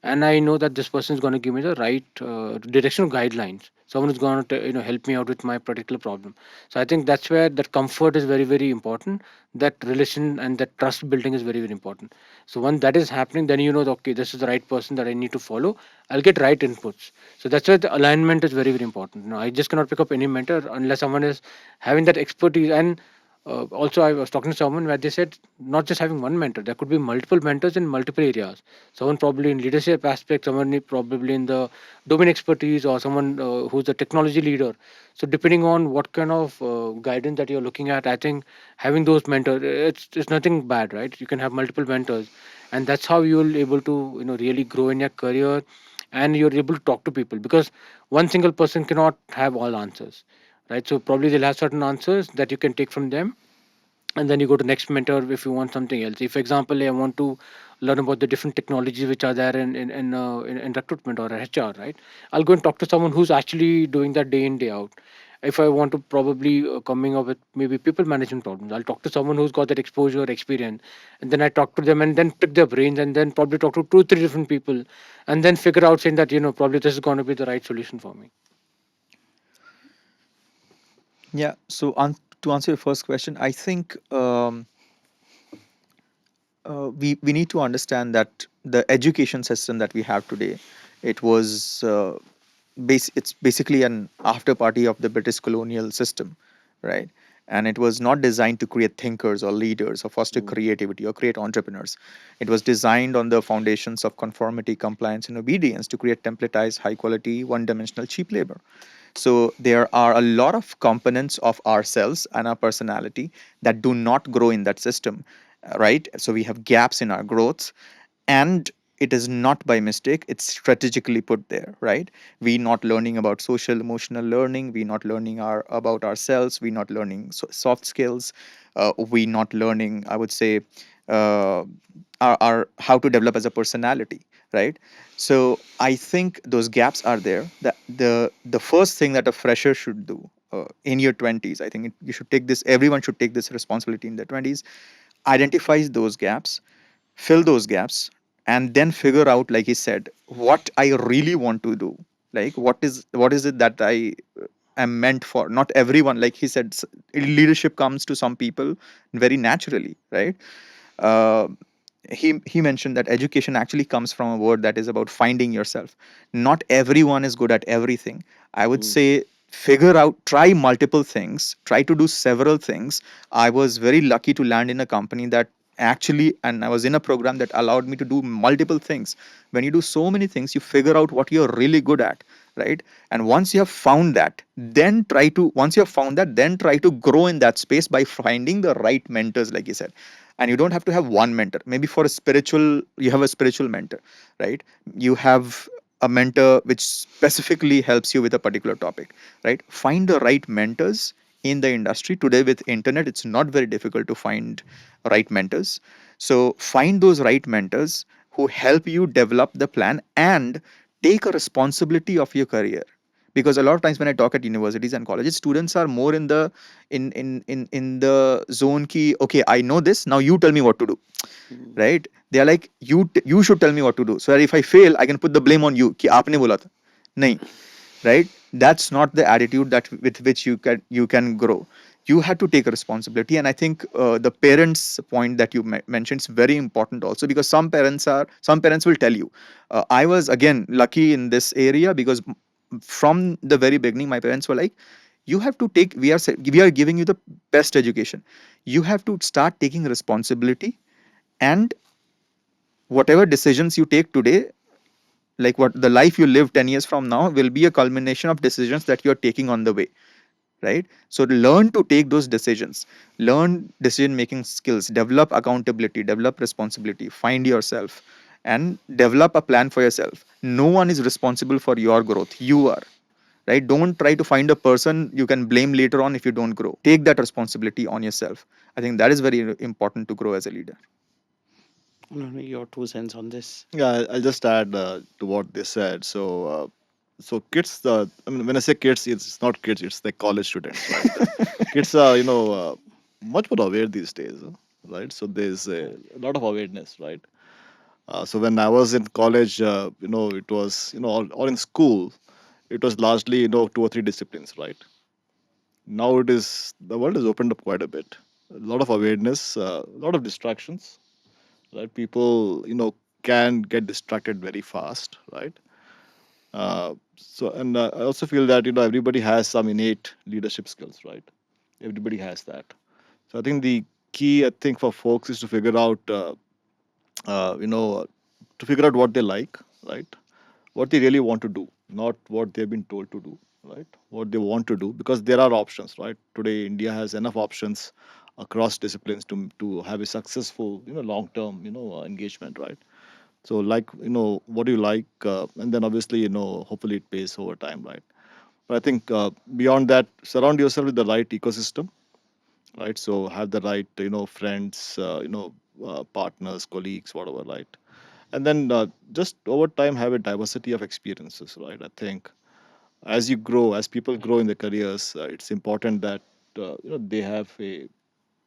and I know that this person is going to give me the right direction or guidelines. Someone is going to help me out with my particular problem. So I think that's where that comfort is very very important. That relation and that trust building is very very important. So once that is happening, then you know that, okay, this is the right person that I need to follow. I'll get right inputs. So that's why the alignment is very very important. I just cannot pick up any mentor unless someone is having that expertise. And also, I was talking to someone where they said not just having one mentor, there could be multiple mentors in multiple areas. Someone probably in leadership aspect, someone probably in the domain expertise, or someone who's a technology leader. So depending on what kind of guidance that you're looking at, I think having those mentors, it's nothing bad, right? You can have multiple mentors, and that's how you'll able to really grow in your career, and you're able to talk to people, because one single person cannot have all answers, right? So probably they'll have certain answers that you can take from them, and then you go to next mentor if you want something else. If, for example, I want to learn about the different technologies which are there in recruitment or HR, right? I'll go and talk to someone who's actually doing that day in day out. If I want to probably coming up with maybe people management problems, I'll talk to someone who's got that exposure experience, and then I talk to them and then pick their brains, and then probably talk to two three different people, and then figure out saying that probably this is going to be the right solution for me. Yeah. So to answer your first question, I think we need to understand that the education system that we have today, it was it's basically an after party of the British colonial system, right? And it was not designed to create thinkers or leaders or foster creativity or create entrepreneurs. It was designed on the foundations of conformity, compliance, and obedience to create templatized, high quality, one dimensional, cheap labor. So there are a lot of components of ourselves and our personality that do not grow in that system, right? So we have gaps in our growth, and it is not by mistake, it's strategically put there, right? We not learning about social emotional learning, we not learning about ourselves, we not learning soft skills, we not learning, I would say, uh, our how to develop as a personality, right? So I think those gaps are there. The first thing that a fresher should do in your 20s, I think you should take this, everyone should take this responsibility in their 20s, identifies those gaps, fill those gaps, and then figure out, like he said, what I really want to do. Like what is it that I am meant for. Not everyone, like he said, leadership comes to some people very naturally, right? uh, he mentioned that education actually comes from a word that is about finding yourself. Not everyone is good at everything. I would Mm. say figure out, try multiple things, try to do several things. I was very lucky to land in a company that actually, and I was in a program that allowed me to do multiple things. When you do so many things, you figure out what you're really good at, right? And once you have found that, once you have found that, then try to grow in that space by finding the right mentors, like you said. And you don't have to have one mentor. Maybe for a spiritual, you have a spiritual mentor, right? You have a mentor which specifically helps you with a particular topic, right? Find the right mentors in the industry today. With internet, it's not very difficult to find right mentors. So find those right mentors who help you develop the plan and take a responsibility of your career. Because a lot of times when I talk at universities and colleges, students are more in the in the zone key, okay, I know this, now you tell me what to do, Mm. right? They are like, you should tell me what to do, so that if I fail, I can put the blame on you कि आपने बोला था. नहीं, right? That's not the attitude that with which you can grow. You have to take a responsibility. And I think the parents point that you mentioned is very important also, because some parents will tell you, I was again lucky in this area, because from the very beginning my parents were like, you have to take, we are giving you the best education, you have to start taking responsibility, and whatever decisions you take today, like what the life you live 10 years from now will be a culmination of decisions that you're taking on the way, right? So learn to take those decisions, learn decision making skills, develop accountability, develop responsibility, find yourself, and develop a plan for yourself. No one is responsible for your growth, you are, right? Don't try to find a person you can blame later on if you don't grow. Take that responsibility on yourself. I think that is very important to grow as a leader. Your 2 cents on this. Yeah, I'll just add to what they said. So kids, I mean, when I say kids, it's not kids; it's the college students, right? Kids are, much more aware these days, right? So there's a lot of awareness, right? So when I was in college, it was, or in school, it was largely, two or three disciplines, right? Now it is, the world has opened up quite a bit. A lot of awareness, a lot of distractions, right? People, can get distracted very fast, right? And I also feel that, everybody has some innate leadership skills, right? Everybody has that. So I think the key, I think, for folks is to figure out, uh, you know, to figure out what they like, right? What they really want to do, not what they've been told to do, right? What they want to do, because there are options, right? Today, India has enough options across disciplines to have a successful, long term, engagement, right? So, like, what do you like, and then obviously, hopefully it pays over time, right? But I think beyond that, surround yourself with the right ecosystem, right? So have the right, friends, partners, colleagues, whatever, right? And then just over time have a diversity of experiences, right? I think as you grow, as people grow in their careers, it's important that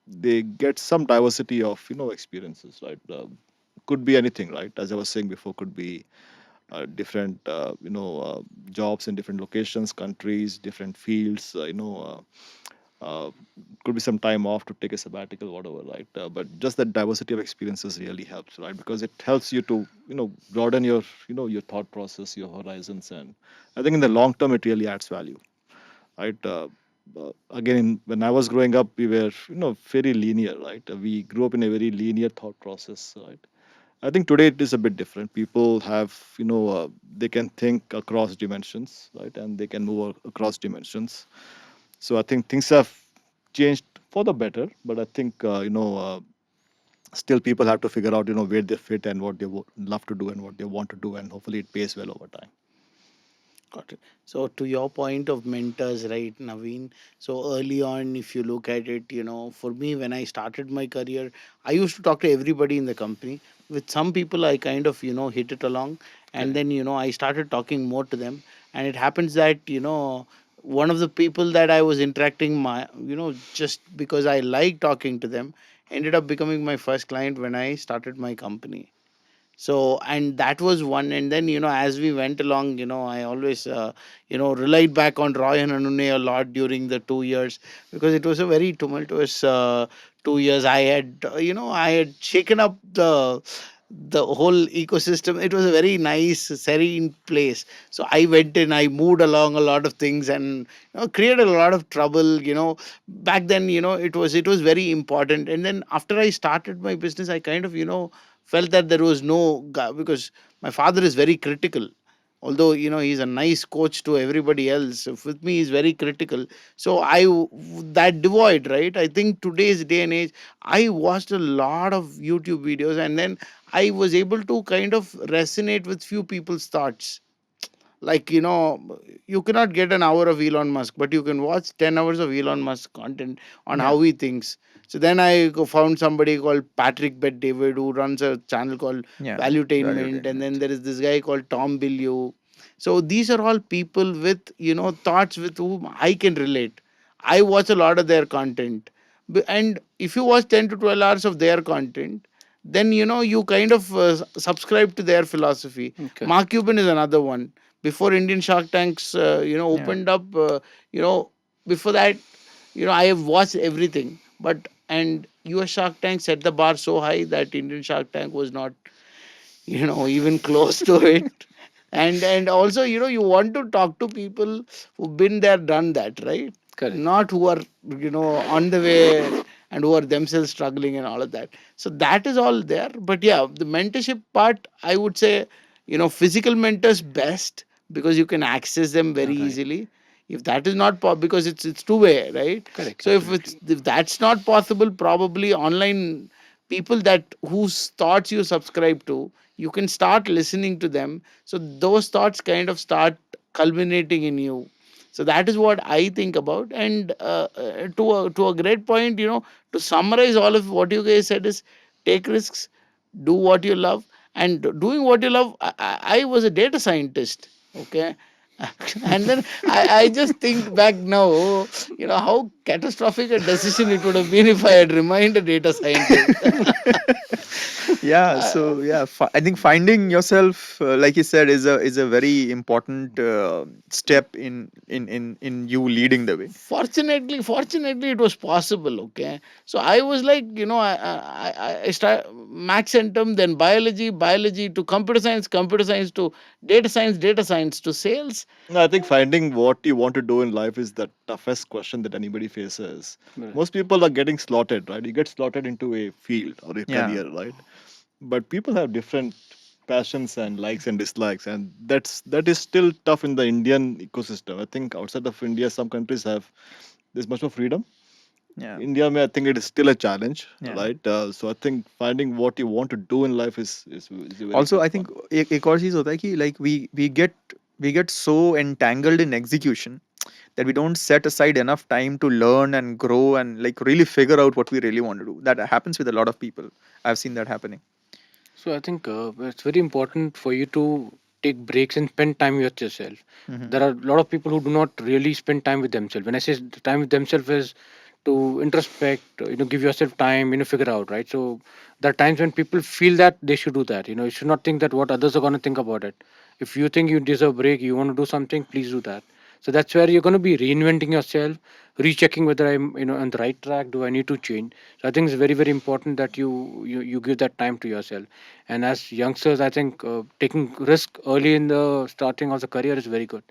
they get some diversity of experiences, right? Could be anything, right? As I was saying before, could be different jobs in different locations, countries, different fields, could be some time off to take a sabbatical, whatever, right? But just that diversity of experiences really helps, right? Because it helps you to broaden your your thought process, your horizons. And I think in the long term it really adds value, right? Again, when I was growing up, we were very linear, right? We grew up in a very linear thought process, right? I think today it is a bit different. People have, they can think across dimensions, right? And they can move across dimensions. So I think things have changed for the better. But I think, still people have to figure out, where they fit and what they love to do and what they want to do, and hopefully it pays well over time. Got it. So to your point of mentors, right, Naveen? So early on, if you look at it, for me, when I started my career, I used to talk to everybody in the company. With some people, I kind of, hit it along, and Correct. then, I started talking more to them. And it happens that, one of the people that I was interacting just because I like talking to them, ended up becoming my first client when I started my company. So, and that was one. And then, as we went along, I always relied back on Roy and Anune a lot during the 2 years, because it was a very tumultuous 2 years. I had shaken up the whole ecosystem. It was a very nice, serene place. So I went in, I moved along a lot of things, and created a lot of trouble. Back then, it was very important. And then after I started my business, I kind of felt that there was because my father is very critical. Although he's a nice coach to everybody else, with me he's very critical. So that divide, right? I think today's day and age, I watched a lot of YouTube videos, and then I was able to kind of resonate with few people's thoughts. Like, you cannot get an hour of Elon Musk, but you can watch 10 hours of Elon Musk content on Yeah. how he thinks. So then I found somebody called Patrick Bet David, who runs a channel called Yeah. Valuetainment, and then Valuetainment. there is this guy called Tom Bilyeu. So these are all people with thoughts with whom I can relate. I watch a lot of their content. And if you watch 10 to 12 hours of their content, then you kind of subscribe to their philosophy. Okay. Mark Cuban is another one. Before Indian Shark Tanks Yeah. opened up, you know before that, I have watched everything. But and US Shark Tank set the bar so high that Indian Shark Tank was not even close to it. And also, you want to talk to people who've been there, done that, right? Correct. Not who are on the way, and who are themselves struggling and all of that. So that is all there. But yeah, the mentorship part, I would say, physical mentors best, because you can access them very Right. easily. If that is not because it's two-way, right? Correct. So Absolutely. if that's not possible, probably online people that whose thoughts you subscribe to, you can start listening to them. So those thoughts kind of start culminating in you. So that is what I think about. And to a great point, to summarize all of what you guys said is, take risks, do what you love. And doing what you love, I was a data scientist, okay. And then I just think back now, how catastrophic a decision it would have been if I had remained a data scientist. Yeah. Uh, So yeah, I think finding yourself, like you said, is a very important step in you leading the way. fortunately it was possible, okay. So I was like, I start max centum, then biology to computer science to data science to sales. No, I think finding what you want to do in life is the toughest question that anybody faces. Right. Most people are getting slotted, right? You get slotted into a field or a Yeah. career, right? But people have different passions and likes and dislikes, and that is still tough in the Indian ecosystem. I think outside of India, some countries have this much more freedom. Yeah. India, I think it is still a challenge, Yeah. right? So I think finding what you want to do in life is a very Also, tough I one. think एक और चीज होता है कि like we get so entangled in execution that we don't set aside enough time to learn and grow and like really figure out what we really want to do. That happens with a lot of people. I've seen that happening. So I think it's very important for you to take breaks and spend time with yourself. Hmm. There are a lot of people who do not really spend time with themselves. When I say time with themselves is to introspect, give yourself time, figure out, right? So there are times when people feel that they should do that. You should not think that what others are going to think about it. If you think you deserve a break, you want to do something, please do that. So that's where you're going to be reinventing yourself, rechecking whether I'm, on the right track. Do I need to change? So I think it's very, very important that you give that time to yourself. And as youngsters, I think taking risk early in the starting of the career is very good.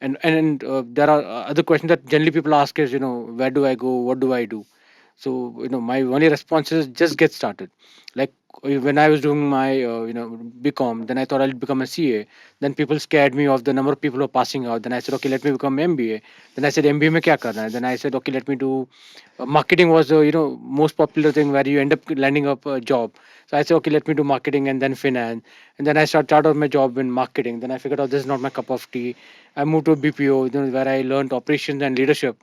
And there are other questions that generally people ask is, where do I go? What do I do? So my only response is just get started. Like when I was doing my BCom, then I thought I'll become a CA. Then people scared me of the number of people who are passing out. Then I said, okay, let me become MBA. Then I said, MBA mein kya karna hai? Then I said, okay, let me do marketing was the most popular thing where you end up landing up a job. So I said, okay, let me do marketing and then finance. And then I started out my job in marketing. Then I figured out this is not my cup of tea. I moved to a BPO, where I learned operations and leadership.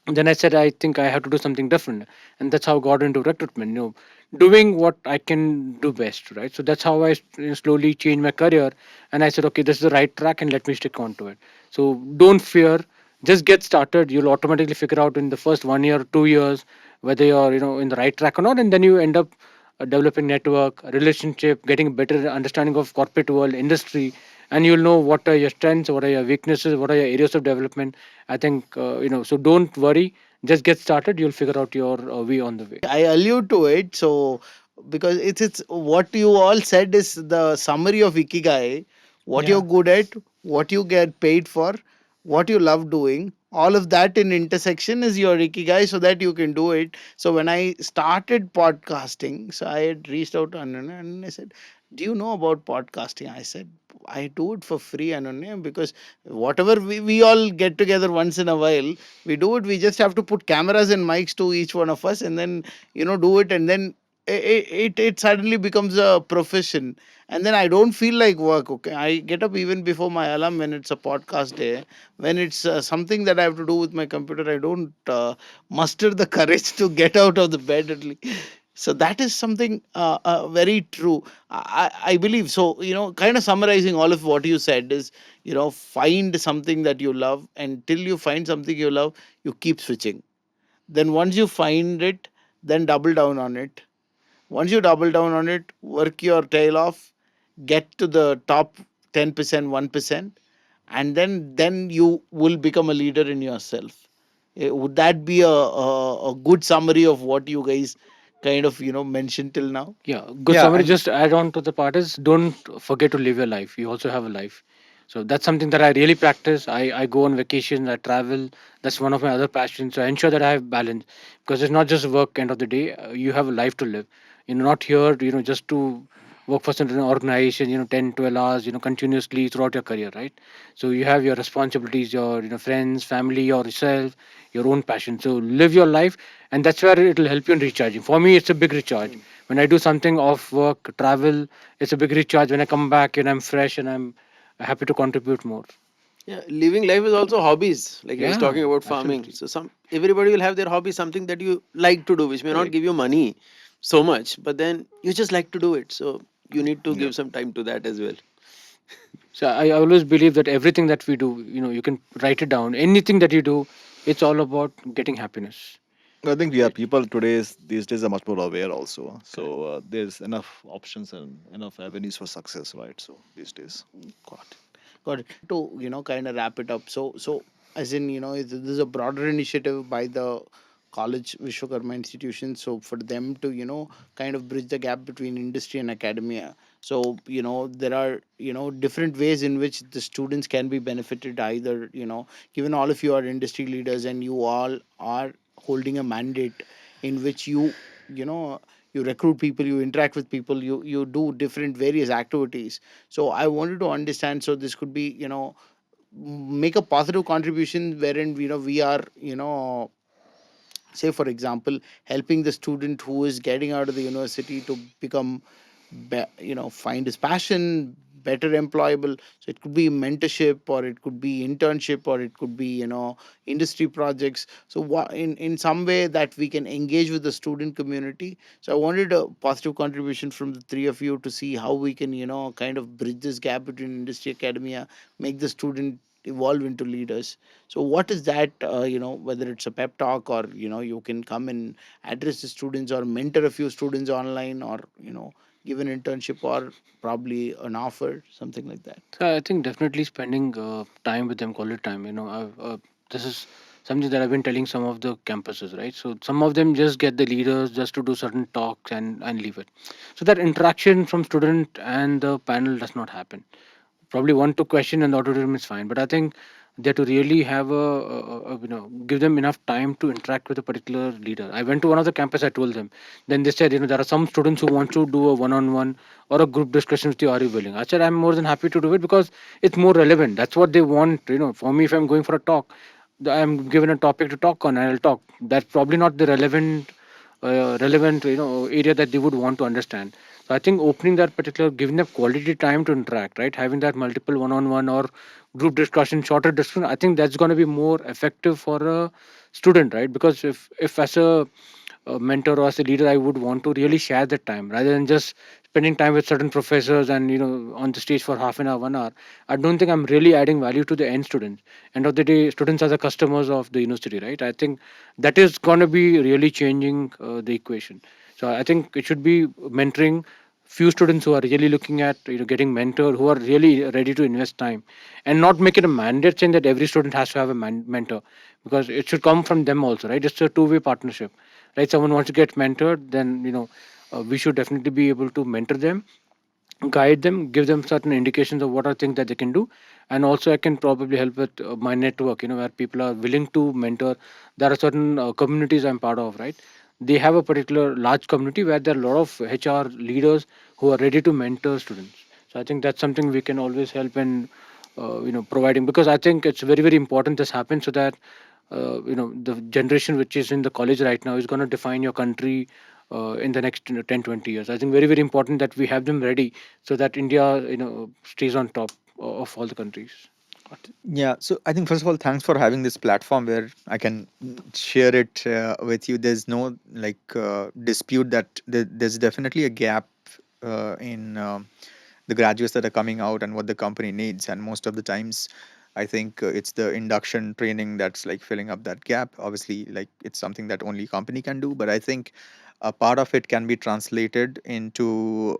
Then I said, I think I have to do something different. And that's how I got into recruitment, doing what I can do best, right? So that's how I slowly changed my career. And I said, okay, this is the right track and let me stick on to it. So don't fear, just get started. You'll automatically figure out in the first 1 year, 2 years, whether you're, in the right track or not. And then you end up developing network, relationship, getting a better understanding of corporate world, industry, and you'll know what are your strengths, what are your weaknesses, what are your areas of development. I think so don't worry, just get started, you'll figure out your way on the way. I allude to it. So because it's what you all said is the summary of Ikigai. What Yeah. you're good at, what you get paid for, what you love doing. All of that in intersection is your Ikigai, so that you can do it. So when I started podcasting, so I had reached out to Ananya and I said, "Do you know about podcasting?" I said, "I do it for free, Ananya, because whatever we all get together once in a while, we do it. We just have to put cameras and mics to each one of us, and then do it, and then it suddenly becomes a profession, and then I don't feel like work. Okay, I get up even before my alarm when it's a podcast day. When it's something that I have to do with my computer, I don't muster the courage to get out of the bed at least. So that is something very true. I believe so. Kind of summarizing all of what you said is, find something that you love, and till you find something you love, you keep switching. Then once you find it, then double down on it. Once you double down on it, work your tail off, get to the top 10%, 1%, and then you will become a leader in yourself. Would that be a good summary of what you guys kind of mentioned till now? Yeah, good Yeah, summary. and Just add on to the part is don't forget to live your life. You also have a life. So that's something that I really practice. I go on vacation, I travel. That's one of my other passions. So I ensure that I have balance because it's not just work end of the day. You have a life to live. You're not here, just to work for certain organization, 10, 12 hours, continuously throughout your career, right? So you have your responsibilities, your, friends, family, yourself, your own passion. So live your life, and that's where it'll help you in recharging. For me, it's a big recharge. When I do something off work, travel, it's a big recharge. When I come back and I'm fresh and I'm happy to contribute more. Yeah, living life is also hobbies. Like he was Yeah, talking about farming. absolutely. So everybody will have their hobby, something that you like to do, which may not Correct. give you money so much, but then you just like to do it. So you need to Yeah. give some time to that as well. So I always believe that everything that we do, you can write it down. Anything that you do, it's all about getting happiness. I think Right? people these days are much more aware also. Correct. So there's enough options and enough avenues for success, right? So these days. Got it. Got it. To kind of wrap it up. So as in this is a broader initiative by the college Vishwakarma institution. So for them to kind of bridge the gap between industry and academia. So there are different ways in which the students can be benefited. Either given all of you are industry leaders and you all are holding a mandate in which you know you recruit people, you interact with people, you do different various activities. So I wanted to understand, so this could be make a positive contribution wherein we are say for example helping the student who is getting out of the university to become find his passion, better employable. So it could be mentorship, or it could be internship, or it could be industry projects. So what in some way that we can engage with the student community. So I wanted a positive contribution from the three of you to see how we can kind of bridge this gap between industry academia, make the student evolve into leaders. So what is that, whether it's a pep talk, or you can come and address the students, or mentor a few students online, or give an internship, or probably an offer, something like that. So I think definitely spending time with them, quality time. This is something that I've been telling some of the campuses, right? So some of them just get the leaders just to do certain talks and leave it. So that interaction from student and the panel does not happen. Probably one to question and the auditorium is fine, but I think they have to really have give them enough time to interact with a particular leader. I went to one of the campus, I told them. Then they said, there are some students who want to do a one-on-one or a group discussion with you. Are you willing? I said, I'm more than happy to do it because it's more relevant. That's what they want. For me, if I'm going for a talk, I'm given a topic to talk on, and I'll talk. That's probably not the relevant area that they would want to understand. So I think opening that particular, giving them quality time to interact, right, having that multiple one-on-one or group discussion, shorter discussion, I think that's going to be more effective for a student, right? Because if as a mentor or as a leader, I would want to really share that time rather than just spending time with certain professors and on the stage for half an hour, 1 hour. I don't think I'm really adding value to the end students. End of the day, students are the customers of the university, right? I think that is going to be really changing the equation. So I think it should be mentoring few students who are really looking at getting mentored, who are really ready to invest time, and not make it a mandate saying that every student has to have a mentor, because it should come from them also, right? It's a two-way partnership, right? Someone wants to get mentored, then we should definitely be able to mentor them, guide them, give them certain indications of what are things that they can do. And also I can probably help with my network, where people are willing to mentor. There are certain communities I'm part of, right? They have a particular large community where there are a lot of HR leaders who are ready to mentor students. So I think that's something we can always help in providing, because I think it's very, very important this happens, so that the generation which is in the college right now is going to define your country in the next 10, 20 years. I think very, very important that we have them ready, so that India stays on top of all the countries. Yeah, so I think first of all, thanks for having this platform where I can share it with you. There's no dispute that there's definitely a gap in the graduates that are coming out and what the company needs. And most of the times, I think it's the induction training that's like filling up that gap. Obviously, like it's something that only company can do, but I think a part of it can be translated into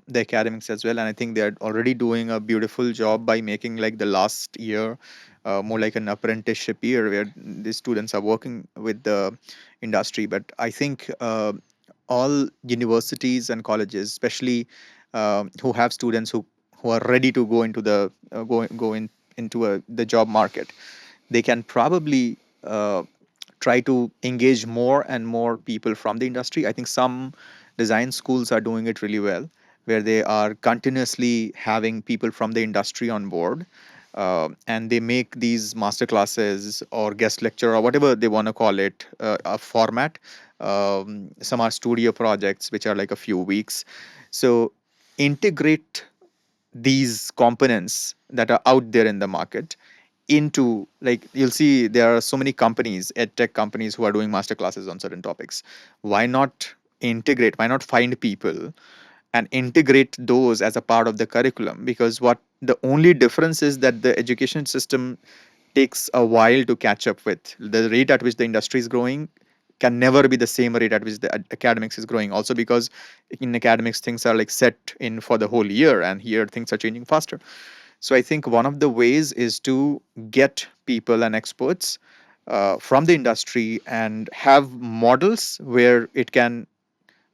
the academics as well. And I think they're already doing a beautiful job by making like the last year more like an apprenticeship year where the students are working with the industry. But I think all universities and colleges, especially who have students who are ready to go into the into the job market, they can probably try to engage more and more people from the industry. I think some design schools are doing it really well, where they are continuously having people from the industry on board. And they make these master classes or guest lecture or whatever they want to call it a format. Some are studio projects, which are like a few weeks. So integrate these components that are out there in the market into, like, you'll see there are so many companies, ed tech companies, who are doing master classes on certain topics. Why not integrate, why not find people and integrate those as a part of the curriculum? Because what the only difference is that the education system takes a while to catch up with the rate at which the industry is growing. Can never be the same rate at which the academics is growing, also because in academics things are like set in for the whole year, and here things are changing faster. So I think one of the ways is to get people and experts from the industry and have models where it can,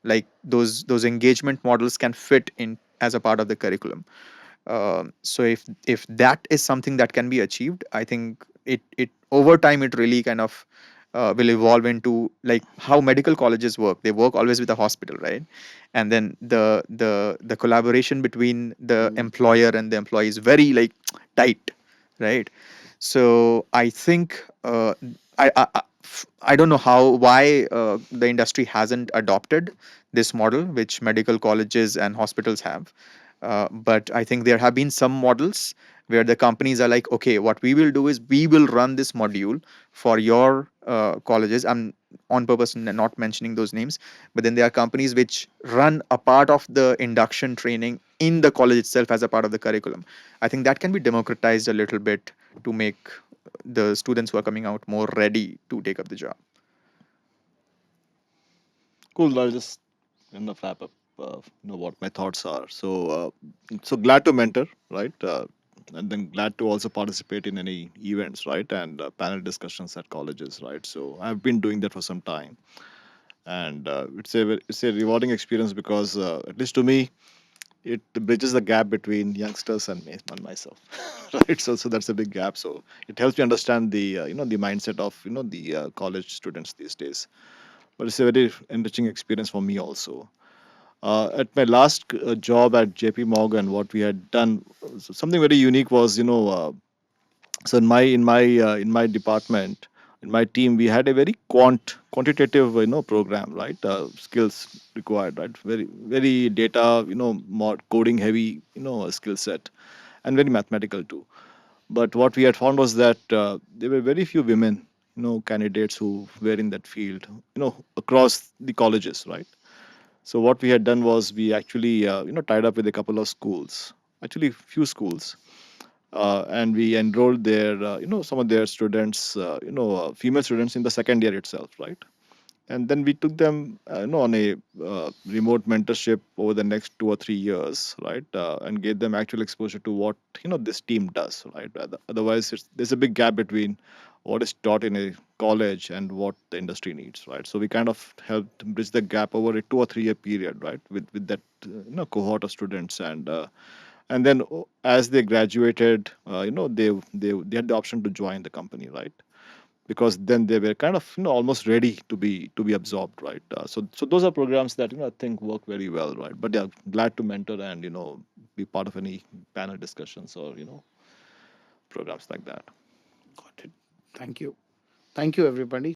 like, those engagement models can fit in as a part of the curriculum. So if that is something that can be achieved, I think it over time it really kind of will evolve into like how medical colleges work. They work always with a hospital, right? And then the collaboration between the employer and the employee is very like tight, right? So I think I don't know why the industry hasn't adopted this model which medical colleges and hospitals have. But I think there have been some models where the companies are like, okay, what we will do is we will run this module for your colleges. I'm on purpose not mentioning those names, but then there are companies which run a part of the induction training in the college itself as a part of the curriculum. I think that can be democratized a little bit to make the students who are coming out more ready to take up the job. Cool. I'll just wrap up. What my thoughts are. So glad to mentor, right? And then glad to also participate in any events, right? And panel discussions at colleges, right? So I've been doing that for some time, and it's a rewarding experience because at least to me, it bridges the gap between youngsters and and myself, right? So that's a big gap. So it helps me understand the the mindset of the college students these days. But it's a very enriching experience for me also. At my last job at JP Morgan, what we had done something very unique was so in my department, in my team, we had a very quantitative program, right? Skills required, right? Very data, more coding heavy, skill set, and very mathematical too. But what we had found was that there were very few women, candidates who were in that field, across the colleges, right? So what we had done was we actually tied up with a couple of schools, actually few schools, and we enrolled their some of their students, female students in the second year itself, right? And then we took them on a remote mentorship over the next 2 or 3 years, right? And gave them actual exposure to what this team does, right? Otherwise, there's a big gap between what is taught in a college and what the industry needs, right? So we kind of helped bridge the gap over a 2 or 3 year period, right, with that cohort of students. And then as they graduated, they had the option to join the company, right? Because then they were kind of almost ready to be absorbed, right? So those are programs that I think work very well, right? But yeah, glad to mentor and be part of any panel discussions or programs like that. Got it. Thank you. Thank you, everybody.